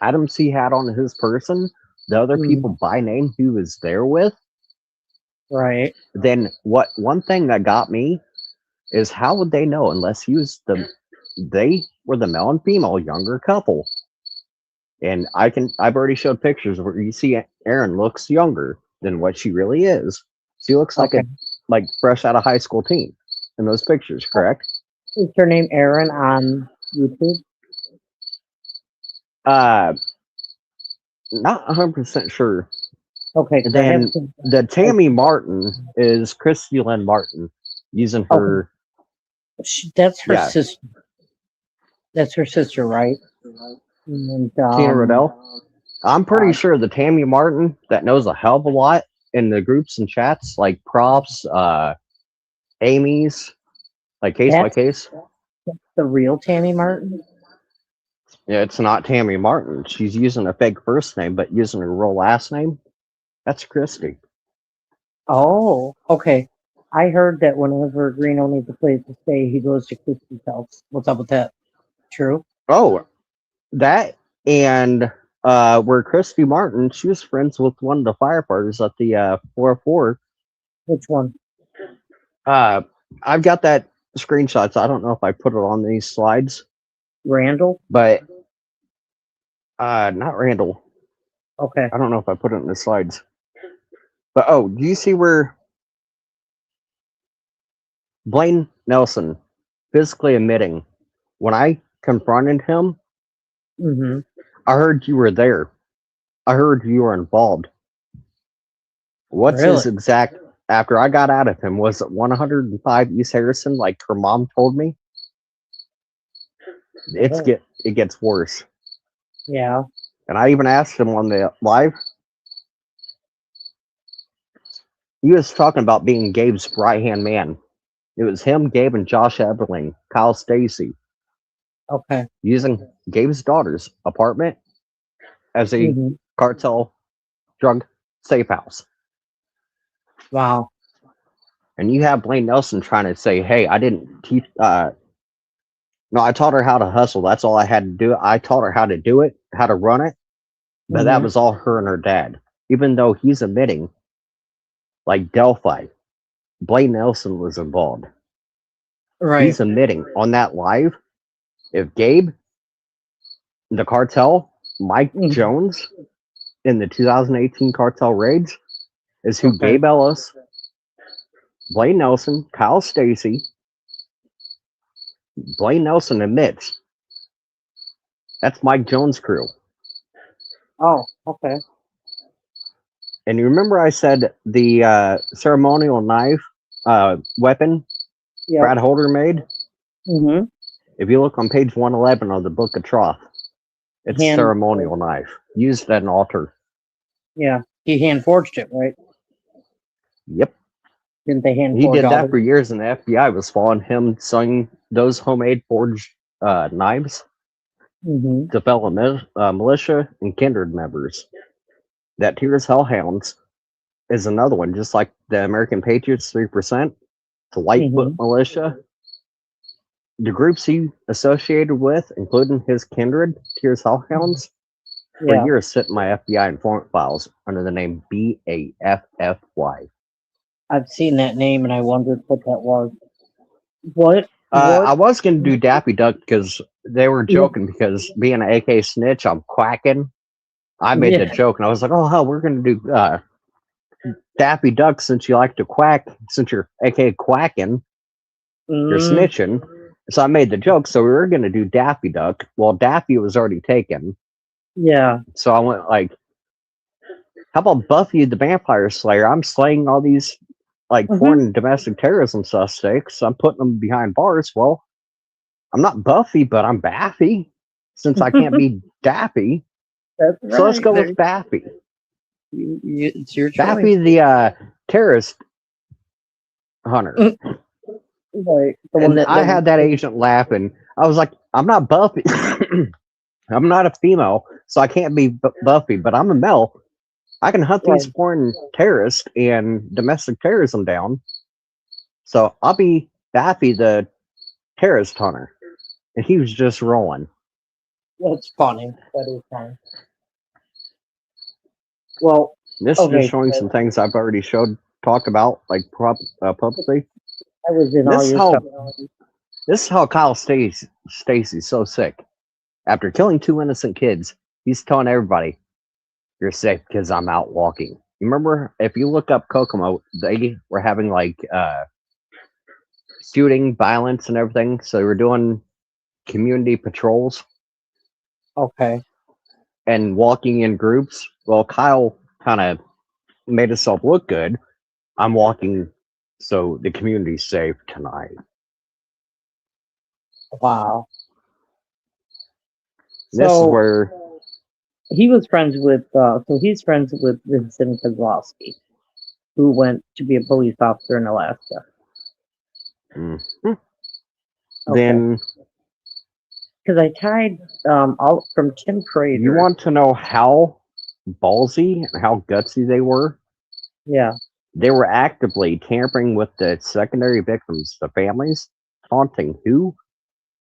Speaker 1: Adam C. had on his person, the other
Speaker 2: Mm-hmm.
Speaker 1: people by name he was there with,
Speaker 2: Right.
Speaker 1: then one thing that got me is how would they know unless they were the male and female younger couple. And I've already showed pictures where you see Aaron looks younger than what she really is. She looks like
Speaker 2: Okay.
Speaker 1: like fresh out of high school teen in those pictures, correct?
Speaker 2: Is her name Erin on YouTube?
Speaker 1: Not 100% sure.
Speaker 2: Okay,
Speaker 1: And
Speaker 2: 'cause I have
Speaker 1: then
Speaker 2: some.
Speaker 1: the Tammy Martin is Christy Lynn Martin using
Speaker 2: Okay,
Speaker 1: her.
Speaker 2: that's her
Speaker 1: Yeah,
Speaker 2: sister. That's her sister, right? And
Speaker 1: Tina Riddell. I'm pretty
Speaker 2: uh,
Speaker 1: sure the Tammy Martin that knows a hell of a lot in the groups and chats, like props, Amy's, like case by
Speaker 2: that's
Speaker 1: case.
Speaker 2: the real Tammy Martin.
Speaker 1: Yeah, it's not Tammy Martin. She's using a fake first name, but using her real last name. That's Christy.
Speaker 2: Oh, okay. I heard that whenever Greeno needs a place to stay, he goes to Christy's house. What's up with that? True?
Speaker 1: Oh, that and where Christy Martin, she was friends with one of the firefighters at the 404.
Speaker 2: Which one?
Speaker 1: I've got that screenshot, so I don't know if I put it on these slides,
Speaker 2: Randall?
Speaker 1: but not Randall.
Speaker 2: Okay.
Speaker 1: I don't know if I put it in the slides. But oh, do you see where Blaine Nelson physically admitting when I confronted him,
Speaker 2: Mm-hmm.
Speaker 1: I heard you were there. I heard you were involved. What's
Speaker 2: Really?
Speaker 1: his exact after I got out of him? Was it 105 East Harrison, like her mom told me?
Speaker 2: Okay.
Speaker 1: It gets worse.
Speaker 2: Yeah.
Speaker 1: And I even asked him on the live. He was talking about being Gabe's right hand man. It was him, Gabe, and Josh Everling, Kyle Stacy,
Speaker 2: Okay.
Speaker 1: using Gabe's daughter's apartment as a
Speaker 2: Mm-hmm.
Speaker 1: cartel drug safe house.
Speaker 2: Wow.
Speaker 1: And you have Blaine Nelson trying to say, hey, I didn't teach, no, I taught her how to hustle. That's all I had to do. I taught her how to do it, how to run it. But that
Speaker 2: Mm-hmm.
Speaker 1: was all her and her dad. Even though he's admitting, like Delphi, Blaine Nelson was involved.
Speaker 2: Right.
Speaker 1: He's admitting on that live, if Gabe, the cartel, Mike
Speaker 2: Mhm.
Speaker 1: Jones in the 2018 cartel raids is who
Speaker 2: Okay.
Speaker 1: Gabe Ellis, Blaine Nelson, Kyle Stacy, Blaine Nelson admits that's Mike Jones' crew.
Speaker 2: Oh, okay.
Speaker 1: And you remember I said the ceremonial knife weapon
Speaker 2: Yeah.
Speaker 1: Brad Holder made?
Speaker 2: Mm-hmm.
Speaker 1: If you look on page 111 of the Book of Troth, it's a ceremonial knife used at an altar.
Speaker 2: Yeah. He hand forged it, right?
Speaker 1: Yep.
Speaker 2: Didn't they hand
Speaker 1: He
Speaker 2: forge
Speaker 1: did
Speaker 2: all
Speaker 1: that
Speaker 2: of
Speaker 1: for
Speaker 2: it?
Speaker 1: years, and the FBI was following him selling those homemade forged knives
Speaker 2: Mm-hmm.
Speaker 1: to fellow militia and kindred members. That Tears Hellhounds is another one, just like the American Patriots 3%, the Lightfoot
Speaker 2: Mm-hmm.
Speaker 1: militia. The groups he associated with, including his kindred, Tears Hellhounds, for
Speaker 2: Yeah.
Speaker 1: years sit in my FBI informant files under the name BAFFY.
Speaker 2: I've seen that name and I wondered what that was. What?
Speaker 1: I was going to do Daffy Duck because they were joking because being an AK snitch, I'm quacking. I made the joke and I was like, oh, hell, we're going to do Daffy Duck since you like to quack, since you're AK quacking, you're snitching. So I made the joke. So we were going to do Daffy Duck. Well, Daffy was already taken.
Speaker 2: Yeah.
Speaker 1: So I went like, how about Buffy the Vampire Slayer? I'm slaying all these like foreign and domestic terrorism suspects. I'm putting them behind bars. Well, I'm not Buffy, but I'm Baffy since I can't be Daffy.
Speaker 2: That's right.
Speaker 1: So let's go with Baffy.
Speaker 2: It's your choice.
Speaker 1: Baffy the terrorist hunter.
Speaker 2: Right.
Speaker 1: And I had that agent laughing. I was like, I'm not Buffy. I'm not a female, so I can't be Buffy, but I'm a male. I can hunt these foreign terrorists and domestic terrorism down. So I'll be Baffy the terrorist hunter. And he was just rolling.
Speaker 2: That's funny. That is funny. Well,
Speaker 1: this is just showing some things I've already talked about, like publicly.
Speaker 2: I was in all your stuff.
Speaker 1: This is how Kyle Stacy's so sick. After killing 2 innocent kids, he's telling everybody, you're safe because I'm out walking. You remember, if you look up Kokomo, they were having like shooting, violence, and everything. So they were doing community patrols.
Speaker 2: Okay.
Speaker 1: And walking in groups. Well, Kyle kind of made himself look good. I'm walking so the community's safe tonight.
Speaker 2: Wow.
Speaker 1: This is where
Speaker 2: he was friends with. So he's friends with Vincent Kozlowski, who went to be a police officer in Alaska.
Speaker 1: Mm-hmm. Okay. Then,
Speaker 2: because I tied all from Tim Prater.
Speaker 1: You want to know how ballsy and how gutsy they were?
Speaker 2: Yeah.
Speaker 1: They were actively tampering with the secondary victims, the families, taunting who,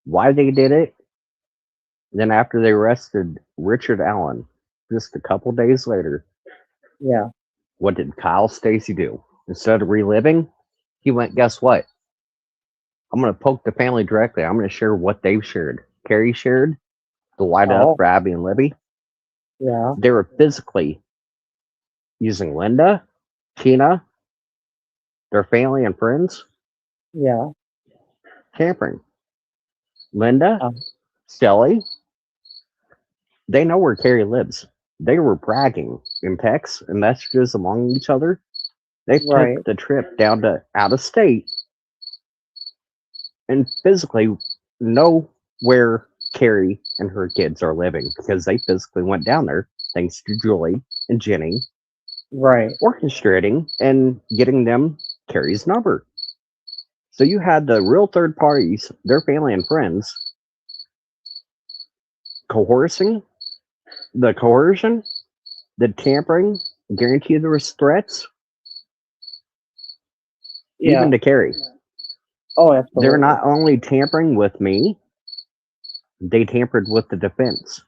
Speaker 1: why they did it. Then after they arrested Richard Allen, just a couple days later,
Speaker 2: yeah,
Speaker 1: what did Kyle Stacy do? Instead of reliving, he went, guess what? I'm going to poke the family directly. I'm going to share what they've shared. Carrie shared the light up for Abby and Libby.
Speaker 2: Yeah.
Speaker 1: They were physically using Linda, Tina, their family and friends.
Speaker 2: Yeah.
Speaker 1: Tampering. Linda, Shelly, they know where Carrie lives. They were bragging in texts and messages among each other. They took the trip down to out of state and physically know where Carrie and her kids are living because they physically went down there thanks to Julie and Jenny.
Speaker 2: Right.
Speaker 1: Orchestrating and getting them Carrie's number. So you had the real third parties, their family and friends, coercing, the coercion, the tampering, guarantee there was threats, even to Carrie.
Speaker 2: Oh, absolutely.
Speaker 1: They're not only tampering with me, they tampered with the defense.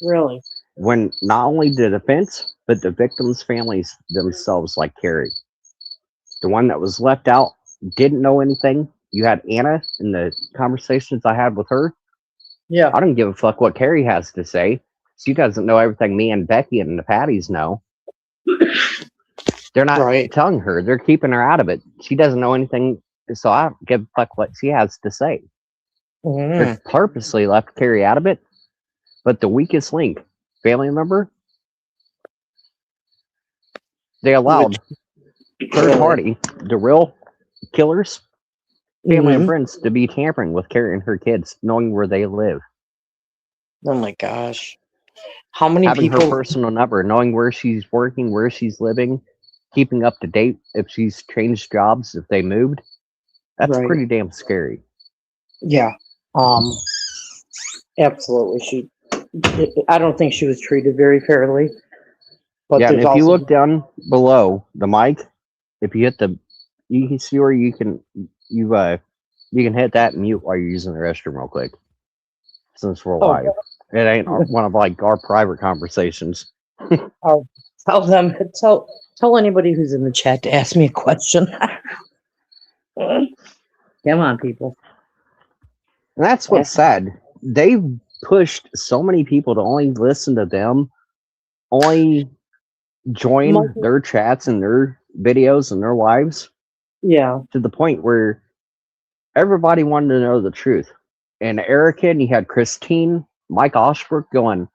Speaker 2: Really?
Speaker 1: When not only the defense, but the victims' families themselves, like Carrie. The one that was left out didn't know anything. You had Anna in the conversations I had with her.
Speaker 2: Yeah.
Speaker 1: I don't give a fuck what Carrie has to say. She doesn't know everything me and Becky and the Patties know. They're not telling her. They're keeping her out of it. She doesn't know anything, so I don't give a fuck what she has to say. They purposely left Carrie out of it But the weakest link, family member, they allowed third party, the real killers, family and
Speaker 3: Mhm.
Speaker 1: friends, to be tampering with Carrie and her kids, knowing where they live,
Speaker 3: Oh my gosh. How many
Speaker 1: having her
Speaker 3: people?
Speaker 1: personal number, knowing where she's working, where she's living, keeping up to date if she's changed jobs, if they moved. That's
Speaker 3: Right.
Speaker 1: pretty damn scary.
Speaker 3: Yeah. Absolutely. I don't think she was treated very fairly. But
Speaker 1: Yeah, and
Speaker 3: there's
Speaker 1: if you
Speaker 3: also
Speaker 1: look down below the mic, if you hit you can see where you can hit that and mute while you're using the restroom real quick. Since we're live, it ain't one of like our private conversations.
Speaker 3: I'll tell anybody who's in the chat to ask me a question.
Speaker 2: Come on, people.
Speaker 1: And that's what's sad. They've pushed so many people to only listen to them, only join their chats and their videos and their lives.
Speaker 3: Yeah.
Speaker 1: To the point where everybody wanted to know the truth. And Erica, and you had Christine, Mike Osbrook going,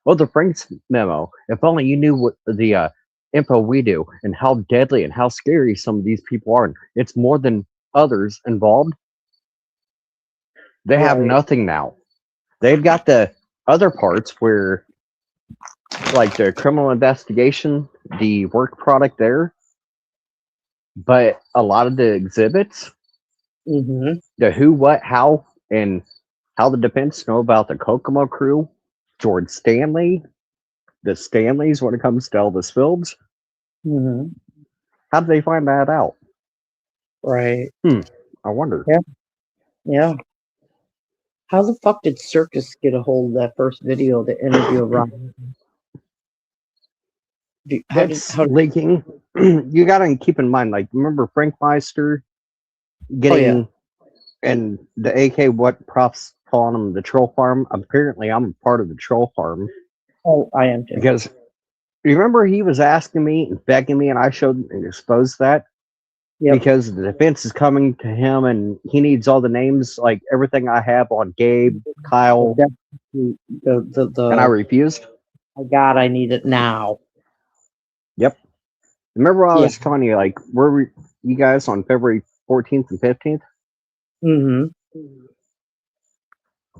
Speaker 1: "Oh, the Frank's memo. If only you knew what the info we do and how deadly and how scary some of these people are. And it's more than others involved." They have nothing now. They've got the other parts where, like the criminal investigation, the work product there, but a lot of the exhibits, the who, what, how, and how the defense know about the Kokomo crew, George Stanley, the Stanleys when it comes to Elvis Fields. How did they find that out?
Speaker 3: Right.
Speaker 1: I wonder.
Speaker 3: Yeah. How the fuck did Circus get a hold of that first video, the interview of Robin?
Speaker 1: That's leaking. You got to keep in mind, like, remember Frank Meister getting and the AK, what props calling him the troll farm? Apparently, I'm part of the troll farm.
Speaker 3: Oh, I am too.
Speaker 1: Because remember, he was asking me and begging me, and I showed and exposed that. Because the defense is coming to him, and he needs all the names, like everything I have on Gabe, Kyle,
Speaker 3: and
Speaker 1: I refused.
Speaker 3: Oh God, I need it now.
Speaker 1: Yep. Remember I was telling you, like, where were you guys on February 14th and 15th?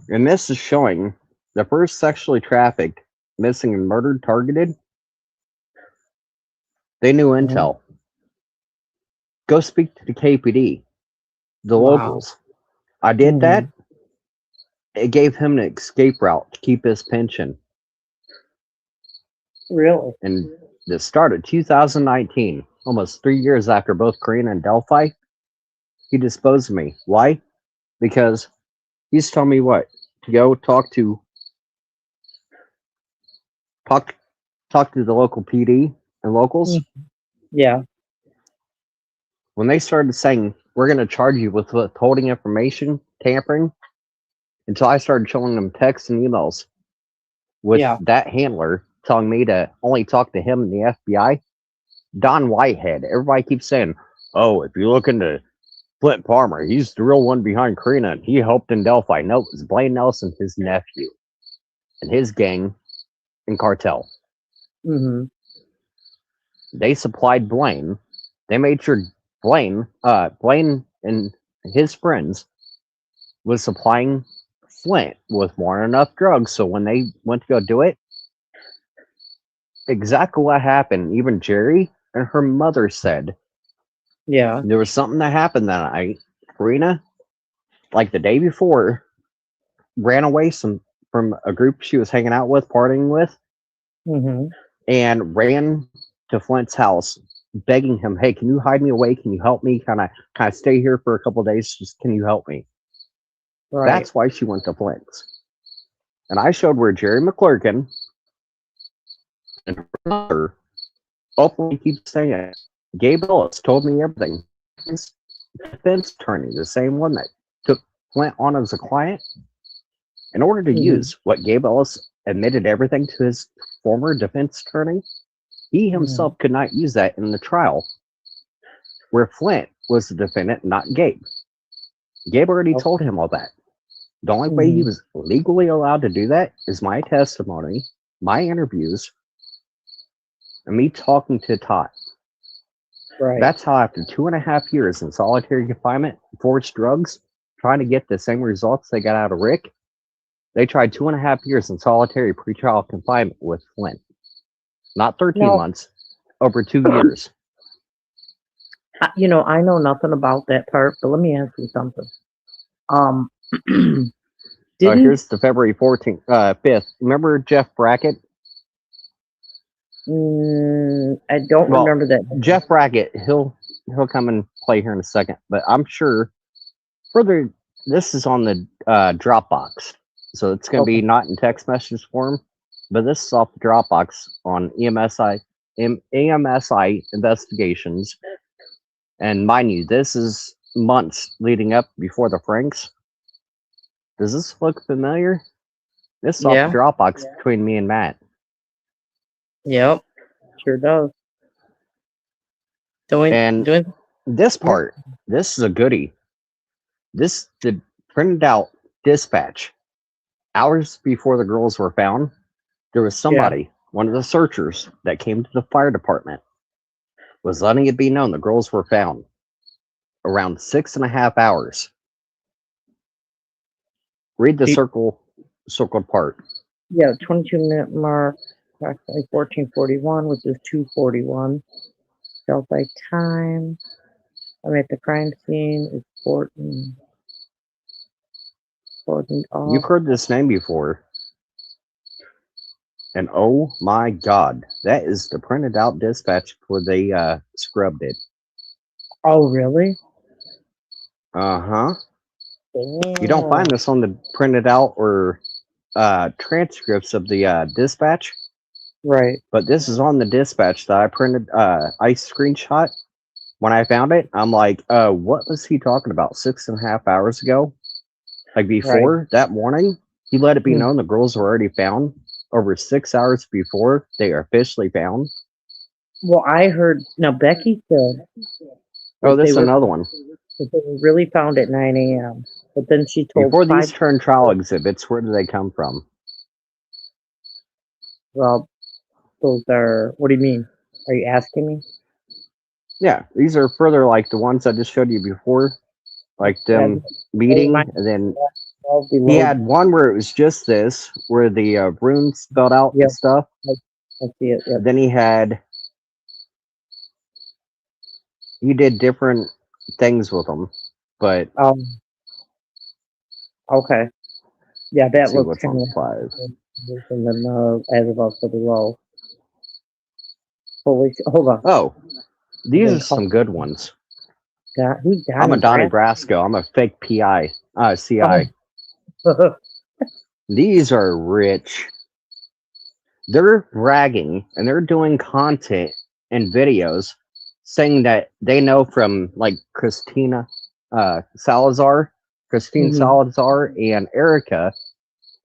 Speaker 1: And this is showing the first sexually trafficked, missing, and murdered targeted. They knew intel. Go speak to the KPD, the locals. I did that. It gave him an escape route to keep his pension.
Speaker 3: Really?
Speaker 1: And this started 2019, almost 3 years after both Karina and Delphi. He disposed of me. Why? Because he's telling me what? To go talk to the local PD and locals.
Speaker 3: Yeah.
Speaker 1: When they started saying, we're going to charge you with withholding information, tampering, until I started showing them texts and emails with that handler telling me to only talk to him and the FBI. Don Whitehead, everybody keeps saying, oh, if you look into Flint Palmer, he's the real one behind Karina. He helped in Delphi. No, it was Blaine Nelson, his nephew, and his gang and cartel. They supplied Blaine. They made sure Blaine and his friends was supplying Flint with more than enough drugs. So when they went to go do it, exactly what happened. Even Jerry and her mother said, there was something that happened that night. Karina, like the day before, ran away from a group she was hanging out with, partying with, and ran to Flint's house, begging him, "Hey, can you hide me away? Can you help me? Can I stay here for a couple of days? Just can you help me?" Right. That's why she went to Flint's, and I showed where Jerry McClurkin and her mother openly keep saying it. Gabe Ellis told me everything. His defense attorney, the same one that took Flint on as a client, in order to use what Gabe Ellis admitted everything to his former defense attorney, he himself could not use that in the trial where Flint was the defendant, not Gabe. Gabe already told him all that. The only way he was legally allowed to do that is my testimony, my interviews, and me talking to Todd.
Speaker 3: Right.
Speaker 1: That's how after 2.5 years in solitary confinement, forced drugs, trying to get the same results they got out of Rick, they tried 2.5 years in solitary pretrial confinement with Flint. Not 13 months, over 2 years.
Speaker 3: You know, I know nothing about that part, but let me ask you something.
Speaker 1: Here's the February 14th, 5th. Remember Jeff Brackett?
Speaker 3: I don't remember that.
Speaker 1: Jeff Brackett, he'll come and play here in a second, but I'm sure this is on the Dropbox, so it's going to be not in text message form, but this is off the Dropbox on AMSI investigations. And mind you, this is months leading up before the Franks. Does this look familiar? This is off the Dropbox between me and Matt.
Speaker 3: Yep, sure does. This
Speaker 1: part, this is a goodie. The printed out dispatch. Hours before the girls were found, there was somebody, one of the searchers that came to the fire department, was letting it be known the girls were found around 6.5 hours. Read the circled part.
Speaker 3: Yeah, 22-minute mark, approximately 14:41, which is 2:41. Delphi time. I'm at the crime scene. It's 14.
Speaker 1: You've heard this name before. And oh my God, that is the printed out dispatch where they scrubbed it.
Speaker 3: Oh, really?
Speaker 1: Uh-huh. You don't find this on the printed out or transcripts of the dispatch.
Speaker 3: Right.
Speaker 1: But this is on the dispatch that I printed, I screenshot. When I found it, I'm like, what was he talking about 6.5 hours ago? Like before that morning, he let it be known the girls were already found over 6 hours before they are officially found.
Speaker 3: Well, I heard, now Becky said.
Speaker 1: Oh, this is another one.
Speaker 3: That they were really found at 9 a.m. But then she told
Speaker 1: before these turn trial exhibits, where do they come from?
Speaker 3: Well, those are, what do you mean? Are you asking me?
Speaker 1: Yeah, these are further like the ones I just showed you before, like them meeting, and then he had one where it was just this, where the runes spelled out and stuff.
Speaker 3: I see it. Yep.
Speaker 1: Then he did different things with them, but
Speaker 3: okay, yeah, that looks
Speaker 1: kind of 5.
Speaker 3: And then as above so below. Holy, hold on.
Speaker 1: Oh, these are some good ones.
Speaker 3: Who's Donnie?
Speaker 1: I'm a Donnie Brasco. I'm a fake PI, CI. These are rich. They're bragging and they're doing content and videos saying that they know from like Christine Salazar, and Erica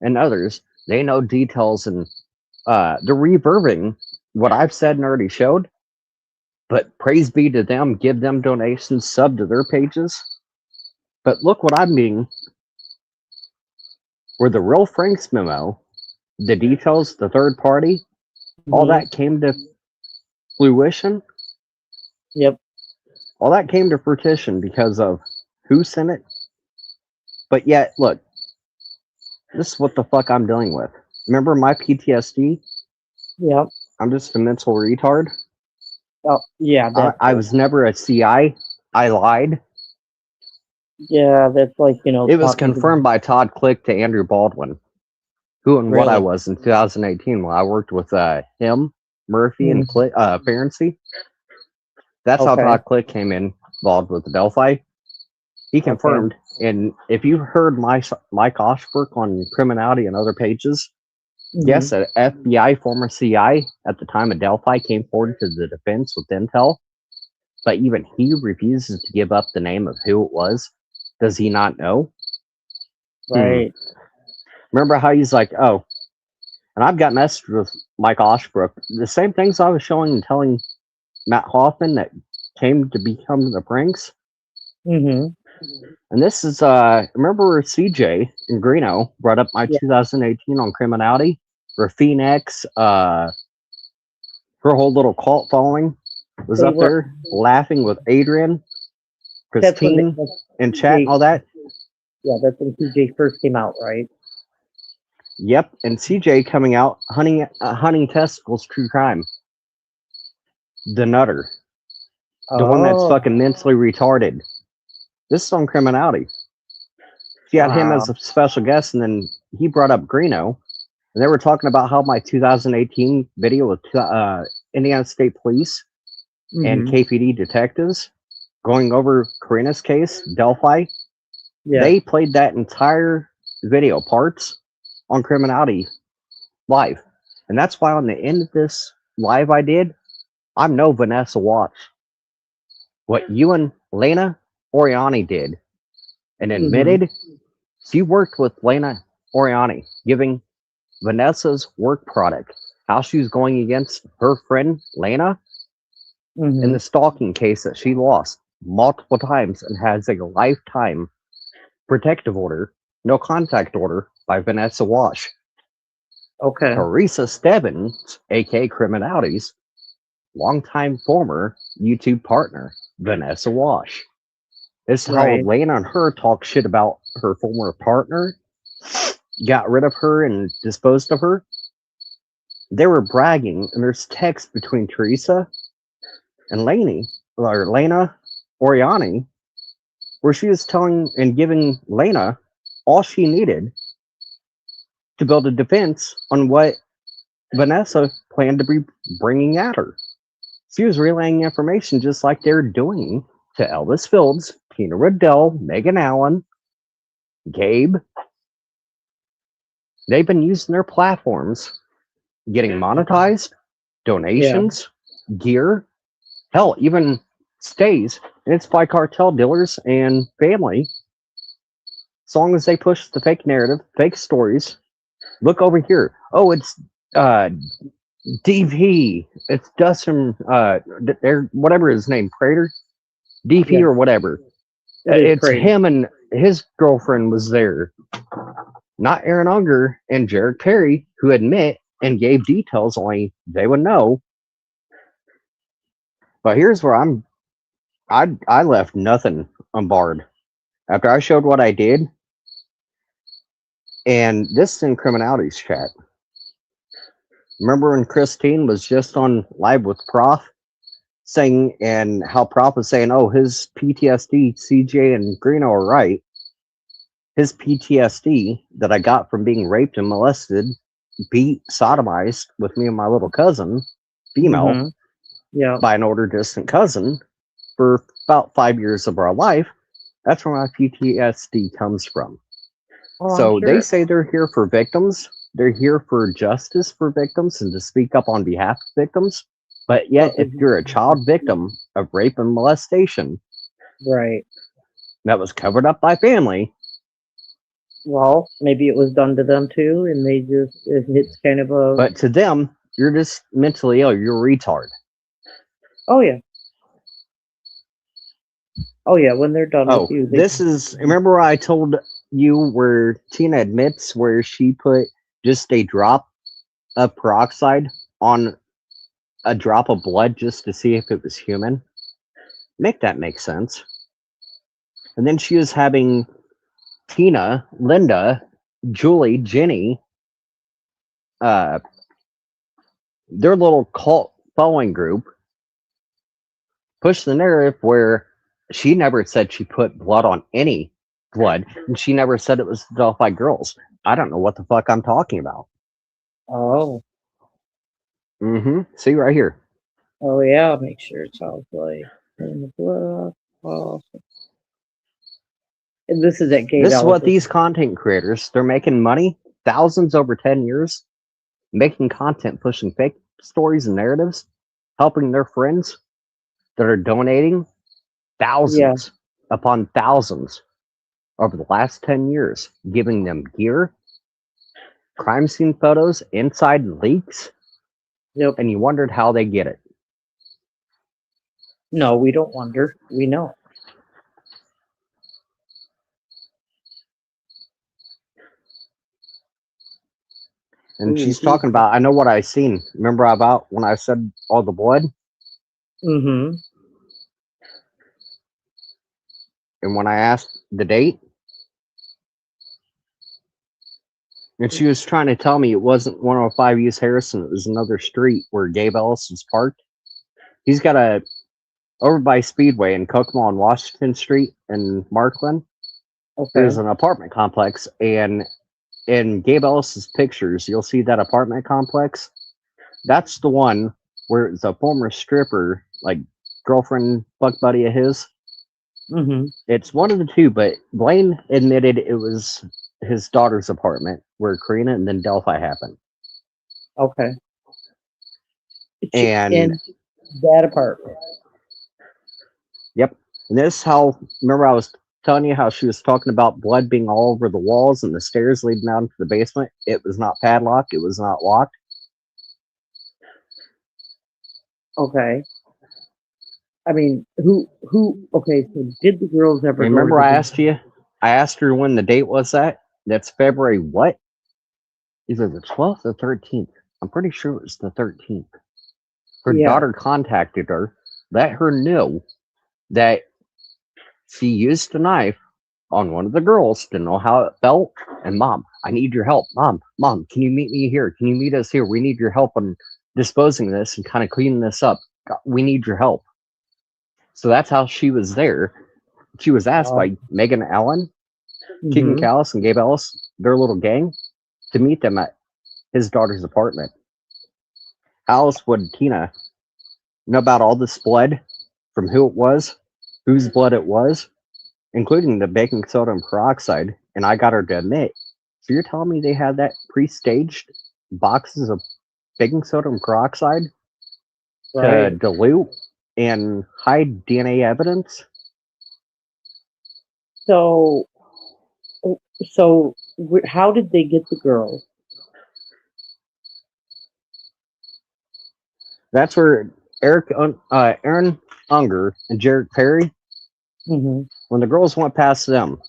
Speaker 1: and others. They know details and they're reverbing what I've said and already showed. But praise be to them, give them donations, sub to their pages. But look what I mean. Where the real Frank's memo, the details, the third party, all that came to fruition.
Speaker 3: Yep.
Speaker 1: All that came to fruition because of who sent it. But yet, look, this is what the fuck I'm dealing with. Remember my PTSD?
Speaker 3: Yep.
Speaker 1: I'm just a mental retard.
Speaker 3: Oh, yeah.
Speaker 1: I was never a CI. I lied.
Speaker 3: Yeah, that's like, you know.
Speaker 1: It was confirmed by Todd Click to Andrew Baldwin, who and what I was in 2018 when I worked with him, Murphy, and Ferenczi. That's how Todd Click came involved with the Delphi. He confirmed, and if you heard Mike Oshbrook on Criminality and other pages, yes, an FBI former CI at the time of Delphi came forward to the defense with intel, but even he refuses to give up the name of who it was. Does he not know?
Speaker 3: Right.
Speaker 1: Remember how he's like, oh, and I've got messages with Mike Oshbrook. The same things I was showing and telling Matt Hoffman that came to become the pranks. And this is remember CJ and Greeno brought up my
Speaker 3: Yeah.
Speaker 1: 2018 on criminality, where Phoenix, her whole little cult following was
Speaker 3: They
Speaker 1: up
Speaker 3: were-
Speaker 1: there laughing with Adrian,
Speaker 3: That's when
Speaker 1: Christine, and chat and all that.
Speaker 3: Yeah, that's when TJ first came out, right?
Speaker 1: Yep, and CJ coming out hunting testicles, true crime. The Nutter, the one that's fucking mentally retarded. This is on criminality. She had him as a special guest, and then he brought up Greeno, and they were talking about how my 2018 video with Indiana State Police and
Speaker 3: Mhm.
Speaker 1: KPD detectives going over Karina's case, Delphi.
Speaker 3: Yeah.
Speaker 1: They played that entire video parts on criminality live, and that's why on the end of this live I did, I'm no Vanessa Watch. What you and Lena Oriani did and admitted she worked with Lena Oriani, giving Vanessa's work product, how she was going against her friend Lena in the stalking case that she lost multiple times and has a lifetime protective order, no contact order by Vanessa Wash.
Speaker 3: Okay.
Speaker 1: Teresa Stebbins, aka Criminalities, longtime former YouTube partner, Vanessa Wash. This is how
Speaker 3: Right.
Speaker 1: Lena and her talk shit about her former partner, got rid of her and disposed of her. They were bragging, and there's text between Teresa and Lena Oriani, where she was telling and giving Lena all she needed to build a defense on what Vanessa planned to be bringing at her. She was relaying information just like they're doing to Elvis Fields, Tina Riddell, Megan Allen, Gabe. They've been using their platforms, getting monetized, donations, gear, hell, even stays. And it's by cartel dealers and family. As long as they push the fake narrative, fake stories. Look over here. Oh, it's DP. It's Dustin, whatever his name, Prater? DP or whatever. It's
Speaker 3: Prater.
Speaker 1: him and his girlfriend was there. Not Aaron Unger and Jared Perry, who admit and gave details only they would know. But here's where I left nothing unbarred. After I showed what I did, and this is in Criminalities chat. Remember when Christine was just on live with Prof saying, and how Prof was saying, oh, his PTSD, CJ and Greeno are right. His PTSD that I got from being raped and molested, beat, sodomized with me and my little cousin, female, by an older distant cousin for about 5 years of our life. That's where my PTSD comes from.
Speaker 3: Oh,
Speaker 1: So they say they're here for victims. They're here for justice for victims and to speak up on behalf of victims. But yet, if you're a child victim of rape and molestation,
Speaker 3: right,
Speaker 1: that was covered up by family.
Speaker 3: Well, maybe it was done to them too, and they just, it's kind of a.
Speaker 1: But to them, you're just mentally ill. You're a retard.
Speaker 3: Oh, yeah. Oh, yeah, when they're done with you.
Speaker 1: This is, remember where I told you where Tina admits where she put just a drop of peroxide on a drop of blood just to see if it was human? Make that make sense. And then she was having Tina, Linda, Julie, Jenny, their little cult following group push the narrative where she never said she put blood on any blood, and she never said it was the Delphi girls. I don't know what the fuck I'm talking about.
Speaker 3: Oh.
Speaker 1: See right here.
Speaker 3: Oh, yeah, make sure it's all like in the blood. Oh. And this is at Gay.
Speaker 1: This is what these content creators, they're making money, thousands over 10 years, making content, pushing fake stories and narratives, helping their friends that are donating thousands upon thousands over the last 10 years, giving them gear, crime scene photos, inside leaks.
Speaker 3: Yep.
Speaker 1: And you wondered how they get it.
Speaker 3: No, we don't wonder. We know.
Speaker 1: And
Speaker 2: Ooh,
Speaker 1: she's talking about, I know what I seen. Remember about when I said all the blood?
Speaker 2: Mm-hmm.
Speaker 1: And when I asked the date, and she was trying to tell me it wasn't 105 East Harrison, it was another street where Gabe Ellis is parked. He's got a, over by Speedway in Kokomo on Washington Street in Markland.
Speaker 2: Okay.
Speaker 1: There's an apartment complex, and in Gabe Ellis's pictures, you'll see that apartment complex. That's the one where it's a former stripper, like girlfriend, fuck buddy of his.
Speaker 2: Mm-hmm.
Speaker 1: It's one of the two, but Blaine admitted it was his daughter's apartment where Karina and then Delphi happened.
Speaker 2: Okay.
Speaker 1: And
Speaker 2: in that apartment.
Speaker 1: Yep. And this is how, remember I was telling you how she was talking about blood being all over the walls and the stairs leading down to the basement? It was not padlocked. It was not locked.
Speaker 2: Okay. I mean, okay, so did the girls ever
Speaker 1: Remember I asked you? I asked her when the date was that? That's February what? Either the 12th or 13th. I'm pretty sure it was the 13th. Her daughter contacted her, let her know that she used a knife on one of the girls, didn't know how it felt, and Mom, I need your help. Mom, can you meet me here? Can you meet us here? We need your help on disposing this and kind of cleaning this up. We need your help. So that's how she was there. She was asked by Megan Allen, Keegan Callis, and Gabe Ellis, their little gang, to meet them at his daughter's apartment. Alice would Tina know about all this blood, from who it was, whose blood it was, including the baking soda and peroxide, and I got her to admit, so you're telling me they had that pre-staged boxes of baking soda and peroxide to dilute and hide DNA evidence?
Speaker 2: So how did they get the girls?
Speaker 1: That's where Aaron Unger and Jared Perry, when the girls went past them,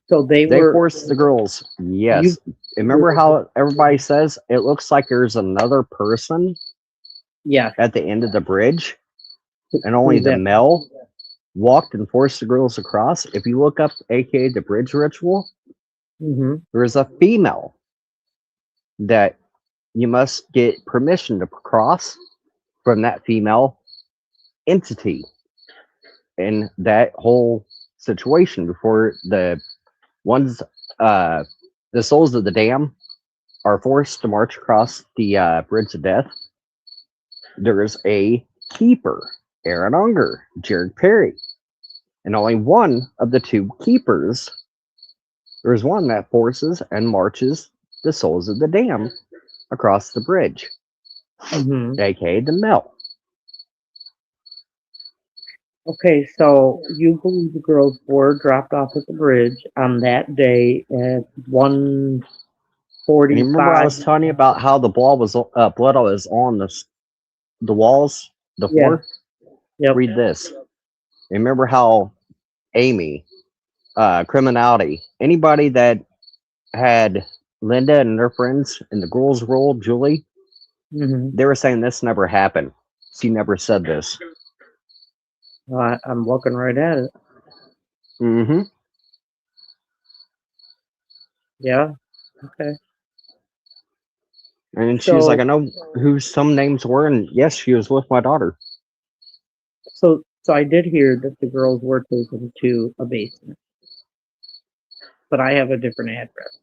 Speaker 2: so they
Speaker 1: forced the girls. Yes. Remember how everybody says it looks like there's another person at the end of the bridge, and only the male walked and forced the girls across? If you look up aka the bridge ritual, there's a female that you must get permission to cross from that female entity in that whole situation before the ones the souls of the dam are forced to march across the bridge of death. There's a keeper, Aaron Unger, Jared Perry, and only one of the two keepers. There's one that forces and marches the souls of the dam across the bridge, aka the male.
Speaker 2: Okay, so you believe the girls were dropped off at the bridge on that day at 1:45.
Speaker 1: And you remember I was telling you about how the blood was on the walls, the floor?
Speaker 2: Yep.
Speaker 1: Read this. Remember how Amy, criminality, anybody that had Linda and their friends in the girls' role, Julie, they were saying this never happened. She never said this.
Speaker 2: I'm looking right at it. Yeah. Okay.
Speaker 1: And she was like, I know who some names were, and yes, she was with my daughter.
Speaker 2: So I did hear that the girls were taken to a basement, but I have a different address.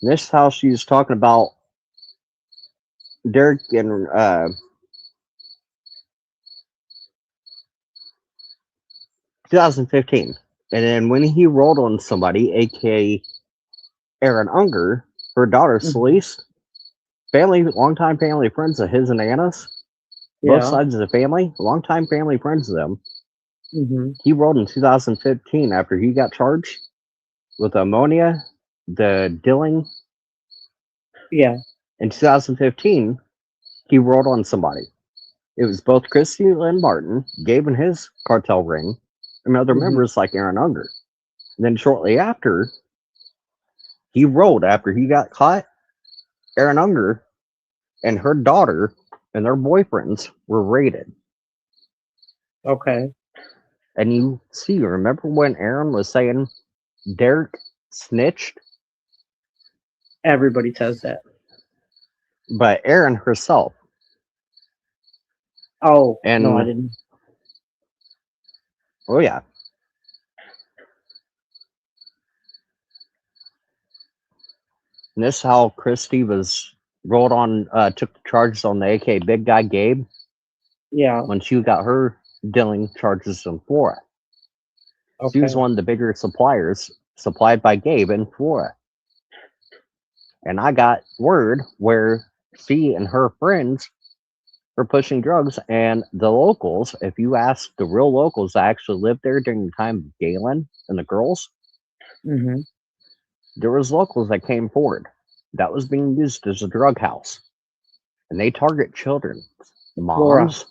Speaker 1: And this house she was talking about Derek and 2015. And then when he rolled on somebody, aka Aaron Unger, her daughter Celeste, longtime family friends of his and Anna's, both sides of the family, longtime family friends of them. He rolled in 2015 after he got charged with ammonia, the dealing. In 2015, he rolled on somebody. It was both Christy Lynn Martin, Gabe and his cartel ring, and other members like Aaron Unger. And then shortly after, he rolled after he got caught. Aaron Unger and her daughter and their boyfriends were raided.
Speaker 3: Okay.
Speaker 1: And you see, remember when Aaron was saying Derek snitched?
Speaker 3: Everybody says that.
Speaker 1: But Aaron herself.
Speaker 3: Oh,
Speaker 1: And
Speaker 3: no, I didn't.
Speaker 1: oh yeah. And this is how Christy was rolled on, took charges on the AK big guy Gabe
Speaker 3: Yeah.
Speaker 1: when she got her dealing charges in Florida. She
Speaker 3: Okay.
Speaker 1: was one of the bigger suppliers supplied by Gabe in Florida. And I got word where she and her friends were pushing drugs, and the locals, if you ask the real locals that actually lived there during the time of Galen and the girls,
Speaker 3: Mm-hmm.
Speaker 1: there was locals that came forward. That was being used as a drug house. And they target children,
Speaker 3: Laura.
Speaker 1: moms,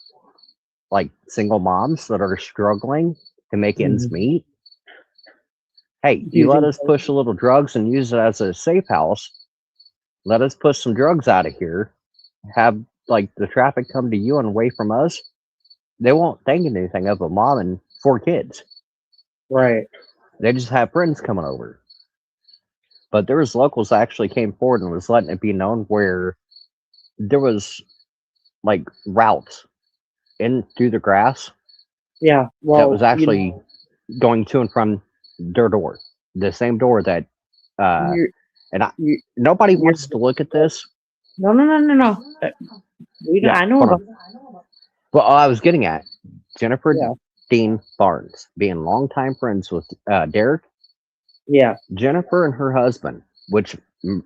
Speaker 1: like single moms that are struggling to make ends
Speaker 3: Mhm.
Speaker 1: meet. Hey,
Speaker 3: Do
Speaker 1: you
Speaker 3: you
Speaker 1: let
Speaker 3: think
Speaker 1: us push a little drugs and use it as a safe house. Let us push some drugs out of here. Have like the traffic come to you and away from us. They won't think anything of a mom and 4 kids.
Speaker 3: Right.
Speaker 1: They just have friends coming over. But there was locals that actually came forward and was letting it be known where there was like routes in through the grass
Speaker 3: Yeah. Well,
Speaker 1: that was actually going to and from their door, the same door that
Speaker 3: you're,
Speaker 1: and
Speaker 3: you
Speaker 1: nobody
Speaker 3: you're,
Speaker 1: wants to look at this.
Speaker 3: no. I know
Speaker 1: hold
Speaker 3: about.
Speaker 1: on. Well, I was getting at Jennifer
Speaker 3: Yeah.
Speaker 1: Dean Barnes being longtime friends with Derek.
Speaker 3: Yeah.
Speaker 1: Jennifer and her husband, which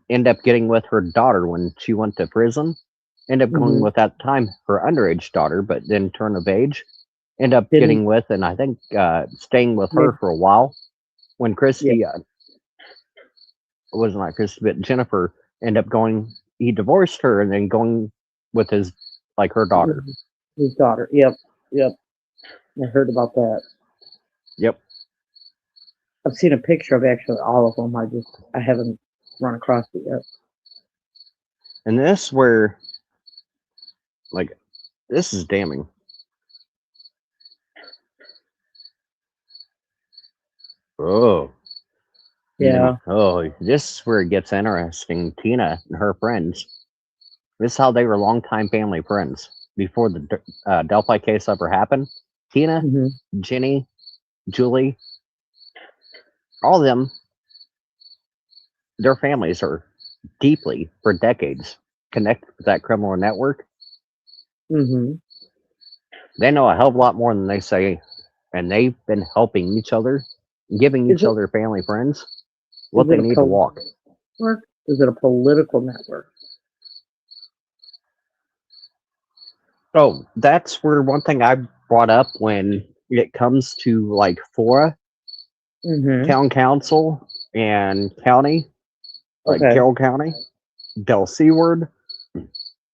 Speaker 1: end up getting with her daughter when she went to prison, end up going
Speaker 3: Mhm.
Speaker 1: with at the time her underage daughter, but then turn of age, end up
Speaker 3: Didn't-
Speaker 1: getting with, and I think staying with her
Speaker 3: Maybe-
Speaker 1: for a while. When Christy, it wasn't like Christy, but Jennifer ended up going. He divorced her and then going with his her daughter.
Speaker 3: His daughter. Yep. I heard about that.
Speaker 1: Yep.
Speaker 3: I've seen a picture of actually all of them. I haven't run across it yet.
Speaker 1: And this where, like, this is damning. Oh.
Speaker 3: Yeah.
Speaker 1: Oh, this is where it gets interesting. Tina and her friends. This is how they were longtime family friends before the Delphi case ever happened. Tina,
Speaker 3: Mhm.
Speaker 1: Jenny, Julie, all of them, their families are deeply, for decades, connected with that criminal network.
Speaker 3: Mhm.
Speaker 1: They know a hell of a lot more than they say, and they've been helping each other, giving each other family friends what they need to walk.
Speaker 3: Network? Is it a political network?
Speaker 1: Oh, that's where one thing I brought up when it comes to like Flora,
Speaker 3: Mhm.
Speaker 1: town council, and county, like
Speaker 3: Okay.
Speaker 1: Carroll County, Del Seward.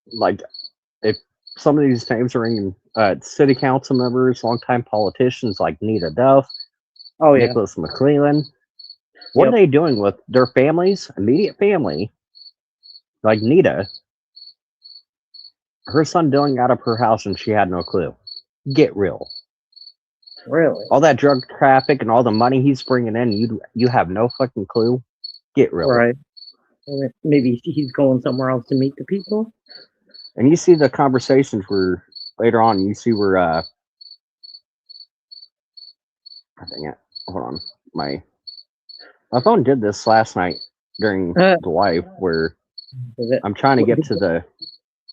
Speaker 1: Like, if some of these names are in city council members, longtime politicians like Nita Duff,
Speaker 3: Oh yeah.
Speaker 1: Nicholas McClellan, what are they doing with their families, immediate family, like Nita? Her son Dylan got up her house and she had no clue. Get real.
Speaker 3: Really?
Speaker 1: All that drug traffic and all the money he's bringing in, you have no fucking clue. Get real.
Speaker 3: Right. Maybe he's going somewhere else to meet the people.
Speaker 1: And you see the conversations where later on you see where I think it. Hold on. My phone did this last night during the live where I'm trying to get to the.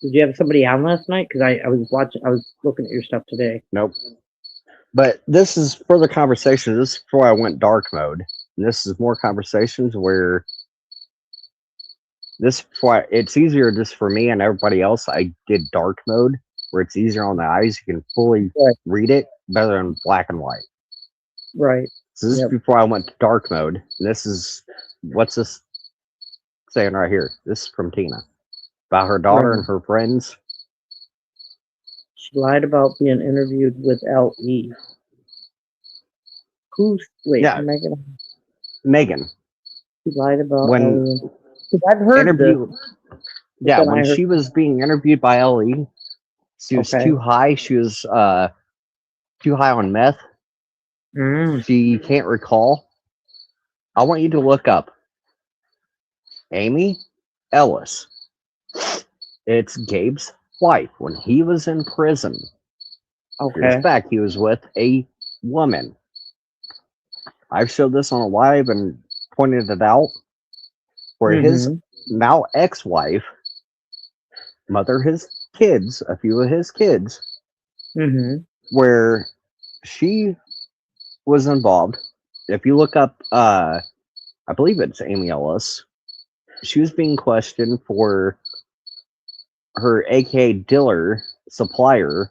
Speaker 3: Did you have somebody on last night? Because I was looking at your stuff today.
Speaker 1: Nope. But this is further conversation. This is before I went dark mode. And this is more conversations where it's easier just for me and everybody else. I did dark mode where it's easier on the eyes. You can fully read it better than black and white.
Speaker 3: Right.
Speaker 1: So this is before I went to dark mode. And this is, what's this saying right here? This is from Tina about her daughter and her friends.
Speaker 3: She lied about being interviewed with L.E. Who's, wait,
Speaker 1: Yeah.
Speaker 3: Megan?
Speaker 1: Megan.
Speaker 3: She lied about
Speaker 1: when
Speaker 3: Ellie. 'Cause I've heard
Speaker 1: interview.
Speaker 3: this.
Speaker 1: Yeah,
Speaker 3: Then I
Speaker 1: when
Speaker 3: heard.
Speaker 1: she was being interviewed by Ellie, she was
Speaker 3: Okay.
Speaker 1: too high. She was too high on meth.
Speaker 3: Mm,
Speaker 1: She can't recall. I want you to look up Amy Ellis. It's Gabe's wife. When he was in prison years
Speaker 3: okay.
Speaker 1: back, he was with a woman. I've showed this on a live and pointed it out where his
Speaker 3: Mm-hmm.
Speaker 1: now ex-wife mother his kids, a few of his kids,
Speaker 3: Mm-hmm.
Speaker 1: where she was involved. If you look up, I believe it's Amy Ellis, she was being questioned for her AKA dealer supplier,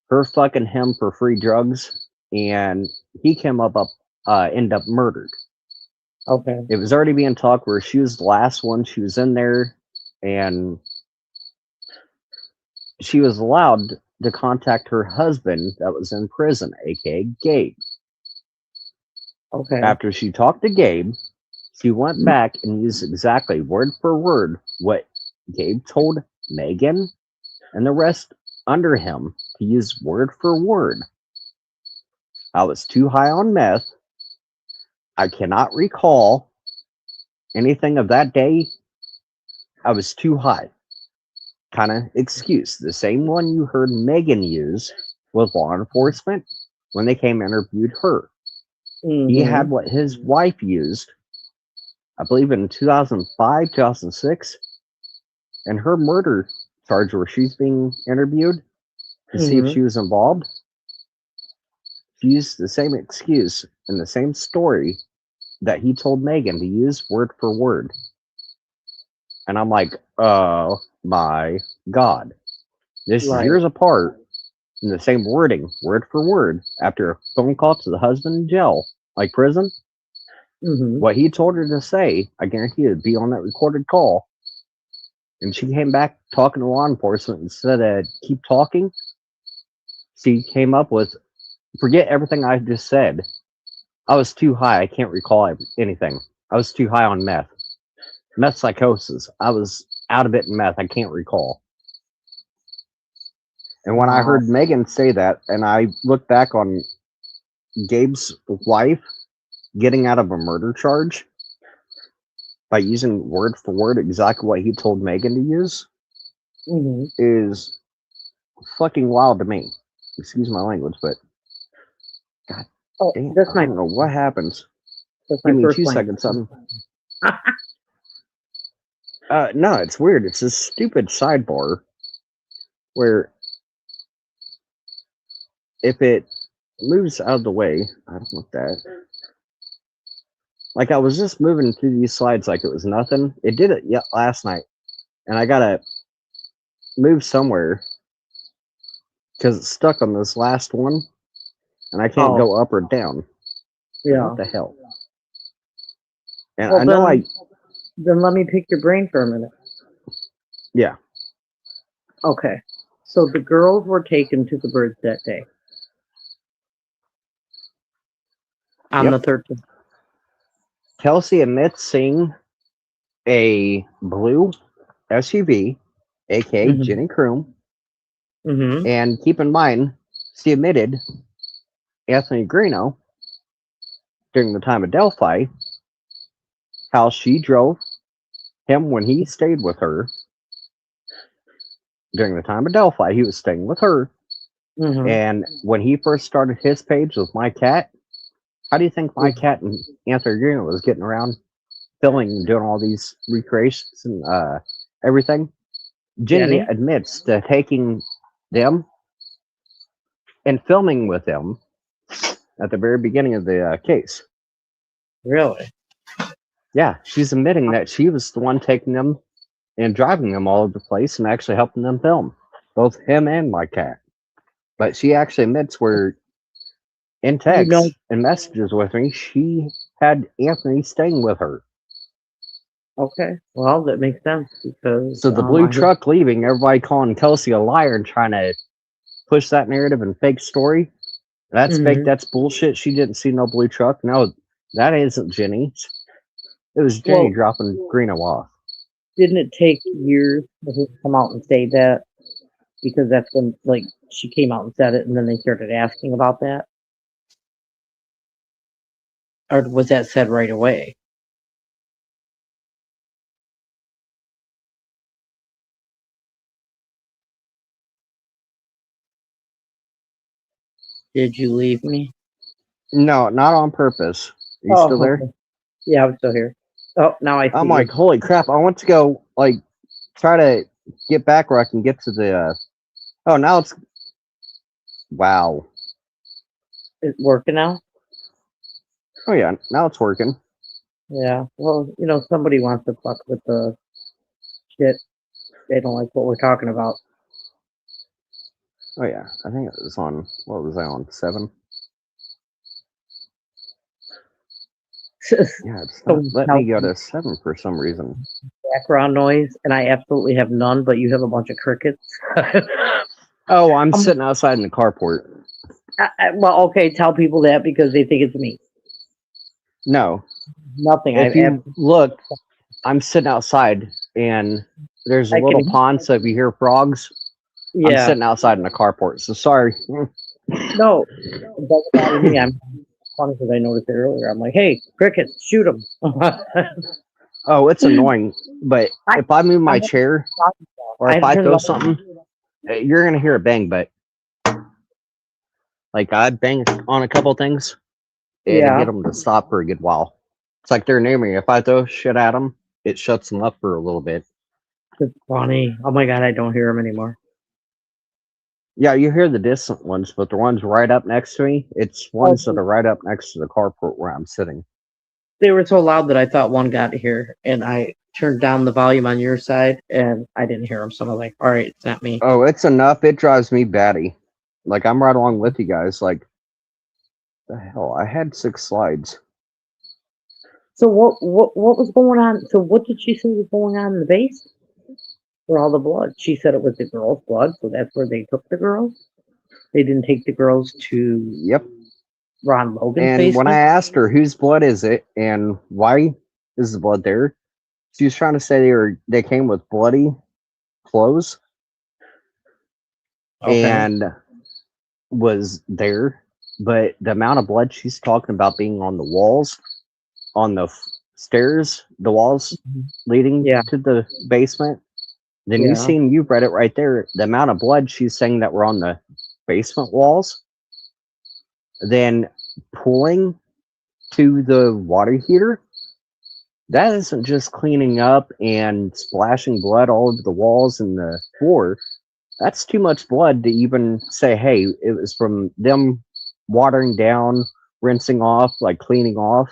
Speaker 1: her fucking him for free drugs, and he came ended up murdered.
Speaker 3: Okay.
Speaker 1: It was already being talked where she was the last one. She was in there, and she was allowed to contact her husband that was in prison, aka Gabe.
Speaker 3: Okay.
Speaker 1: After she talked to Gabe, she went back and used exactly word for word what Gabe told Megan and the rest under him to use word for word. I was too high on meth. I cannot recall anything of that day. I was too high. Kind of excuse. The same one you heard Megan use with law enforcement when they came and interviewed her.
Speaker 3: Mm-hmm.
Speaker 1: He had what his wife used, I believe in 2005, 2006, and her murder charge where she's being interviewed to see if she was involved. She used the same excuse and the same story that he told Megan to use word for word. And I'm like, oh my God. This is
Speaker 3: Right.
Speaker 1: years apart in the same wording, word for word, after a phone call to the husband in jail, like prison.
Speaker 3: Mm-hmm.
Speaker 1: What he told her to say, I guarantee it would be on that recorded call. And she came back talking to law enforcement instead of keep talking. She came up with, forget everything I just said. I was too high. I can't recall anything. I was too high on meth. Meth psychosis. I was out of it in meth. I can't recall. And when I heard Megan say that, and I looked back on Gabe's wife getting out of a murder charge by using word for word exactly what he told Megan to use,
Speaker 3: Mm-hmm.
Speaker 1: is fucking wild to me. Excuse my language, but God
Speaker 3: Oh,
Speaker 1: damn,
Speaker 3: that's
Speaker 1: I don't know what happens.
Speaker 3: That's my
Speaker 1: Give me
Speaker 3: first
Speaker 1: 2
Speaker 3: line.
Speaker 1: seconds, something. No, it's weird. It's this stupid sidebar where if it moves out of the way, I don't want that. Like I was just moving through these slides like it was nothing. It did it last night, and I gotta move somewhere because it's stuck on this last one, and I can't go up or down.
Speaker 3: Yeah.
Speaker 1: What the hell? And
Speaker 3: Well,
Speaker 1: I know
Speaker 3: then let me pick your brain for a minute.
Speaker 1: Yeah.
Speaker 3: Okay. So the girls were taken to the birds that day. On the 13th.
Speaker 1: Kelsey admits seeing a blue SUV, aka Jenny Kroom.
Speaker 3: Mm-hmm.
Speaker 1: And keep in mind, she admitted Anthony Greeno during the time of Delphi, how she drove him when he stayed with her. During the time of Delphi, he was staying with her.
Speaker 3: Mm-hmm.
Speaker 1: And when he first started his page with My Cat, how do you think My Cat and Anthony Greeno was getting around filming and doing all these recreations and everything? Jenny admits to taking them and filming with them at the very beginning of the case.
Speaker 3: Really?
Speaker 1: Yeah, she's admitting that she was the one taking them and driving them all over the place and actually helping them film, both him and My Cat. But she actually admits where in text and messages with me, she had Anthony staying with her.
Speaker 3: Okay, well, that makes sense because
Speaker 1: so the blue truck leaving, everybody calling Kelsey a liar and trying to push that narrative and fake story. That's fake. That's bullshit. She didn't see no blue truck. No, that isn't Jenny. It was
Speaker 3: Well,
Speaker 1: Jenny dropping Greeno off.
Speaker 3: didn't it take years for her to come out and say that? Because that's when, like, she came out and said it, and then they started asking about that? Or was that said right away? Did you leave me?
Speaker 1: No, not on purpose. Are you still there?
Speaker 3: Okay. Yeah, I'm still here. Oh, now I see
Speaker 1: I'm
Speaker 3: you.
Speaker 1: like, holy crap! I want to go like try to get back where I can get to the. Oh, now it's. Wow.
Speaker 3: It's working now?
Speaker 1: Oh yeah, now it's working.
Speaker 3: Yeah. Well, somebody wants to fuck with the shit. They don't like what we're talking about.
Speaker 1: Oh yeah, I think it was on. What was I on? 7. Yeah, it's not let me go to 7 for some reason.
Speaker 3: Background noise, and I absolutely have none, but you have a bunch of crickets.
Speaker 1: Oh, I'm sitting outside in the carport.
Speaker 3: Well, okay, tell people that because they think it's me.
Speaker 1: No,
Speaker 3: Nothing.
Speaker 1: if you look, I'm sitting outside, and there's a little pond, so if you hear frogs, I'm sitting outside in the carport. So sorry.
Speaker 3: No, it doesn't bother me. I'm funny because I noticed it earlier. I'm like, hey, crickets, shoot them.
Speaker 1: Oh, it's annoying. But if I move my chair or if I throw something, you're gonna hear a bang. But like I bang on a couple things, and get them to stop for a good while. It's like they're near me. If I throw shit at them, it shuts them up for a little bit.
Speaker 3: It's funny. Oh my god, I don't hear them anymore.
Speaker 1: Yeah, you hear the distant ones, but the ones right up next to me, it's ones that are right up next to the carport where I'm sitting.
Speaker 3: They were so loud that I thought one got here, and I turned down the volume on your side, and I didn't hear them. So I was like, all right, it's not me.
Speaker 1: Oh, it's enough. It drives me batty. Like, I'm right along with you guys. Like, the hell? I had 6 slides.
Speaker 3: So what was going on? So what did she say was going on in the base? For all the blood. She said it was the girls' blood, so that's where they took the girls. They didn't take the girls to Ron Logan's basement.
Speaker 1: And when I asked her whose blood is it and why is the blood there, she was trying to say they came with bloody clothes and was there, but the amount of blood she's talking about being on the walls, on the stairs, the walls leading to the basement. Then you've read it right there. The amount of blood she's saying that were on the basement walls, then pulling to the water heater. That isn't just cleaning up and splashing blood all over the walls and the floor. That's too much blood to even say, hey, it was from them watering down, rinsing off, like cleaning off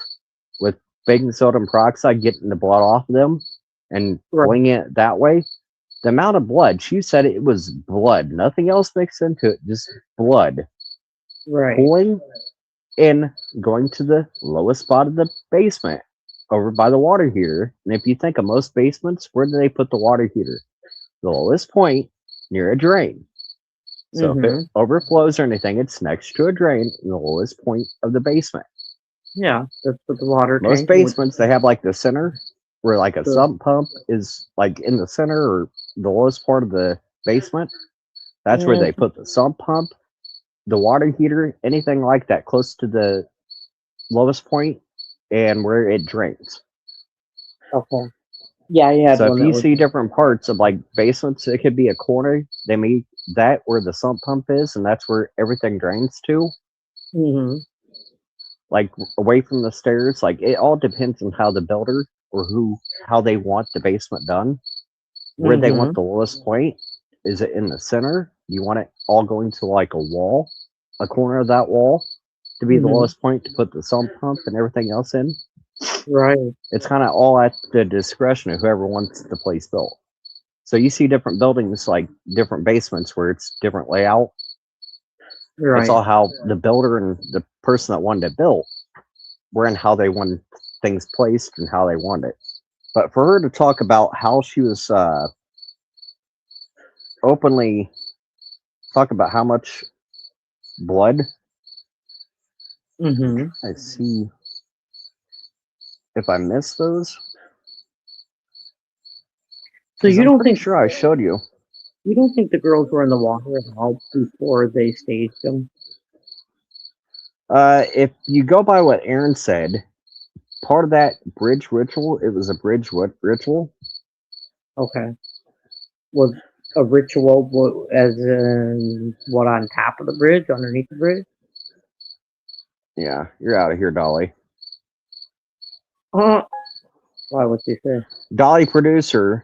Speaker 1: with baking soda and peroxide, getting the blood off of them and pulling it that way. The amount of blood, she said it was blood. Nothing else mixed into it, just blood. Pulling and going to the lowest spot of the basement over by the water heater. And if you think of most basements, where do they put the water heater? The lowest point near a drain. So if it overflows or anything, it's next to a drain in the lowest point of the basement.
Speaker 3: Yeah, that's what the water
Speaker 1: Most basements, they have like the center where like a sump pump is like in the center or the lowest part of the basement. That's where they put the sump pump, the water heater, anything like that close to the lowest point and where it drains.
Speaker 3: Okay. Yeah, I had
Speaker 1: so
Speaker 3: one.
Speaker 1: If you see different parts of like basements, it could be a corner. They make that where the sump pump is, and that's where everything drains to. Like away from the stairs. Like it all depends on how the builder or how they want the basement done. Where they want the lowest point. Is it in the center? You want it all going to like a wall, a corner of that wall to be the lowest point to put the sump pump and everything else in.
Speaker 3: Right.
Speaker 1: It's kind of all at the discretion of whoever wants the place built. So you see different buildings, like different basements where it's different layout. Right. It's all how the builder and the person that wanted it built were and how they wanted things placed and how they wanted it. But for her to talk about how she was openly talk about how much blood. I see. if I missed those.
Speaker 3: So
Speaker 1: 'Cause
Speaker 3: you
Speaker 1: I'm
Speaker 3: don't
Speaker 1: pretty
Speaker 3: think
Speaker 1: sure I showed you.
Speaker 3: you don't think the girls were in the water at all before they staged them?
Speaker 1: If you go by what Aaron said, part of that bridge ritual, it was a bridge ritual.
Speaker 3: Okay. Was a ritual as in what, on top of the bridge, underneath the bridge?
Speaker 1: Yeah, you're out of here, Dolly.
Speaker 3: Why would you say?
Speaker 1: Dolly producer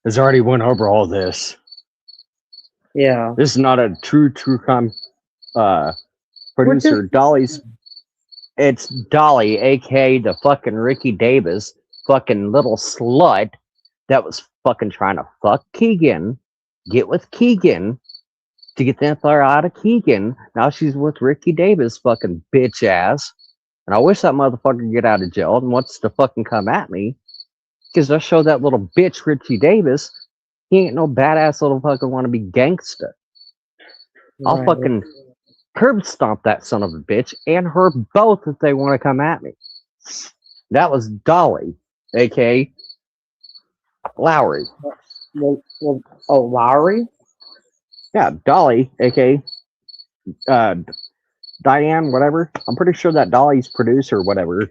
Speaker 1: has already went over all this.
Speaker 3: Yeah.
Speaker 1: This is not a true crime producer. It's Dolly, aka the fucking Ricky Davis, fucking little slut that was fucking trying to fuck Keegan, get with Keegan to get the info out of Keegan. Now she's with Ricky Davis, fucking bitch ass. And I wish that motherfucker could get out of jail and wants to fucking come at me. Because I show that little bitch Richie Davis, he ain't no badass little fucking wannabe gangster. I'll
Speaker 3: Right.
Speaker 1: fucking curb stomp that son of a bitch and her both if they want to come at me. That was Dolly, aka Lowry.
Speaker 3: Well, oh, Lowry?
Speaker 1: Yeah, Dolly, aka Diane, whatever. I'm pretty sure that Dolly's producer, whatever.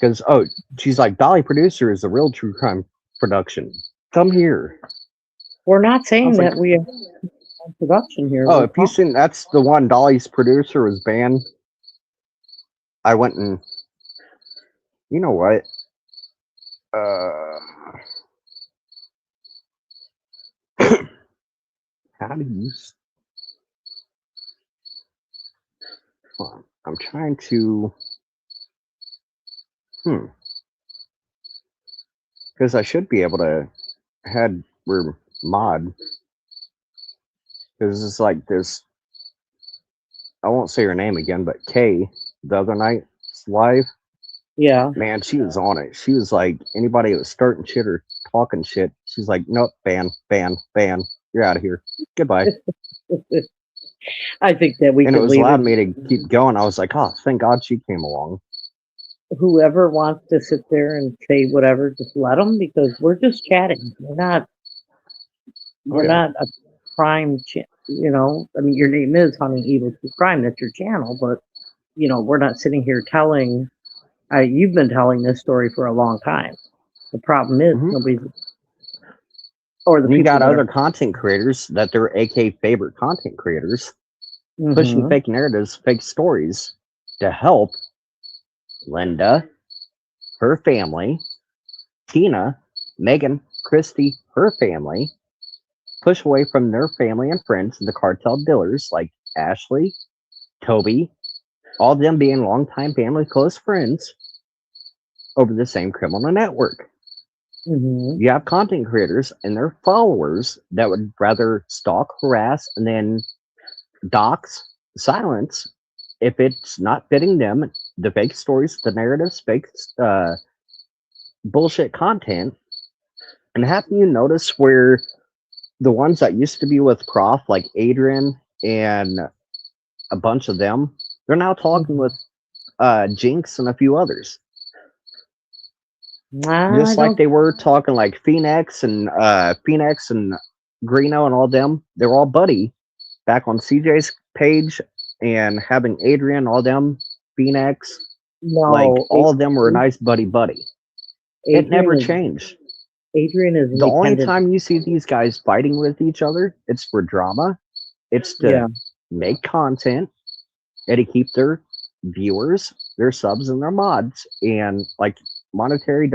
Speaker 1: Because, she's like, Dolly producer is a real true crime production. Come here.
Speaker 3: We're not saying
Speaker 1: like,
Speaker 3: that we have production here.
Speaker 1: Oh, if you seen, that's the one Dolly's producer was banned. I went and, you know what? How do you? Hold on. I'm trying to. Because I should be able to head or mod. Because it's like this. I won't say her name again, but Kay, the other night live.
Speaker 3: Yeah.
Speaker 1: Man, she was on it. She was like, anybody that was starting shit or talking shit, she's like, nope, ban. You're out of here. Goodbye.
Speaker 3: I think that we
Speaker 1: and
Speaker 3: could
Speaker 1: it was
Speaker 3: leave
Speaker 1: allowed me to keep going. I was like, oh, thank God she came along.
Speaker 3: Whoever wants to sit there and say whatever, just let them, because we're just chatting. We're not a crime, you know. I mean, your name is Hunting Evil True Crime. That's your channel, but you know, we're not sitting here telling. You've been telling this story for a long time. The problem is nobody's. Or the
Speaker 1: you
Speaker 3: people
Speaker 1: got other content creators that they're AK favorite content creators pushing fake narratives, fake stories to help Linda, her family, Tina, Megan, Christy, her family, push away from their family and friends, the cartel dealers like Ashley, Toby, all of them being longtime family, close friends over the same criminal network. You have content creators and their followers that would rather stalk, harass, and then dox, silence if it's not fitting them, the fake stories, the narratives, fake bullshit content. And have you noticed where the ones that used to be with Prof, like Adrian and a bunch of them, they're now talking with Jinx and a few others. Just like they were talking like Phoenix and Greeno and all them. They were all buddy back on CJ's page, and having Adrian, all them, Phoenix, all of them were a nice buddy. It never changed.
Speaker 3: Adrian is
Speaker 1: the only time you see these guys fighting with each other, it's for drama. It's to make content and to keep their viewers, their subs, and their mods, and like monetary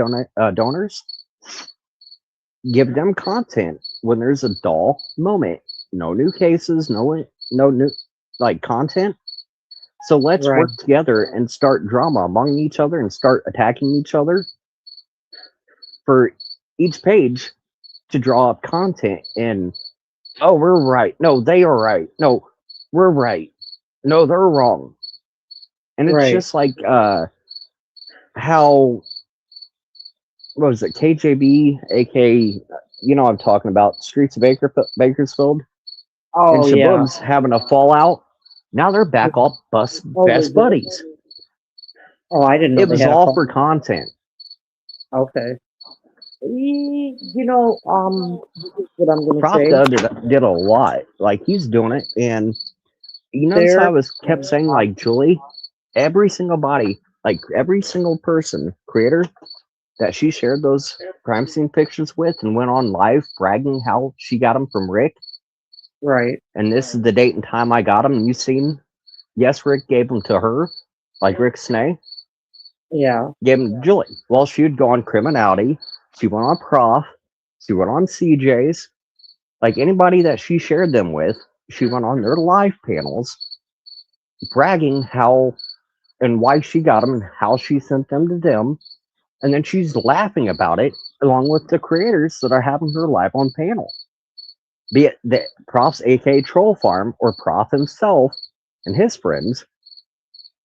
Speaker 1: donors. Give them content when there's a dull moment. No new cases, no new like content. So let's work together and start drama among each other and start attacking each other for each page to draw up content. And oh, we're right. No, they are right. No, we're right. No, they're wrong. And it's just like how, what was it, KJB, aka, you know what I'm talking about, Streets of Bakersfield. And Shaboom's having a fallout. Now they're back all best buddies.
Speaker 3: Oh, I didn't know
Speaker 1: It
Speaker 3: they
Speaker 1: was
Speaker 3: had a
Speaker 1: all
Speaker 3: phone.
Speaker 1: for content.
Speaker 3: Okay. You know, this is what I'm gonna
Speaker 1: Prof
Speaker 3: say.
Speaker 1: though did a lot. Like he's doing it, and you notice how I
Speaker 3: There,
Speaker 1: was kept saying like Julie, every single body, like every single person creator that she shared those crime scene pictures with and went on live bragging how she got them from Rick,
Speaker 3: right?
Speaker 1: and this is the date and time I got them. And you seen, yes, Rick gave them to her, like Rick Snay
Speaker 3: Yeah,
Speaker 1: gave them to Julie. Well, she would go on Criminality, she went on Prof, she went on CJ's, like anybody that she shared them with, she went on their live panels bragging how and why she got them and how she sent them to them. And then she's laughing about it along with the creators that are having her live on panel. Be it the Prof's AK Troll Farm or Prof himself and his friends,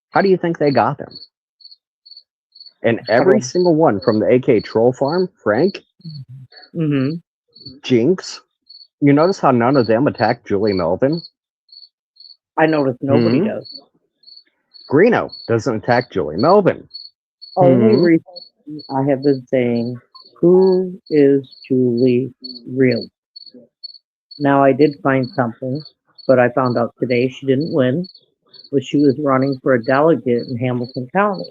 Speaker 1: how do you think they got them? And every single one from the AK Troll Farm, Frank,
Speaker 3: Mm-hmm.
Speaker 1: Jinx, you notice how none of them attacked Julie Melvin?
Speaker 3: I noticed nobody
Speaker 1: Hmm?
Speaker 3: does.
Speaker 1: Greeno doesn't attack Julie Melvin.
Speaker 3: Only
Speaker 1: Hmm?
Speaker 3: reason I have been saying, who is Julie really? Now I did find something, but I found out today she didn't win, but she was running for a delegate in Hamilton County,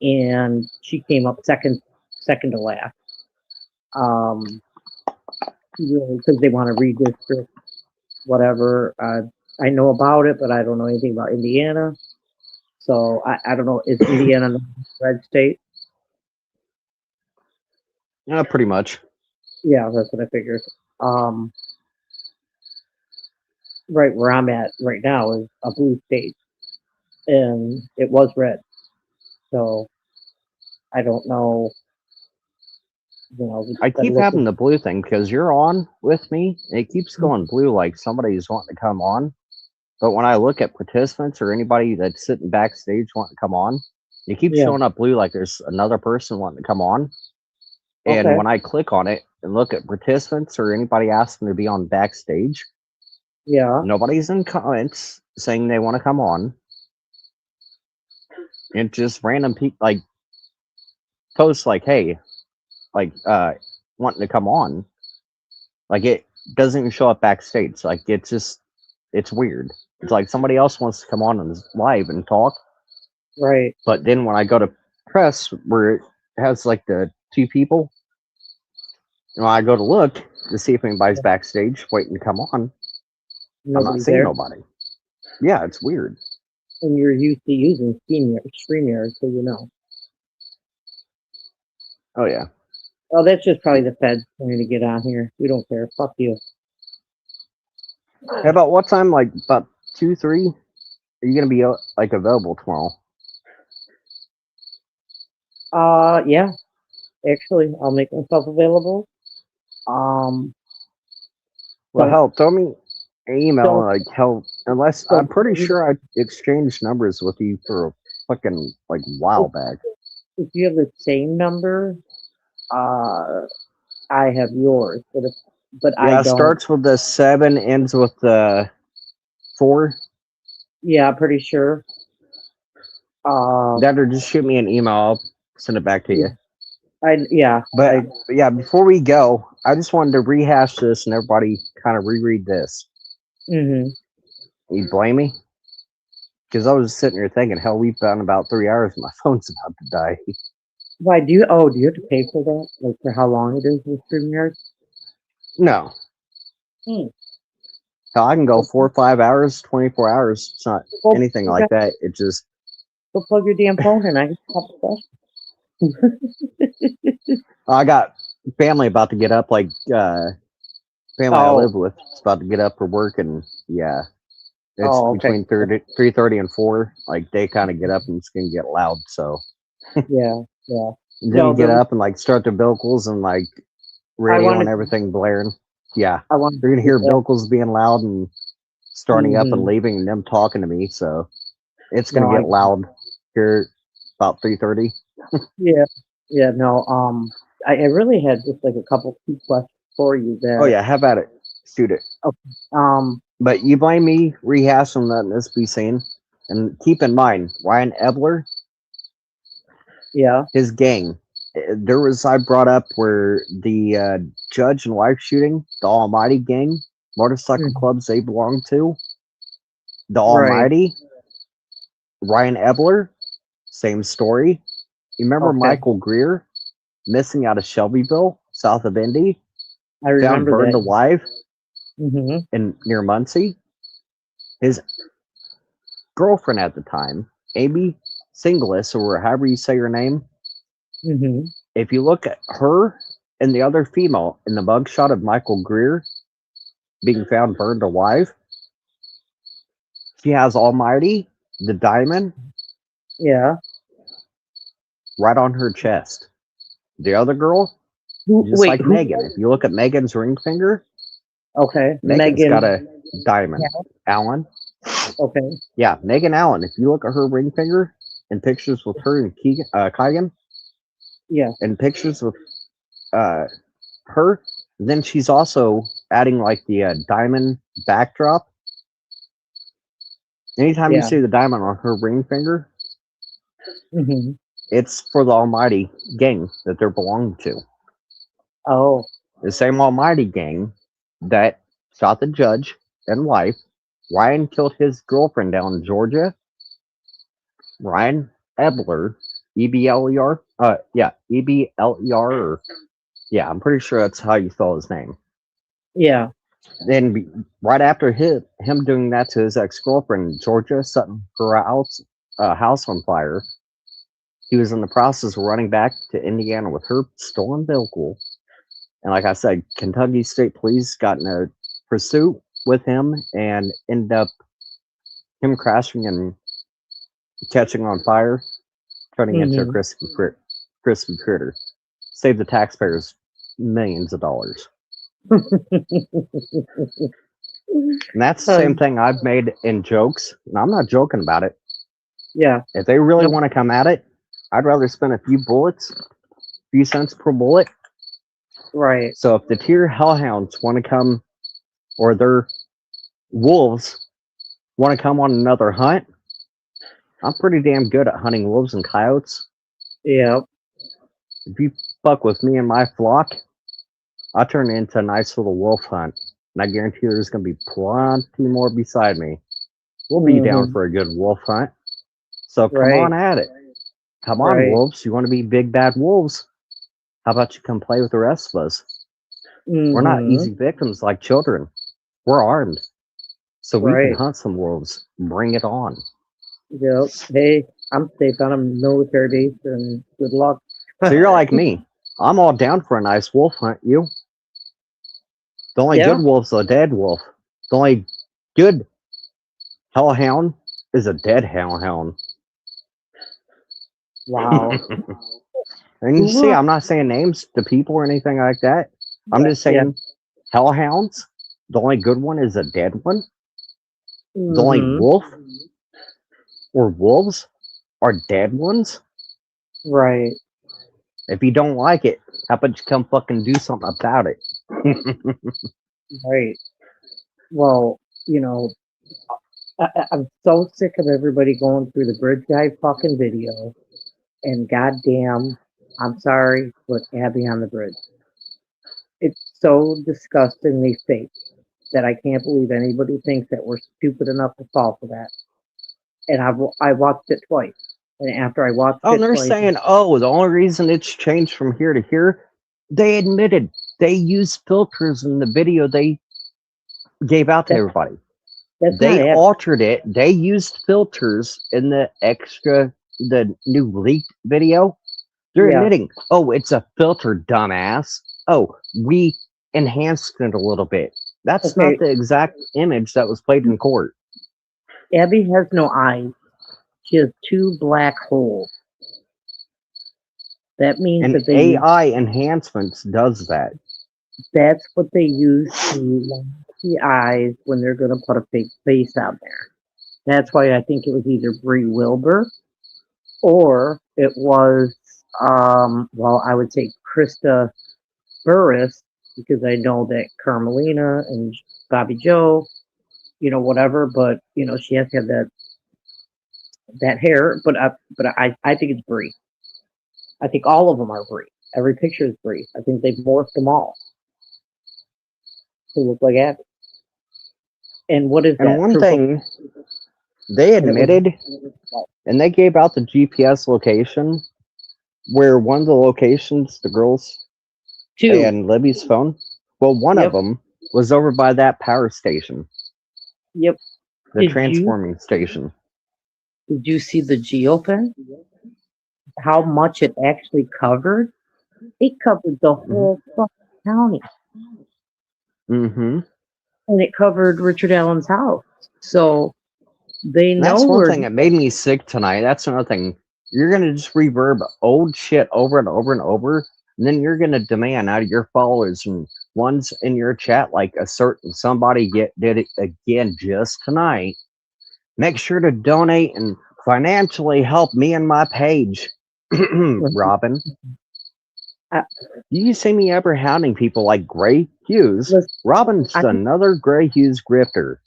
Speaker 3: and she came up second to last. Really, because they want to redistrict whatever. I know about it, but I don't know anything about Indiana. So I don't know. Is Indiana a red state?
Speaker 1: Pretty much.
Speaker 3: Yeah, that's what I figured. Um, right where I'm at right now is a blue state, and it was red. So I don't know. You know, we
Speaker 1: I
Speaker 3: gotta
Speaker 1: keep
Speaker 3: look.
Speaker 1: having the blue thing because you're on with me. It keeps going blue like somebody's wanting to come on. But when I look at participants or anybody that's sitting backstage wanting to come on, it keeps
Speaker 3: Yeah.
Speaker 1: showing up blue like there's another person wanting to come on. And
Speaker 3: Okay.
Speaker 1: when I click on it and look at participants or anybody asking to be on backstage,
Speaker 3: Yeah.
Speaker 1: nobody's in comments saying they want to come on. It just random people like posts like, hey, like wanting to come on. Like it doesn't even show up backstage. Like it's weird. It's like somebody else wants to come on and live and talk,
Speaker 3: Right.
Speaker 1: but then when I go to press where it has like the two people, when I go to look to see if anybody's backstage waiting to come on, I'm not
Speaker 3: Nobody's
Speaker 1: seeing
Speaker 3: there,
Speaker 1: nobody. Yeah, it's weird.
Speaker 3: and you're used to using StreamYard, so you know.
Speaker 1: Oh yeah.
Speaker 3: Oh, that's just probably the feds trying to get on here. We don't care. Fuck you.
Speaker 1: Hey, about what time? Like about 2, 3? Are you gonna be like available tomorrow?
Speaker 3: Yeah. Actually, I'll make myself available.
Speaker 1: Well,
Speaker 3: Don't
Speaker 1: hell, throw me an email.
Speaker 3: don't
Speaker 1: Like hell, unless I'm
Speaker 3: don't
Speaker 1: pretty sure I exchanged numbers with you for a fucking like while back.
Speaker 3: if you have the same number, I have yours, but I
Speaker 1: Yeah, it
Speaker 3: don't.
Speaker 1: starts with the 7, ends with the 4.
Speaker 3: Yeah, pretty sure.
Speaker 1: That or just shoot me an email. I'll send it back to you.
Speaker 3: But
Speaker 1: But yeah, before we go, I just wanted to rehash this and everybody kind of reread this.
Speaker 3: mm-hmm.
Speaker 1: You blame me? Because I was sitting here thinking, hell, we've done about 3 hours and my phone's about to die.
Speaker 3: Why do you? Oh, do you have to pay for that? Like for how long it is with StreamYard?
Speaker 1: No.
Speaker 3: Hmm.
Speaker 1: Hell, I can go 4 or 5 hours, 24 hours. It's not
Speaker 3: Well,
Speaker 1: anything like that. It just,
Speaker 3: go plug your damn phone in. I can pop the
Speaker 1: I got family about to get up, like, family I live with is about to get up for work, and yeah. It's between 3:30 and 4. Like, they kind of get up and it's going to get loud, so.
Speaker 3: Yeah.
Speaker 1: Then you get up and, like, start the Bilkles and, like, radio and everything blaring. Yeah. You're going to hear Bilkles being loud and starting up and leaving and them talking to me, so it's going to get loud here about 3:30.
Speaker 3: Yeah, no, I really had just like a couple key questions for you there.
Speaker 1: Oh yeah, how about it? Shoot it.
Speaker 3: Okay.
Speaker 1: But you blame me rehashing letting this be seen? And keep in mind, Ryan Ebler,
Speaker 3: Yeah.
Speaker 1: his gang. There was I brought up where the judge and wife shooting, the Almighty gang, motorcycle
Speaker 3: Mhm.
Speaker 1: clubs they belong to. The
Speaker 3: Right.
Speaker 1: Almighty, Ryan Ebler, same story. You remember
Speaker 3: Okay.
Speaker 1: Michael Greer missing out of Shelbyville, south of Indy,
Speaker 3: I
Speaker 1: found
Speaker 3: remember
Speaker 1: burned
Speaker 3: that.
Speaker 1: alive
Speaker 3: Hmm.
Speaker 1: in near Muncie? His girlfriend at the time, Amy Singlis, or however you say her name,
Speaker 3: Hmm.
Speaker 1: if you look at her and the other female in the mugshot of Michael Greer being found burned alive, she has Almighty, the diamond,
Speaker 3: Yeah.
Speaker 1: right on her chest. The other girl,
Speaker 3: Who?
Speaker 1: just
Speaker 3: Wait.
Speaker 1: like
Speaker 3: Who?
Speaker 1: Megan. If you look at Megan's ring finger,
Speaker 3: Okay.
Speaker 1: Megan's got
Speaker 3: Megan.
Speaker 1: a diamond. Allen.
Speaker 3: Okay.
Speaker 1: Yeah, Megan Allen. If you look at her ring finger and pictures with her and Keegan
Speaker 3: Yeah.
Speaker 1: and pictures with uh, her, then she's also adding like the diamond backdrop. Anytime you
Speaker 3: Yeah.
Speaker 1: see the diamond on her ring finger,
Speaker 3: Hmm.
Speaker 1: it's for the Almighty gang that they're belonging to.
Speaker 3: Oh.
Speaker 1: The same Almighty gang that shot the judge and wife. Ryan killed his girlfriend down in Georgia. Ryan Ebler, EBLER. Yeah, EBLER. Or, yeah, I'm pretty sure that's how you spell his name.
Speaker 3: Yeah.
Speaker 1: Then, right after him doing that to his ex girlfriend in Georgia, setting her house on fire, he was in the process of running back to Indiana with her stolen vehicle. And like I said, Kentucky State Police got in a pursuit with him and ended up him crashing and catching on fire, turning into a
Speaker 3: Hmm.
Speaker 1: crispy critter. Save the taxpayers millions of dollars. And that's the same thing I've made in jokes, and I'm not joking about it.
Speaker 3: Yeah.
Speaker 1: If they really
Speaker 3: Nope.
Speaker 1: want to come at it, I'd rather spend a few cents per bullet.
Speaker 3: Right.
Speaker 1: So if the tier hellhounds want to come, or their wolves want to come on another hunt, I'm pretty damn good at hunting wolves and coyotes.
Speaker 3: Yeah.
Speaker 1: If you fuck with me and my flock, I'll turn it into a nice little wolf hunt. And I guarantee there's going to be plenty more beside me. We'll be down
Speaker 3: Hmm.
Speaker 1: for a good wolf hunt. So come on
Speaker 3: Right.
Speaker 1: at it. Come on,
Speaker 3: Right.
Speaker 1: wolves. You want to be big bad wolves? How about you come play with the rest of us? We're not
Speaker 3: Hmm.
Speaker 1: easy victims like children. We're armed. So we can
Speaker 3: Right.
Speaker 1: hunt some wolves. Bring it on.
Speaker 3: Yep. Hey, I'm safe on a military base, and good luck.
Speaker 1: So you're like me. I'm all down for a nice wolf hunt, you. The only good
Speaker 3: Yeah.
Speaker 1: wolf's a dead wolf. The only good hellhound is a dead hellhound.
Speaker 3: Wow.
Speaker 1: And you see, I'm not saying names to people or anything like that. I'm just
Speaker 3: Yeah.
Speaker 1: saying hellhounds. The only good one is a dead one. The only
Speaker 3: Hmm.
Speaker 1: wolf or wolves are dead ones.
Speaker 3: Right.
Speaker 1: If you don't like it, how about you come fucking do something about it?
Speaker 3: Right. Well, I'm so sick of everybody going through the bridge guy fucking video, and goddamn, I'm sorry, but Abby on the bridge. It's so disgustingly fake that I can't believe anybody thinks that we're stupid enough to fall for that. And I watched it twice, and after I watched
Speaker 1: Oh,
Speaker 3: it
Speaker 1: they're
Speaker 3: twice,
Speaker 1: saying, oh, the only reason it's changed from here to here, they admitted they used filters in the video they gave out to
Speaker 3: that,
Speaker 1: everybody.
Speaker 3: that's not
Speaker 1: They
Speaker 3: Abby.
Speaker 1: altered it. They used filters in the new leaked video. They're
Speaker 3: Yeah.
Speaker 1: admitting, oh, it's a filter, dumbass. Oh, we enhanced it a little bit. That's not
Speaker 3: Okay.
Speaker 1: the exact image that was played in court.
Speaker 3: Abby has no eyes. She has two black holes. That means
Speaker 1: And
Speaker 3: that
Speaker 1: AI enhancements does that.
Speaker 3: that's what they use to lock the eyes when they're going to put a fake face out there. That's why I think it was either Brie Wilbur or it was, well, I would say Krista Burris, because I know that Carmelina and Bobby Joe, whatever, but, she has to have that that hair, but I think it's Brie. I think all of them are Brie. Every picture is Brie. I think they've morphed them all to look like Abby. And what is
Speaker 1: And
Speaker 3: that?
Speaker 1: one
Speaker 3: Proof
Speaker 1: thing they
Speaker 3: and it was-
Speaker 1: admitted, and they gave out the GPS location where one of the locations, the girls
Speaker 3: two.
Speaker 1: and Libby's phone, well, one
Speaker 3: Yep.
Speaker 1: of them was over by that power station,
Speaker 3: Yep.
Speaker 1: the
Speaker 3: Did you-
Speaker 1: transforming station.
Speaker 3: Did you see the geofence? How much it actually covered? It covered the whole fucking county.
Speaker 1: Mm-hmm.
Speaker 3: And it covered Richard Allen's house. So they know
Speaker 1: That's one
Speaker 3: where
Speaker 1: thing that made me sick tonight. That's another thing. You're gonna just reverb old shit over and over and over, and then you're gonna demand out of your followers and ones in your chat, like a certain somebody did it again just tonight. Make sure to donate and financially help me and my page, Robin. You see me ever hounding people like Gray Hughes?
Speaker 3: Listen,
Speaker 1: Robin's another Gray Hughes grifter.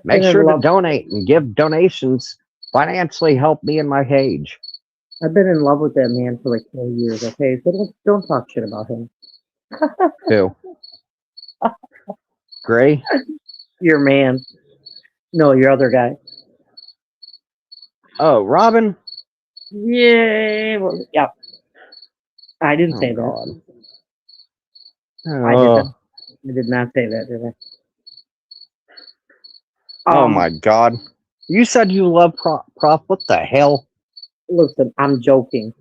Speaker 1: Make sure to donate and give donations. Financially help me and my page.
Speaker 3: I've been in love with that man for like 4 years, okay? So don't talk shit about him.
Speaker 1: Who? Gray?
Speaker 3: Your man. No, your other guy.
Speaker 1: Oh, Robin?
Speaker 3: Yeah. Well, yeah. I didn't say that.
Speaker 1: God.
Speaker 3: I did not say that, did I?
Speaker 1: Oh my God. You said you love Prof. What the hell?
Speaker 3: Listen, I'm joking.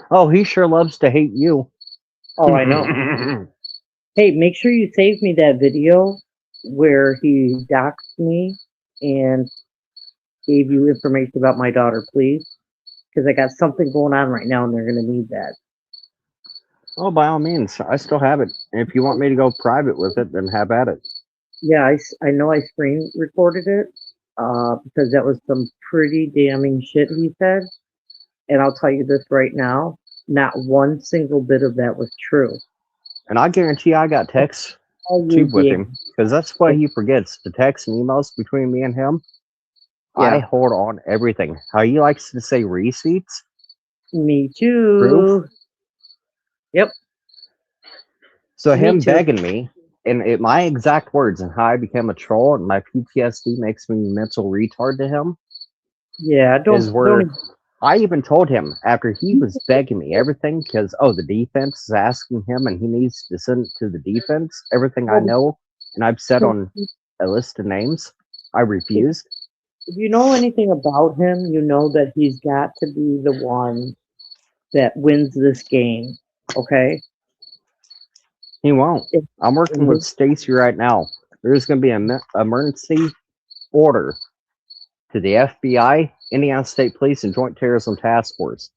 Speaker 1: Oh, he sure loves to hate you.
Speaker 3: Oh, I know. Hey, make sure you save me that video where he doxed me and gave you information about my daughter, please. Because I got something going on right now and they're going to need that.
Speaker 1: Oh, by all means. I still have it. If you want me to go private with it, then have at it.
Speaker 3: Yeah, I know I screen recorded it because that was some pretty damning shit he said. And I'll tell you this right now, not one single bit of that was true.
Speaker 1: And I guarantee I got texts too with him, because that's what he forgets, the texts and emails between me and him.
Speaker 3: Yeah.
Speaker 1: I hold on everything. How he likes to say receipts.
Speaker 3: Me too.
Speaker 1: Proof.
Speaker 3: Yep.
Speaker 1: So
Speaker 3: Me
Speaker 1: him
Speaker 3: too.
Speaker 1: begging me, and my exact words, and how I became a troll, and my PTSD makes me a mental retard to him.
Speaker 3: Yeah, don't.
Speaker 1: I even told him after he was begging me everything, because the defense is asking him and he needs to send it to the defense, everything I know, and I've said on a list of names, I refused.
Speaker 3: If you know anything about him, you know that he's got to be the one that wins this game. Okay?
Speaker 1: He won't. I'm working with Stacy right now. There's going to be an emergency order to the FBI, Indiana State Police, and Joint Terrorism Task Force.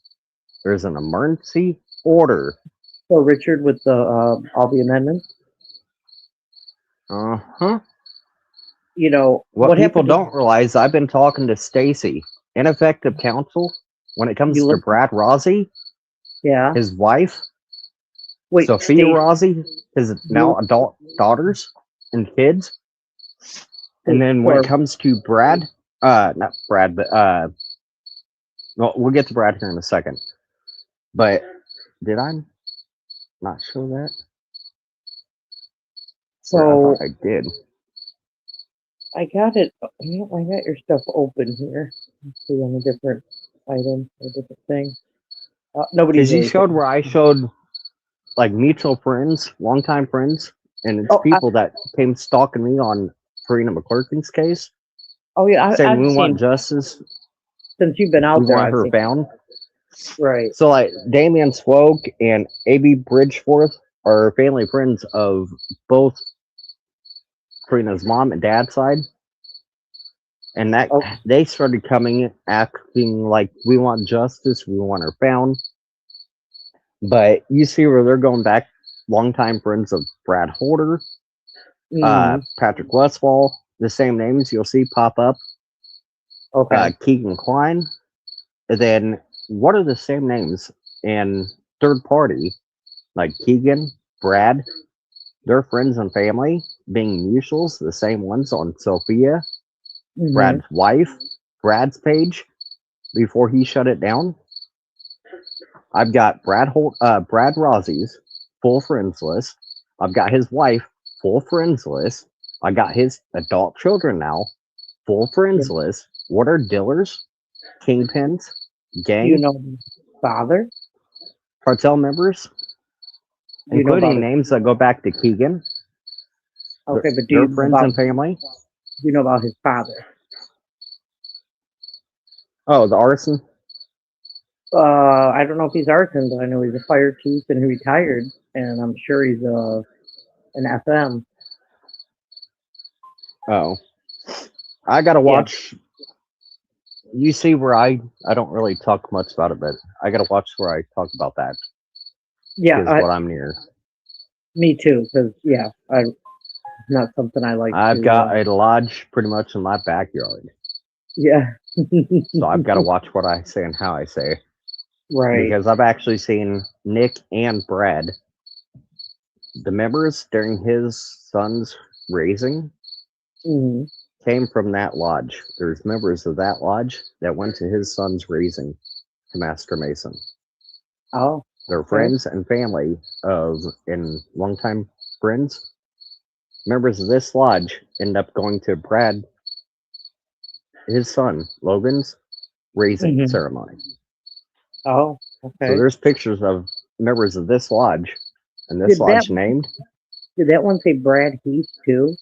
Speaker 1: There's an emergency order.
Speaker 3: So Richard, with the all the amendments. You know
Speaker 1: what people don't realize. I've been talking to Stacy, ineffective counsel, when it comes to Brad Rossi.
Speaker 3: Yeah.
Speaker 1: His wife.
Speaker 3: Wait,
Speaker 1: Sophia Rossi, his now adult daughters and kids. And then when it comes to Brad, not Brad, but well, we'll get to Brad here in a second. But did I not show that?
Speaker 3: So
Speaker 1: I did.
Speaker 3: I got it. I got your stuff open here. Let's see on a different item, a different thing. Nobody.
Speaker 1: Because you showed where I showed like mutual friends, longtime friends, and it's people that came stalking me on Karina McClurkin's case.
Speaker 3: Oh yeah,
Speaker 1: saying we want justice.
Speaker 3: Since you've been out
Speaker 1: we
Speaker 3: there,
Speaker 1: want her found.
Speaker 3: Right.
Speaker 1: So like Damian Swoke and A.B. Bridgeforth are family friends of both Karina's mom and dad's side. And that they started coming acting like we want justice, we want her found. But you see where they're going back, longtime friends of Brad Holder, Patrick Westfall, the same names you'll see pop up.
Speaker 3: Okay.
Speaker 1: Keegan Klein. And then what are the same names in third party? Like Keegan, Brad, their friends and family being mutuals, the same ones on Sophia, Brad's wife, Brad's page before he shut it down. I've got Brad Rossie's full friends list. I've got his wife full friends list. I got his adult children now full friends list. What are dealers, kingpins, gang,
Speaker 3: Do you know his father?
Speaker 1: cartel members,
Speaker 3: Do you know about
Speaker 1: including names that go back to Keegan,
Speaker 3: Okay, but
Speaker 1: their friends and family.
Speaker 3: do you know about his father?
Speaker 1: Oh, the arson.
Speaker 3: I don't know if he's arson, but I know he's a fire chief and he retired, and I'm sure he's an FM.
Speaker 1: Oh, I gotta watch. You see where I don't really talk much about it, but I gotta watch where I talk about that.
Speaker 3: Yeah,
Speaker 1: Is what I'm near.
Speaker 3: me too. Because not something I like.
Speaker 1: I've got a lodge pretty much in my backyard,
Speaker 3: Yeah.
Speaker 1: so I've got to watch what I say and how I say.
Speaker 3: Right.
Speaker 1: Because I've actually seen Nick and Brad, the members during his son's raising,
Speaker 3: hmm
Speaker 1: came from that lodge. There's members of that lodge that went to his son's raising to Master Mason.
Speaker 3: Oh.
Speaker 1: They're friends and family and longtime friends. Members of this lodge end up going to Brad, his son, Logan's raising ceremony.
Speaker 3: Oh,
Speaker 1: So
Speaker 3: okay.
Speaker 1: there's pictures of members of this lodge, and this lodge named.
Speaker 3: Did that one say Brad Heath too?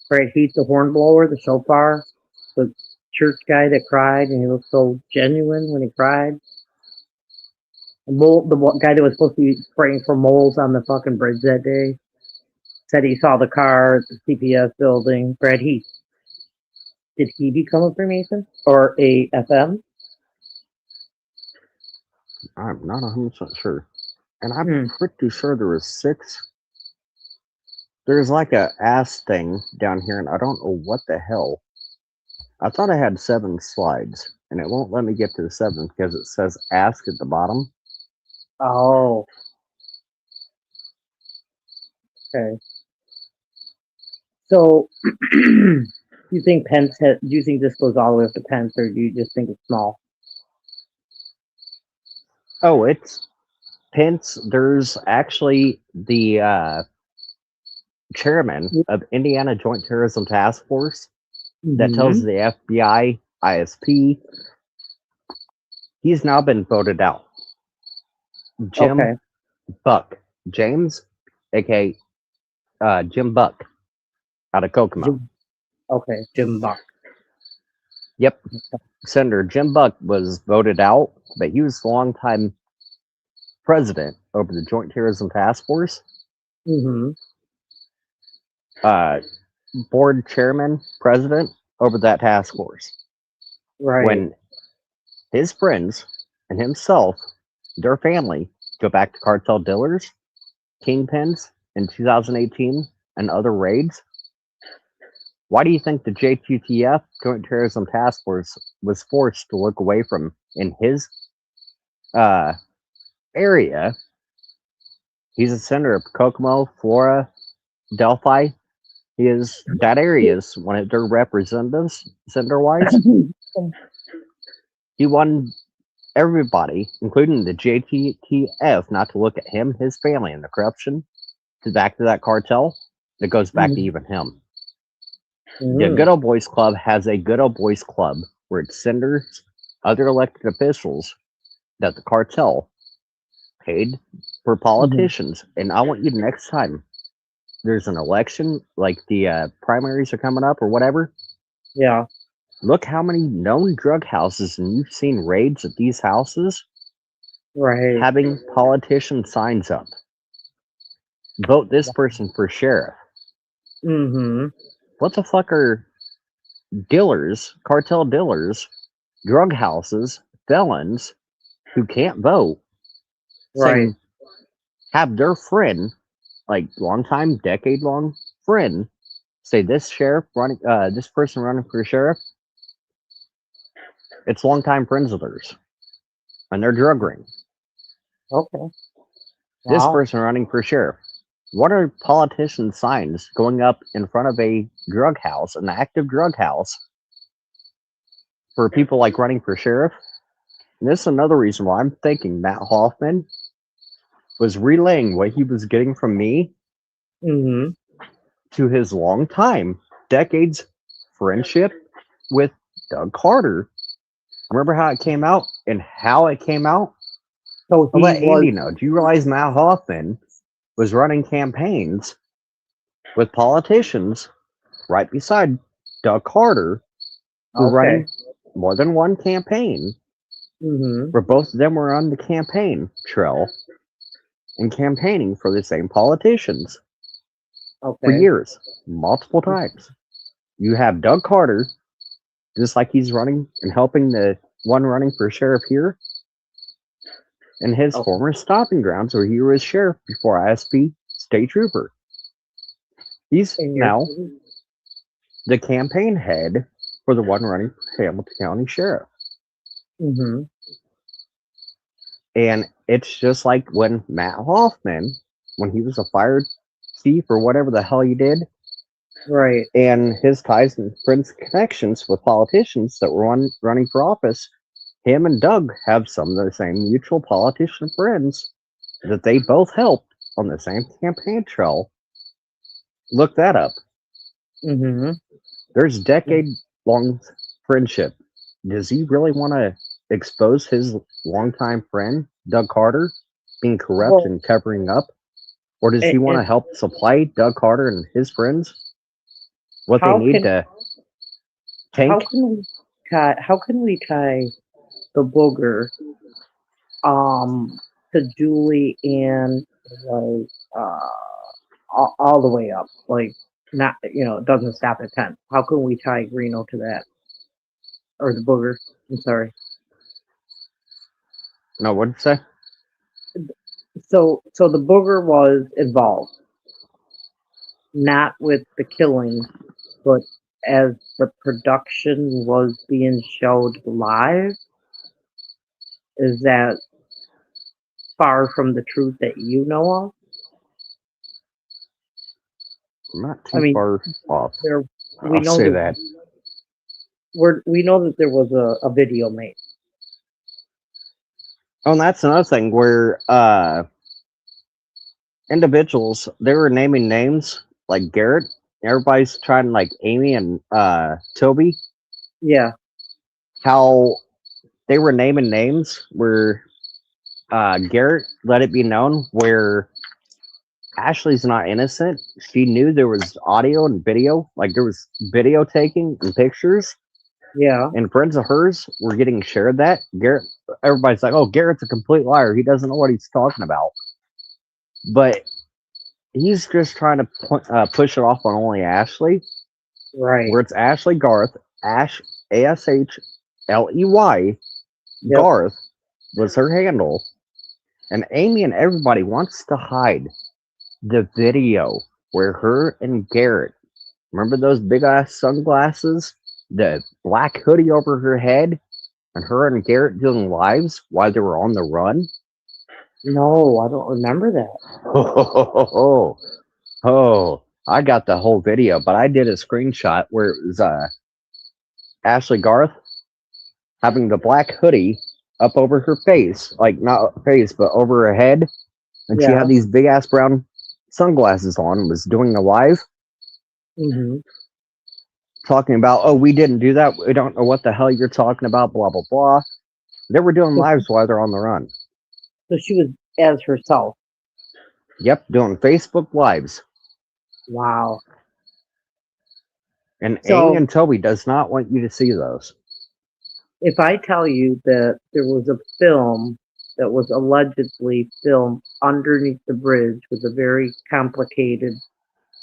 Speaker 3: Brad Heath, the hornblower, the shofar, the church guy that cried, and he looked so genuine when he cried. The guy that was supposed to be spraying for moles on the fucking bridge that day said he saw the car at the CPS building. Brad Heath. Did he become a Freemason or a FM?
Speaker 1: I'm not 100% sure. And I'm pretty sure there was 6. There's like a ass thing down here, and I don't know what the hell. I thought I had 7 slides, and it won't let me get to the 7th because it says ask at the bottom.
Speaker 3: Oh. Okay. So, do you think do you think this goes all the way up to Pence, or do you just think it's small?
Speaker 1: Oh, it's Pence. There's actually the chairman of Indiana Joint Terrorism Task Force that tells the FBI, ISP, he's now been voted out. Jim Buck, James, aka Jim Buck, out of Kokomo.
Speaker 3: Jim Buck.
Speaker 1: Yep. Senator Jim Buck was voted out, but he was the longtime president over the Joint Terrorism Task Force. Board chairman, president over that task force.
Speaker 3: Right.
Speaker 1: When his friends and himself, their family, go back to cartel dealers, kingpins in 2018 and other raids, why do you think the JTTF, Joint Terrorism Task Force, was forced to look away from in his area? He's a senator of Kokomo, Flora, Delphi. That area is one of their representatives, senator-wise. He wanted everybody, including the JTTF, not to look at him, his family, and the corruption back to that cartel that goes back to even him. The Good Old Boys Club has a Good Old Boys Club where it senators, other elected officials that the cartel paid for politicians. And I want you to, next time there's an election, like the primaries are coming up or whatever.
Speaker 3: Yeah.
Speaker 1: Look how many known drug houses, and you've seen raids at these houses.
Speaker 3: Right.
Speaker 1: Having politician signs up. Vote this person for sheriff. What the fuck are dealers, cartel dealers, drug houses, felons who can't vote?
Speaker 3: Right.
Speaker 1: Have their friend, like long-time, decade-long friend, say this person running for sheriff, it's longtime friends of theirs, and they're drug ring.
Speaker 3: Okay. Wow.
Speaker 1: This person running for sheriff. What are politician signs going up in front of a drug house, an active drug house, for people like running for sheriff. And this is another reason why I'm thinking Matt Hoffman was relaying what he was getting from me
Speaker 3: Mm-hmm.
Speaker 1: to his long time, decades friendship with Doug Carter. Remember how it came out and how it came out?
Speaker 3: So
Speaker 1: I'll
Speaker 3: he
Speaker 1: let
Speaker 3: was
Speaker 1: Andy know. Do you realize Matt Hoffman was running campaigns with politicians right beside Doug Carter, who were
Speaker 3: okay.
Speaker 1: running more than one campaign,
Speaker 3: Mm-hmm.
Speaker 1: where both of them were on the campaign trail and campaigning for the same politicians for
Speaker 3: Okay.
Speaker 1: years, multiple times. You have Doug Carter, just like he's running and helping the one running for sheriff here, and his
Speaker 3: Okay.
Speaker 1: former stopping grounds where he was sheriff before ISP state trooper. He's
Speaker 3: And you're
Speaker 1: now the campaign head for the one running for Hamilton County Sheriff.
Speaker 3: mm-hmm.
Speaker 1: And it's just like when Matt Hoffman, when he was a fire chief or whatever the hell he did,
Speaker 3: Right.
Speaker 1: and his ties and friends connections with politicians that were running for office, him and Doug have some of the same mutual politician friends that they both helped on the same campaign trail. Look that up.
Speaker 3: Mm-hmm.
Speaker 1: There's decade-long friendship. Does he really want to expose his longtime friend, Doug Carter, being corrupt
Speaker 3: Well,
Speaker 1: and covering up? Or does he want to
Speaker 3: and
Speaker 1: help supply Doug Carter and his friends what they
Speaker 3: how
Speaker 1: need
Speaker 3: can
Speaker 1: to
Speaker 3: how
Speaker 1: tank?
Speaker 3: can we tie the booger to Julie and like all the way up, like not it doesn't stop at 10. How can we tie Reno to that, or the booger? I'm sorry.
Speaker 1: No, what'd you say?
Speaker 3: So the booger was involved, not with the killing, but as the production was being showed live. Is that far from the truth that you know of?
Speaker 1: I'm not
Speaker 3: I
Speaker 1: too
Speaker 3: mean,
Speaker 1: far off.
Speaker 3: there we
Speaker 1: I'll
Speaker 3: know
Speaker 1: say
Speaker 3: that
Speaker 1: that.
Speaker 3: we know that there was a video made.
Speaker 1: Oh, and that's another thing where individuals, they were naming names like Garrett. Everybody's trying like Amy and Toby.
Speaker 3: Yeah,
Speaker 1: How they were naming names where Garrett let it be known where Ashley's not innocent. She knew there was audio and video, like there was video taking and pictures,
Speaker 3: yeah.
Speaker 1: and friends of hers were getting shared that. Garrett, everybody's like, oh, Garrett's a complete liar. He doesn't know what he's talking about. But he's just trying to push it off on only Ashley,
Speaker 3: Right.
Speaker 1: where it's Ashley Garth, Ashley
Speaker 3: Yep.
Speaker 1: Garth was her handle. And Amy and everybody wants to hide the video where her and Garrett, remember those big ass sunglasses, the black hoodie over her head, and her and Garrett doing lives while they were on the run?
Speaker 3: No, I don't remember that.
Speaker 1: Oh, I got the whole video, but I did a screenshot where it was Ashley Garth having the black hoodie up over her face, like not face, but over her head, and she
Speaker 3: Yeah.
Speaker 1: had these big ass brown sunglasses on and was doing a live
Speaker 3: Mm-hmm.
Speaker 1: talking about, oh, we didn't do that. We don't know what the hell you're talking about, blah, blah, blah. They were doing lives while they're on the run.
Speaker 3: So she was as herself.
Speaker 1: Yep, doing Facebook lives.
Speaker 3: Wow.
Speaker 1: And
Speaker 3: So-
Speaker 1: Amy and Toby does not want you to see those.
Speaker 3: If I tell you that there was a film that was allegedly filmed underneath the bridge with a very complicated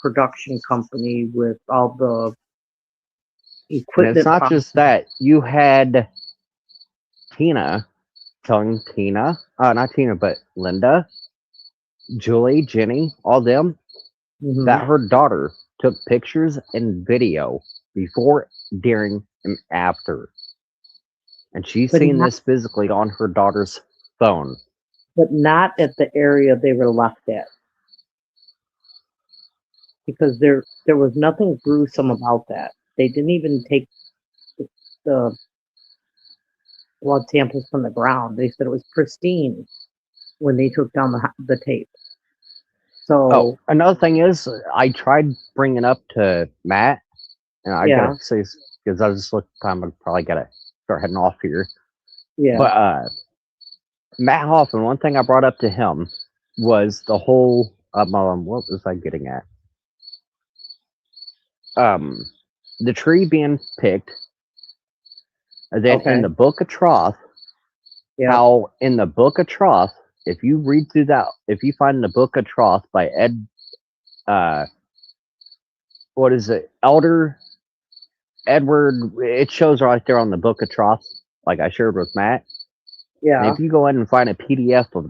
Speaker 3: production company with all the
Speaker 1: And
Speaker 3: equipment.
Speaker 1: it's not just that. You had Tina telling Tina, not Tina, but Linda, Julie, Jenny, all them,
Speaker 3: Mhm.
Speaker 1: that her daughter took pictures and video before, during, and after. And she's
Speaker 3: But
Speaker 1: seen
Speaker 3: not-
Speaker 1: this physically on her daughter's phone.
Speaker 3: But not at the area they were left at. Because there was nothing gruesome about that. They didn't even take the blood samples from the ground. They said it was pristine when they took down the tape.
Speaker 1: Oh,
Speaker 3: So
Speaker 1: another thing is, I tried bringing up to Matt, and I
Speaker 3: yeah,
Speaker 1: gotta say, because I was just looking, I'm probably gotta start heading off here.
Speaker 3: yeah,
Speaker 1: But Matt Hoffman, one thing I brought up to him was the whole what was I getting at? The tree being picked, and then in
Speaker 3: okay,
Speaker 1: the Book of Troth,
Speaker 3: yeah,
Speaker 1: how in the Book of Troth, if you read through that, if you find the Book of Troth by uh, what is it, Elder Edward? It shows right there on the Book of Troth, like I shared with Matt. And
Speaker 3: yeah,
Speaker 1: if you go in and find a PDF of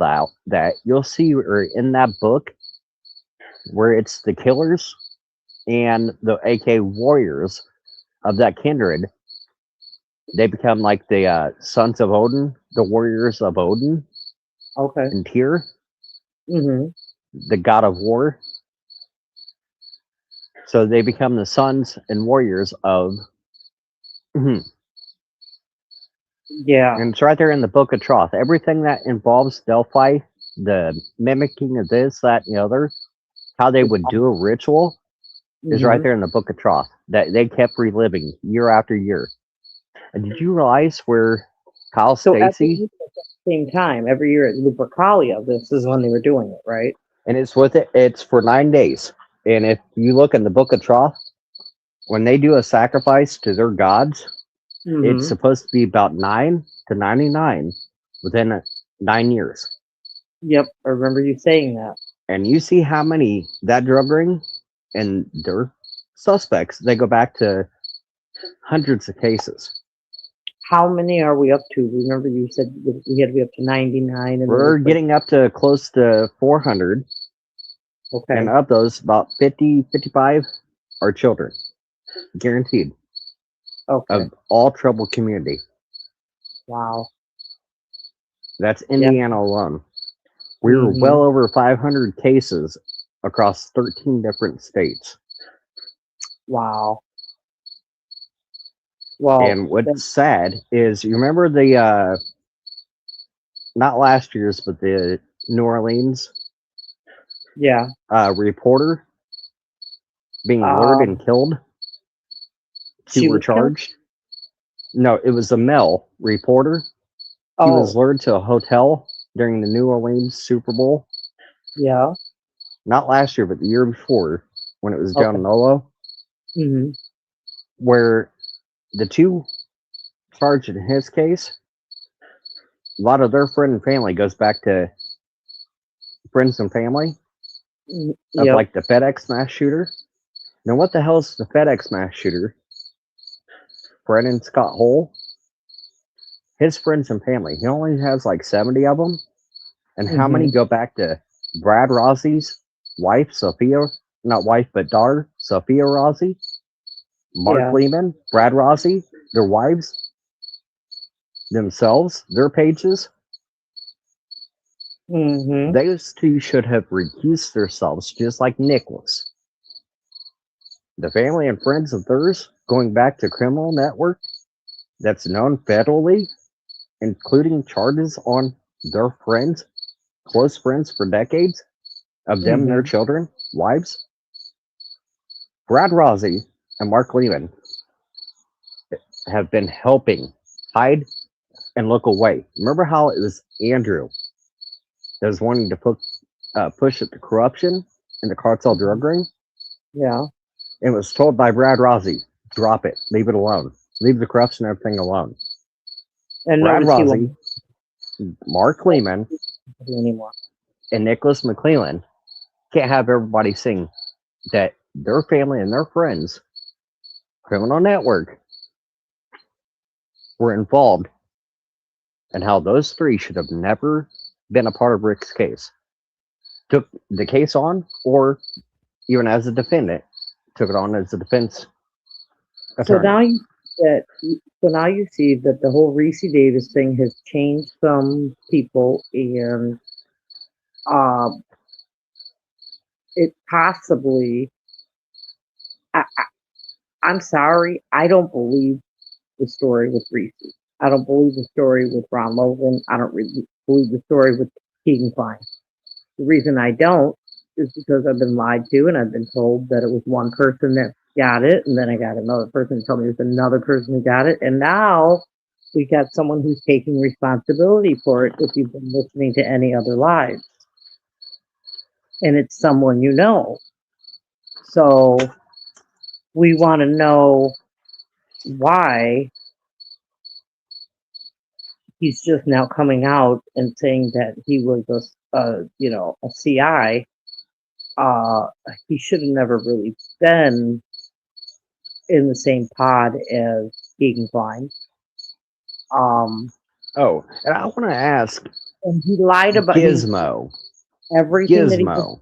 Speaker 1: that you'll see where in that book where it's the killers and the AK warriors of that kindred, they become like the sons of Odin, the warriors of Odin
Speaker 3: okay,
Speaker 1: and Tyr,
Speaker 3: mhm,
Speaker 1: the god of war. So they become the sons and warriors of. And
Speaker 3: yeah,
Speaker 1: it's right there in the Book of Troth. Everything that involves Delphi, the mimicking of this, that, and the other, how they would do a ritual is right
Speaker 3: mhm.
Speaker 1: there in the Book of Troth that they kept reliving year after year. And did you realize where Kyle
Speaker 3: So every
Speaker 1: Stacy,
Speaker 3: year at the same time, every year at Lupercalia, this is when they were doing it, right?
Speaker 1: and it's for 9 days. And if you look in the Book of Troth, when they do a sacrifice to their gods, it's
Speaker 3: Mm-hmm.
Speaker 1: supposed to be about 9 to 99 within 9 years.
Speaker 3: Yep, I remember you saying that.
Speaker 1: And you see how many that drug ring and their suspects, they go back to hundreds of cases.
Speaker 3: How many are we up to? Remember you said we had to be up to 99 and there was
Speaker 1: We're getting up to close to 400. And
Speaker 3: okay,
Speaker 1: of those, about 50, 55 are children, guaranteed,
Speaker 3: okay,
Speaker 1: of all troubled community.
Speaker 3: wow,
Speaker 1: That's
Speaker 3: yeah,
Speaker 1: Indiana alone. We were
Speaker 3: mm-hmm,
Speaker 1: well over 500 cases across 13 different states.
Speaker 3: wow. Well,
Speaker 1: And what's sad is, you remember the, not last year's, but the New Orleans
Speaker 3: yeah,
Speaker 1: reporter being lured and
Speaker 3: um,
Speaker 1: killed? Two
Speaker 3: she
Speaker 1: were
Speaker 3: was killed.
Speaker 1: charged. No, it was a male reporter. He was
Speaker 3: Oh,
Speaker 1: lured to a hotel during the New Orleans Super Bowl.
Speaker 3: yeah,
Speaker 1: Not last year, but the year before, when it was down in
Speaker 3: okay,
Speaker 1: Nolo,
Speaker 3: mm-hmm,
Speaker 1: where the two charged in his case, a lot of their friend and family goes back to friends and family of
Speaker 3: yep,
Speaker 1: like the FedEx mass shooter. Now, what the hell is the FedEx mass shooter? Brennan Scott Hole, his friends and family. He only has like 70 of them. And how
Speaker 3: mm-hmm,
Speaker 1: many go back to Brad Rossi's wife, Sophia? Not wife, but daughter, Sophia Rossi, Mark
Speaker 3: yeah,
Speaker 1: Lehman, Brad Rossi, their wives, themselves, their pages.
Speaker 3: mm-hmm,
Speaker 1: Those two should have recused themselves, just like Nicholas. The family and friends of theirs going back to criminal network that's known federally, including charges on their friends, close friends for decades, of them and their
Speaker 3: mm-hmm,
Speaker 1: children, wives. Brad Rossi and Mark Lehman have been helping hide and look away. Remember how it was Andrew that was wanting to push at the corruption in the cartel drug ring?
Speaker 3: yeah,
Speaker 1: It was told by Brad Rossi, drop it, leave it alone, leave the corruption and everything alone.
Speaker 3: and
Speaker 1: Brad
Speaker 3: notice he
Speaker 1: Rossi,
Speaker 3: won't
Speaker 1: Mark Lehman,
Speaker 3: do anymore.
Speaker 1: and Nicholas McClellan can't have everybody sing that their family and their friends, criminal network, were involved, and how those three should have never been a part of Rick's case. Took the case on, or even as a defendant, took it on as a defense
Speaker 3: So
Speaker 1: attorney.
Speaker 3: now that so now you see that the whole Reese Davis thing has changed some people, and um, it possibly. I, I'm sorry, I don't believe the story with Reese. I don't believe the story with Ron Logan. I don't believe the story with Keegan Klein. The reason I don't is because I've been lied to and I've been told that it was one person that got it, and then I got another person who told me it was another person who got it, and now we got someone who's taking responsibility for it if you've been listening to any other lies. And it's someone you know. So we want to know why he's just now coming out and saying that he was a CI. He should have never really been in the same pod as Keegan Klein.
Speaker 1: Oh, and I want to ask
Speaker 3: And he lied about
Speaker 1: Gizmo.
Speaker 3: everything that he
Speaker 1: Gizmo.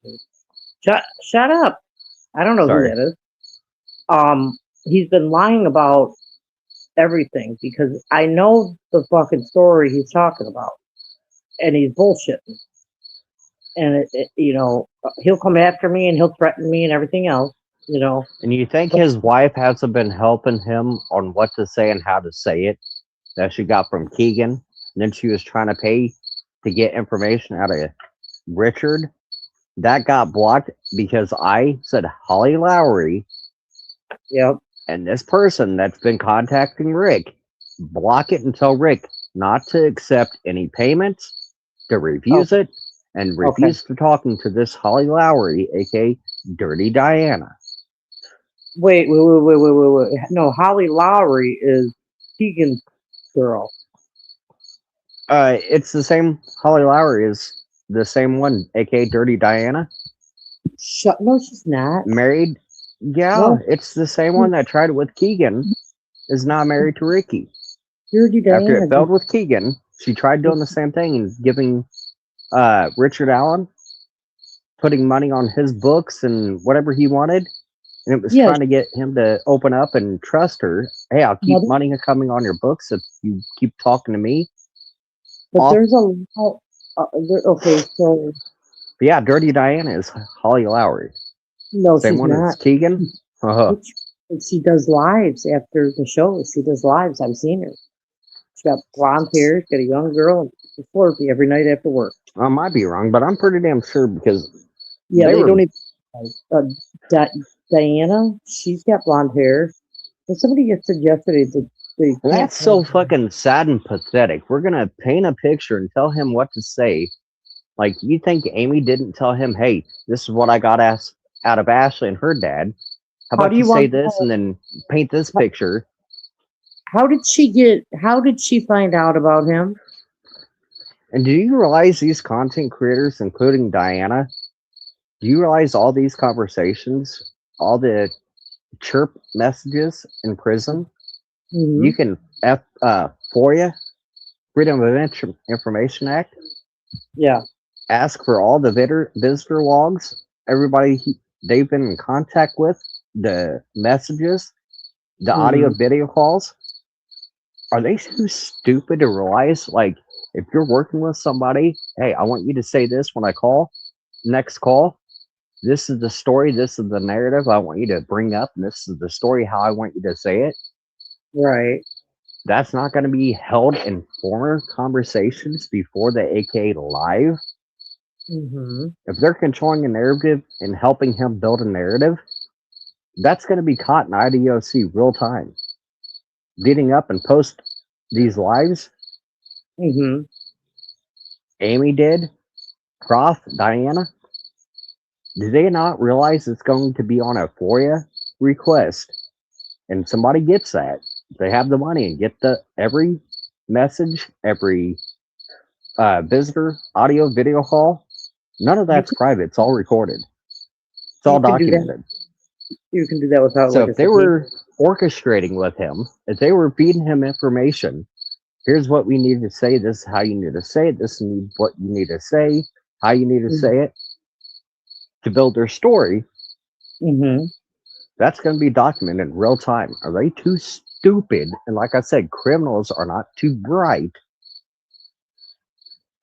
Speaker 3: did. Shut up. I don't know
Speaker 1: Sorry.
Speaker 3: who that is. He's been lying about everything because I know the fucking story he's talking about, and he's bullshitting. And he'll come after me and he'll threaten me and everything else.
Speaker 1: And you think his wife hasn't been helping him on what to say and how to say it that she got from Keegan? And then she was trying to pay to get information out of Richard. That got blocked because I said Holly Lowry.
Speaker 3: Yep.
Speaker 1: And this person that's been contacting Rick, block it and tell Rick not to accept any payments, to refuse it, and refuse to talking to this Holly Lowry, aka Dirty Diana.
Speaker 3: Wait. No, Holly Lowry is Keegan's girl.
Speaker 1: It's the same. Holly Lowry is the same one, aka Dirty Diana.
Speaker 3: No, she's not.
Speaker 1: Married? Yeah,
Speaker 3: No.
Speaker 1: it's the same one that tried it with Keegan. Is now married to Ricky.
Speaker 3: Dirty Diana.
Speaker 1: After it failed with Keegan, she tried doing the same thing and giving Richard Allen, putting money on his books and whatever he wanted. And it was trying to get him to open up and trust her. Hey, I'll keep money coming on your books if you keep talking to me.
Speaker 3: But there's a lot. Okay, so.
Speaker 1: But yeah, Dirty Diana is Holly Lowry.
Speaker 3: No,
Speaker 1: same
Speaker 3: she's
Speaker 1: one
Speaker 3: not.
Speaker 1: as Keegan.
Speaker 3: She does lives after the show. She does lives. I've seen her. She's got blonde hair. She's got a young girl and she's flirty every night after work.
Speaker 1: I might be wrong, but I'm pretty damn sure because
Speaker 3: they don't even. Diana, she's got blonde hair. And somebody just said yesterday that
Speaker 1: that's so fucking sad and pathetic. We're gonna paint a picture and tell him what to say. Like, you think Amy didn't tell him, hey, this is what I got out of Ashley and her dad. How about you say this and then paint this picture?
Speaker 3: How did she find out about him?
Speaker 1: And do you realize these content creators, including Diana, do you realize all these conversations, all the chirp messages in prison?
Speaker 3: Mm-hmm.
Speaker 1: You can FOIA, Freedom of Information Act.
Speaker 3: Yeah.
Speaker 1: Ask for all the visitor logs, everybody they've been in contact with, the messages, the audio video calls. Are they too stupid to realize, like, if you're working with somebody, hey, I want you to say this when I call, next call, this is the story, this is the narrative I want you to bring up, and this is the story how I want you to say it.
Speaker 3: Right.
Speaker 1: That's not going to be held in former conversations before the AKA live.
Speaker 3: Mm-hmm.
Speaker 1: If they're controlling a narrative and helping him build a narrative, that's going to be caught in IDOC real time. Leading up and post these lives.
Speaker 3: Mm-hmm.
Speaker 1: Amy did. Croft, Diana. Do they not realize it's going to be on a FOIA request? And somebody gets that. They have the money and get every message, every visitor, audio, video call. None of that's private. It's all recorded. It's all documented.
Speaker 3: You can do that without.
Speaker 1: So if they were orchestrating with him, if they were feeding him information, here's what we need to say. This is how you need to say it. This is what you need to say. How you need to say it to build their story.
Speaker 3: Mm-hmm.
Speaker 1: That's going to be documented in real time. Are they too stupid? And like I said, criminals are not too bright.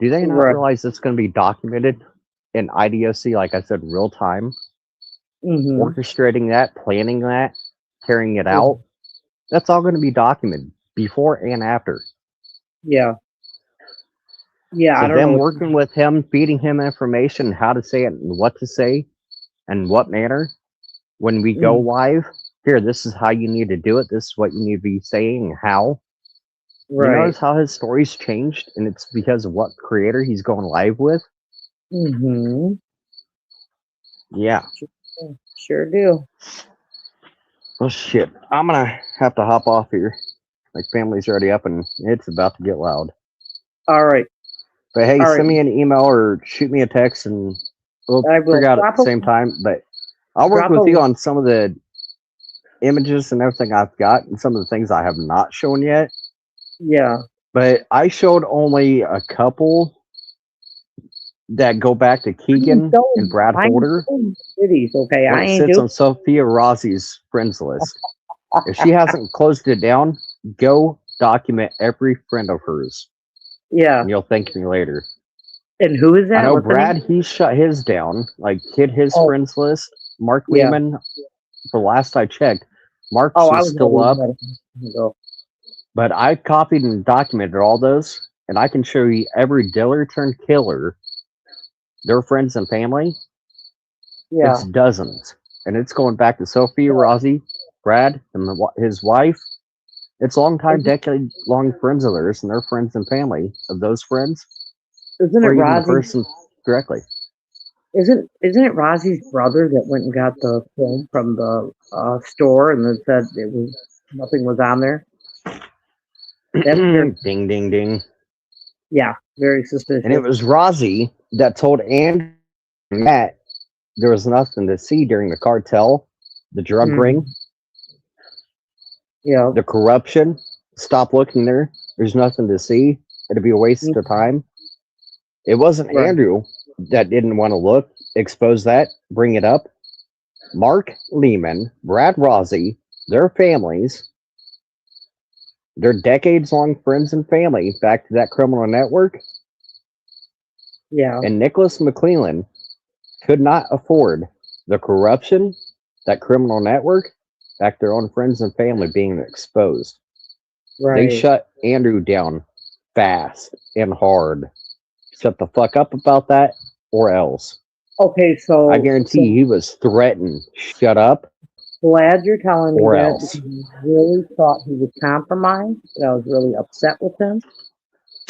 Speaker 1: Do they not realize it's going to be documented in IDOC, like I said, real time? Orchestrating that, planning that, carrying it out. That's all going to be documented. before and after.
Speaker 3: Yeah. Yeah, I
Speaker 1: So
Speaker 3: don't know
Speaker 1: them
Speaker 3: what
Speaker 1: working with him, feeding him information, how to say it and what to say and what manner. When we go
Speaker 3: mm,
Speaker 1: live, here, this is how you need to do it. This is what you need to be saying and how. You
Speaker 3: right.
Speaker 1: notice how his story's changed, and it's because of what creator he's going live with?
Speaker 3: Mm-hmm.
Speaker 1: Yeah.
Speaker 3: Sure do.
Speaker 1: Oh, shit. I'm gonna have to hop off here. My family's already up, and it's about to get loud.
Speaker 3: All right.
Speaker 1: But hey,
Speaker 3: All right.
Speaker 1: send me an email or shoot me a text, and we'll
Speaker 3: I will
Speaker 1: figure out at
Speaker 3: drop
Speaker 1: the same time. But I'll work
Speaker 3: a
Speaker 1: with you on some of the images and everything I've got, and some of the things I have not shown yet.
Speaker 3: yeah.
Speaker 1: But I showed only a couple that go back to Keegan and Brad
Speaker 3: I ain't
Speaker 1: Holder
Speaker 3: showing cities, okay?
Speaker 1: when
Speaker 3: I
Speaker 1: it
Speaker 3: ain't
Speaker 1: sits
Speaker 3: doing
Speaker 1: on Sophia Rossi's friends list. If she hasn't closed it down, go document every friend of hers,
Speaker 3: yeah.
Speaker 1: and you'll thank me later.
Speaker 3: And who is
Speaker 1: I
Speaker 3: that?
Speaker 1: know
Speaker 3: What's the name?
Speaker 1: Brad, he shut his down, like hid his
Speaker 3: Oh,
Speaker 1: friends list. Mark
Speaker 3: yeah.
Speaker 1: Lehman, the last I checked, Mark's
Speaker 3: Oh, I
Speaker 1: was
Speaker 3: was
Speaker 1: still up,
Speaker 3: go.
Speaker 1: but I copied and documented all those, and I can show you every dealer turned killer, their friends and family.
Speaker 3: Yeah.
Speaker 1: It's dozens, and it's going back to Sophia Rossi, Brad, and his wife. It's long-time, decade-long friends of theirs, and their friends and family of those friends,
Speaker 3: Isn't it
Speaker 1: or even the
Speaker 3: Rozzy?
Speaker 1: person directly.
Speaker 3: Isn't it Rozzy's brother that went and got the film from the store and then said it was nothing was on there? That's very,
Speaker 1: Ding, ding, ding.
Speaker 3: yeah, very suspicious.
Speaker 1: And it was Rossi that told Andrew and Matt there was nothing to see during the cartel, the drug ring,
Speaker 3: Yeah.
Speaker 1: the corruption. Stop looking there. There's nothing to see. It'd be a waste of time. It wasn't
Speaker 3: Right.
Speaker 1: Andrew that didn't want to look, expose that, bring it up. Mark Lehman, Brad Rossi, their families, their decades long friends and family back to that criminal network,
Speaker 3: Yeah.
Speaker 1: and Nicholas McClellan could not afford the corruption, that criminal network, back their own friends and family being exposed.
Speaker 3: Right.
Speaker 1: They shut Andrew down fast and hard. Shut the fuck up about that, or else.
Speaker 3: Okay, so
Speaker 1: I guarantee you he was threatened. Shut up.
Speaker 3: Glad you're telling me
Speaker 1: Or
Speaker 3: that
Speaker 1: else.
Speaker 3: because I really thought he was compromised. And I was really upset with him.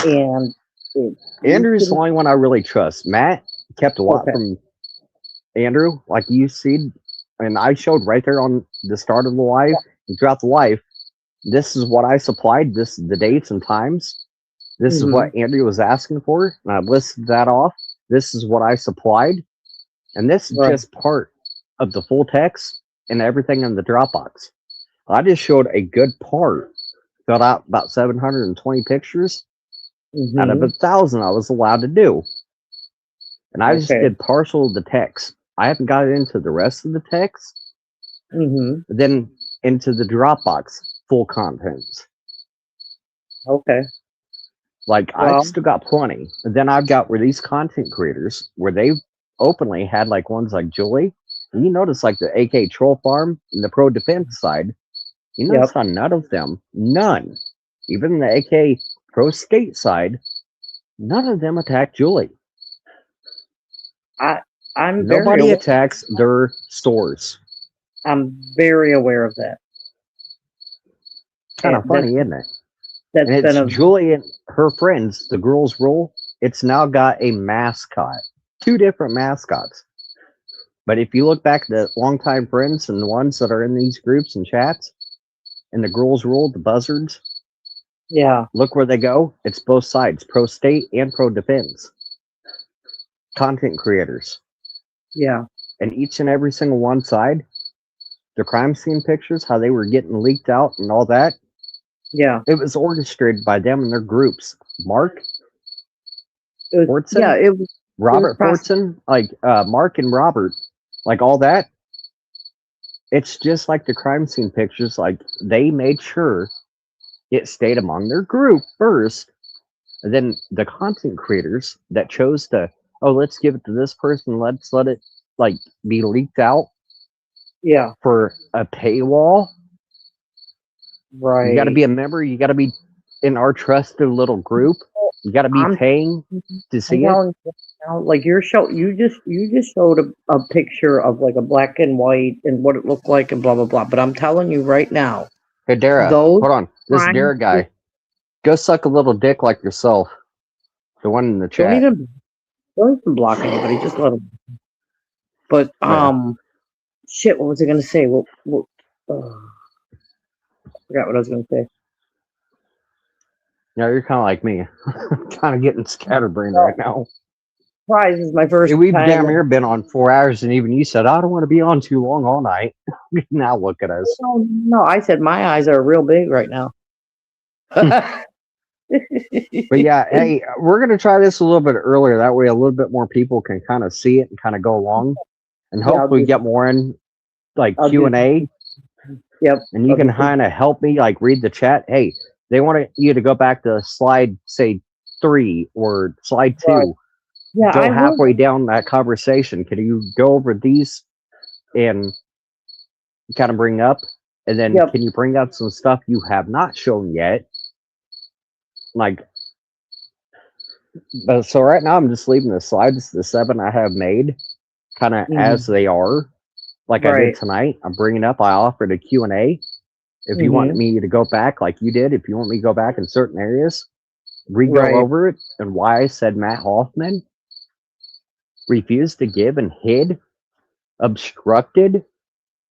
Speaker 3: And
Speaker 1: Andrew's the only one I really trust. Matt kept a lot from Andrew, like you see, and I showed right there on the start of the live and throughout the live. This is what I supplied. This is the dates and times. This is what Andrew was asking for, and I listed that off. This is what I supplied, and this is just part of the full text and everything in the Dropbox. I just showed a good part, filled out about 720 pictures out of 1,000 I was allowed to do, and I just did partial of the text. I haven't got into the rest of the text, then into the Dropbox full contents.
Speaker 3: Okay.
Speaker 1: Like, I've still got plenty. And then I've got where these content creators, where they openly had like ones like Julie. And you notice like the AK Troll Farm and the Pro Defense side, you notice how none of them, none, even the AK Pro State side, none of them attacked Julie. Nobody attacks their stores.
Speaker 3: I'm very aware of that.
Speaker 1: Kind of funny, isn't it?
Speaker 3: That's
Speaker 1: and it's Julie and her friends, the Girls Rule. It's now got a mascot, 2 different mascots. But if you look back at the longtime friends and the ones that are in these groups and chats, and the Girls Rule, the buzzards, look where they go. It's both sides, pro state and pro defense. Content creators.
Speaker 3: Yeah.
Speaker 1: And each and every single one side, the crime scene pictures, how they were getting leaked out and all that.
Speaker 3: Yeah.
Speaker 1: It was orchestrated by them and their groups. Mark Fortson?
Speaker 3: Yeah, it was
Speaker 1: Robert Fortson, like Mark and Robert, like all that. It's just like the crime scene pictures, like they made sure it stayed among their group first. And then the content creators that chose to, oh, let's give it to this person, let's let it like be leaked out.
Speaker 3: Yeah.
Speaker 1: For a paywall.
Speaker 3: Right.
Speaker 1: You got to be a member. You got to be in our trusted little group. You got to be
Speaker 3: I'm-
Speaker 1: paying to see it.
Speaker 3: telling you now, like you just showed a picture of like a black and white and what it looked like and blah blah blah. But I'm telling you right now,
Speaker 1: Hey, Dara,
Speaker 3: those
Speaker 1: hold on. This
Speaker 3: crimes-
Speaker 1: Dara guy, go suck a little dick like yourself. The one in the
Speaker 3: don't
Speaker 1: chat.
Speaker 3: even block anybody. Just let them. But
Speaker 1: Yeah.
Speaker 3: shit. What was I gonna say? What forgot what I was gonna say.
Speaker 1: No, you're kind of like me. Kind of getting scatterbrained right now.
Speaker 3: Surprise is my first
Speaker 1: Hey, we've
Speaker 3: time.
Speaker 1: damn near been on 4 hours, and even you said, I don't want to be on too long all night. Now look at us.
Speaker 3: No, I said my eyes are real big right now.
Speaker 1: But yeah, hey, we're going to try this a little bit earlier. That way a little bit more people can kind of see it and kind of go along. And
Speaker 3: Yeah, I'll
Speaker 1: hopefully
Speaker 3: do
Speaker 1: get more in, like,
Speaker 3: I'll do-
Speaker 1: Q&A.
Speaker 3: Yep.
Speaker 1: And you
Speaker 3: I'll
Speaker 1: can
Speaker 3: do-
Speaker 1: kind of help me, like, read the chat. Hey, they want you to go back to slide, say, 3 or slide 2.
Speaker 3: Right. Yeah,
Speaker 1: Go
Speaker 3: I will.
Speaker 1: halfway down that conversation. Can you go over these and kind of bring up? And then
Speaker 3: Yep.
Speaker 1: can you bring up some stuff you have not shown yet? Like, so right now I'm just leaving the slides, the 7 I have made, kind of as they are, like I
Speaker 3: Right.
Speaker 1: did tonight. I'm bringing up. I offered a Q&A. If you want me to go back like you did, if you want me to go back in certain areas, re-go
Speaker 3: Right.
Speaker 1: over it and why I said Matt Hoffman refused to give and hid, obstructed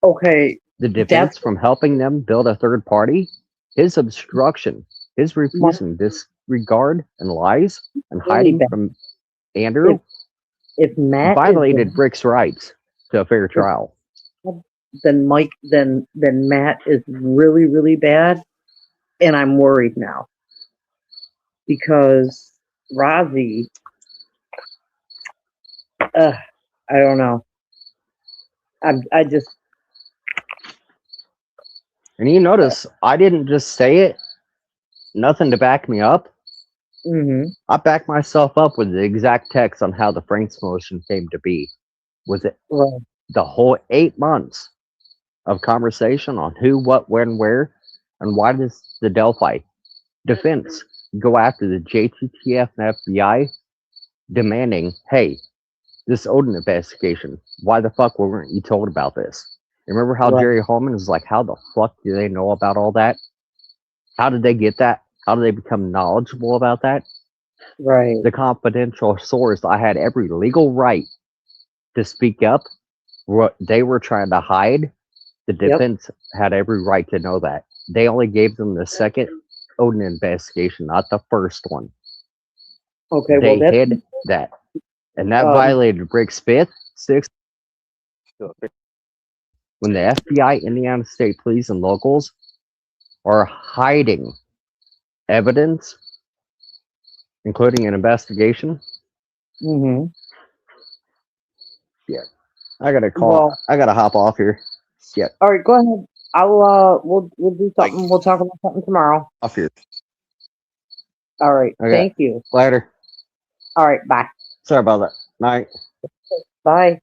Speaker 3: Okay.
Speaker 1: the defense from helping them build a third party. His obstruction, his refusing, disregard, and lies and hiding
Speaker 3: bad.
Speaker 1: from Andrew
Speaker 3: If Matt
Speaker 1: violated
Speaker 3: is
Speaker 1: Brick's rights to a fair trial.
Speaker 3: then Matt is really, really bad. And I'm worried now. Because Razi, I don't know. I just,
Speaker 1: And you notice I didn't just say it, nothing to back me up. I backed myself up with the exact text on how the Franks motion came to be. With it,
Speaker 3: right.
Speaker 1: the whole 8 months of conversation on who, what, when, where, and why does the Delphi defense go after the JTTF and FBI demanding, hey, this Odin investigation, why the fuck weren't you told about this? Remember how
Speaker 3: Right.
Speaker 1: Jerry Holman is like, how the fuck do they know about all that? How did they get that? How did they become knowledgeable about that?
Speaker 3: Right.
Speaker 1: The confidential source, I had every legal right to speak up. What they were trying to hide, the defense had every right to know that. They only gave them the second Odin investigation, not the first one.
Speaker 3: Okay,
Speaker 1: They
Speaker 3: well,
Speaker 1: hid that. And that violated Brick's 5th, 6th. When the FBI, Indiana State Police, and locals are hiding evidence, including an investigation. I gotta call.
Speaker 3: Well-
Speaker 1: I gotta hop off here. Yeah,
Speaker 3: all right, go ahead. I'll, we'll do something. We'll talk about something tomorrow.
Speaker 1: off here.
Speaker 3: All right.
Speaker 1: Okay.
Speaker 3: Thank you.
Speaker 1: Later.
Speaker 3: All right. Bye.
Speaker 1: Sorry about that. Night.
Speaker 3: Bye.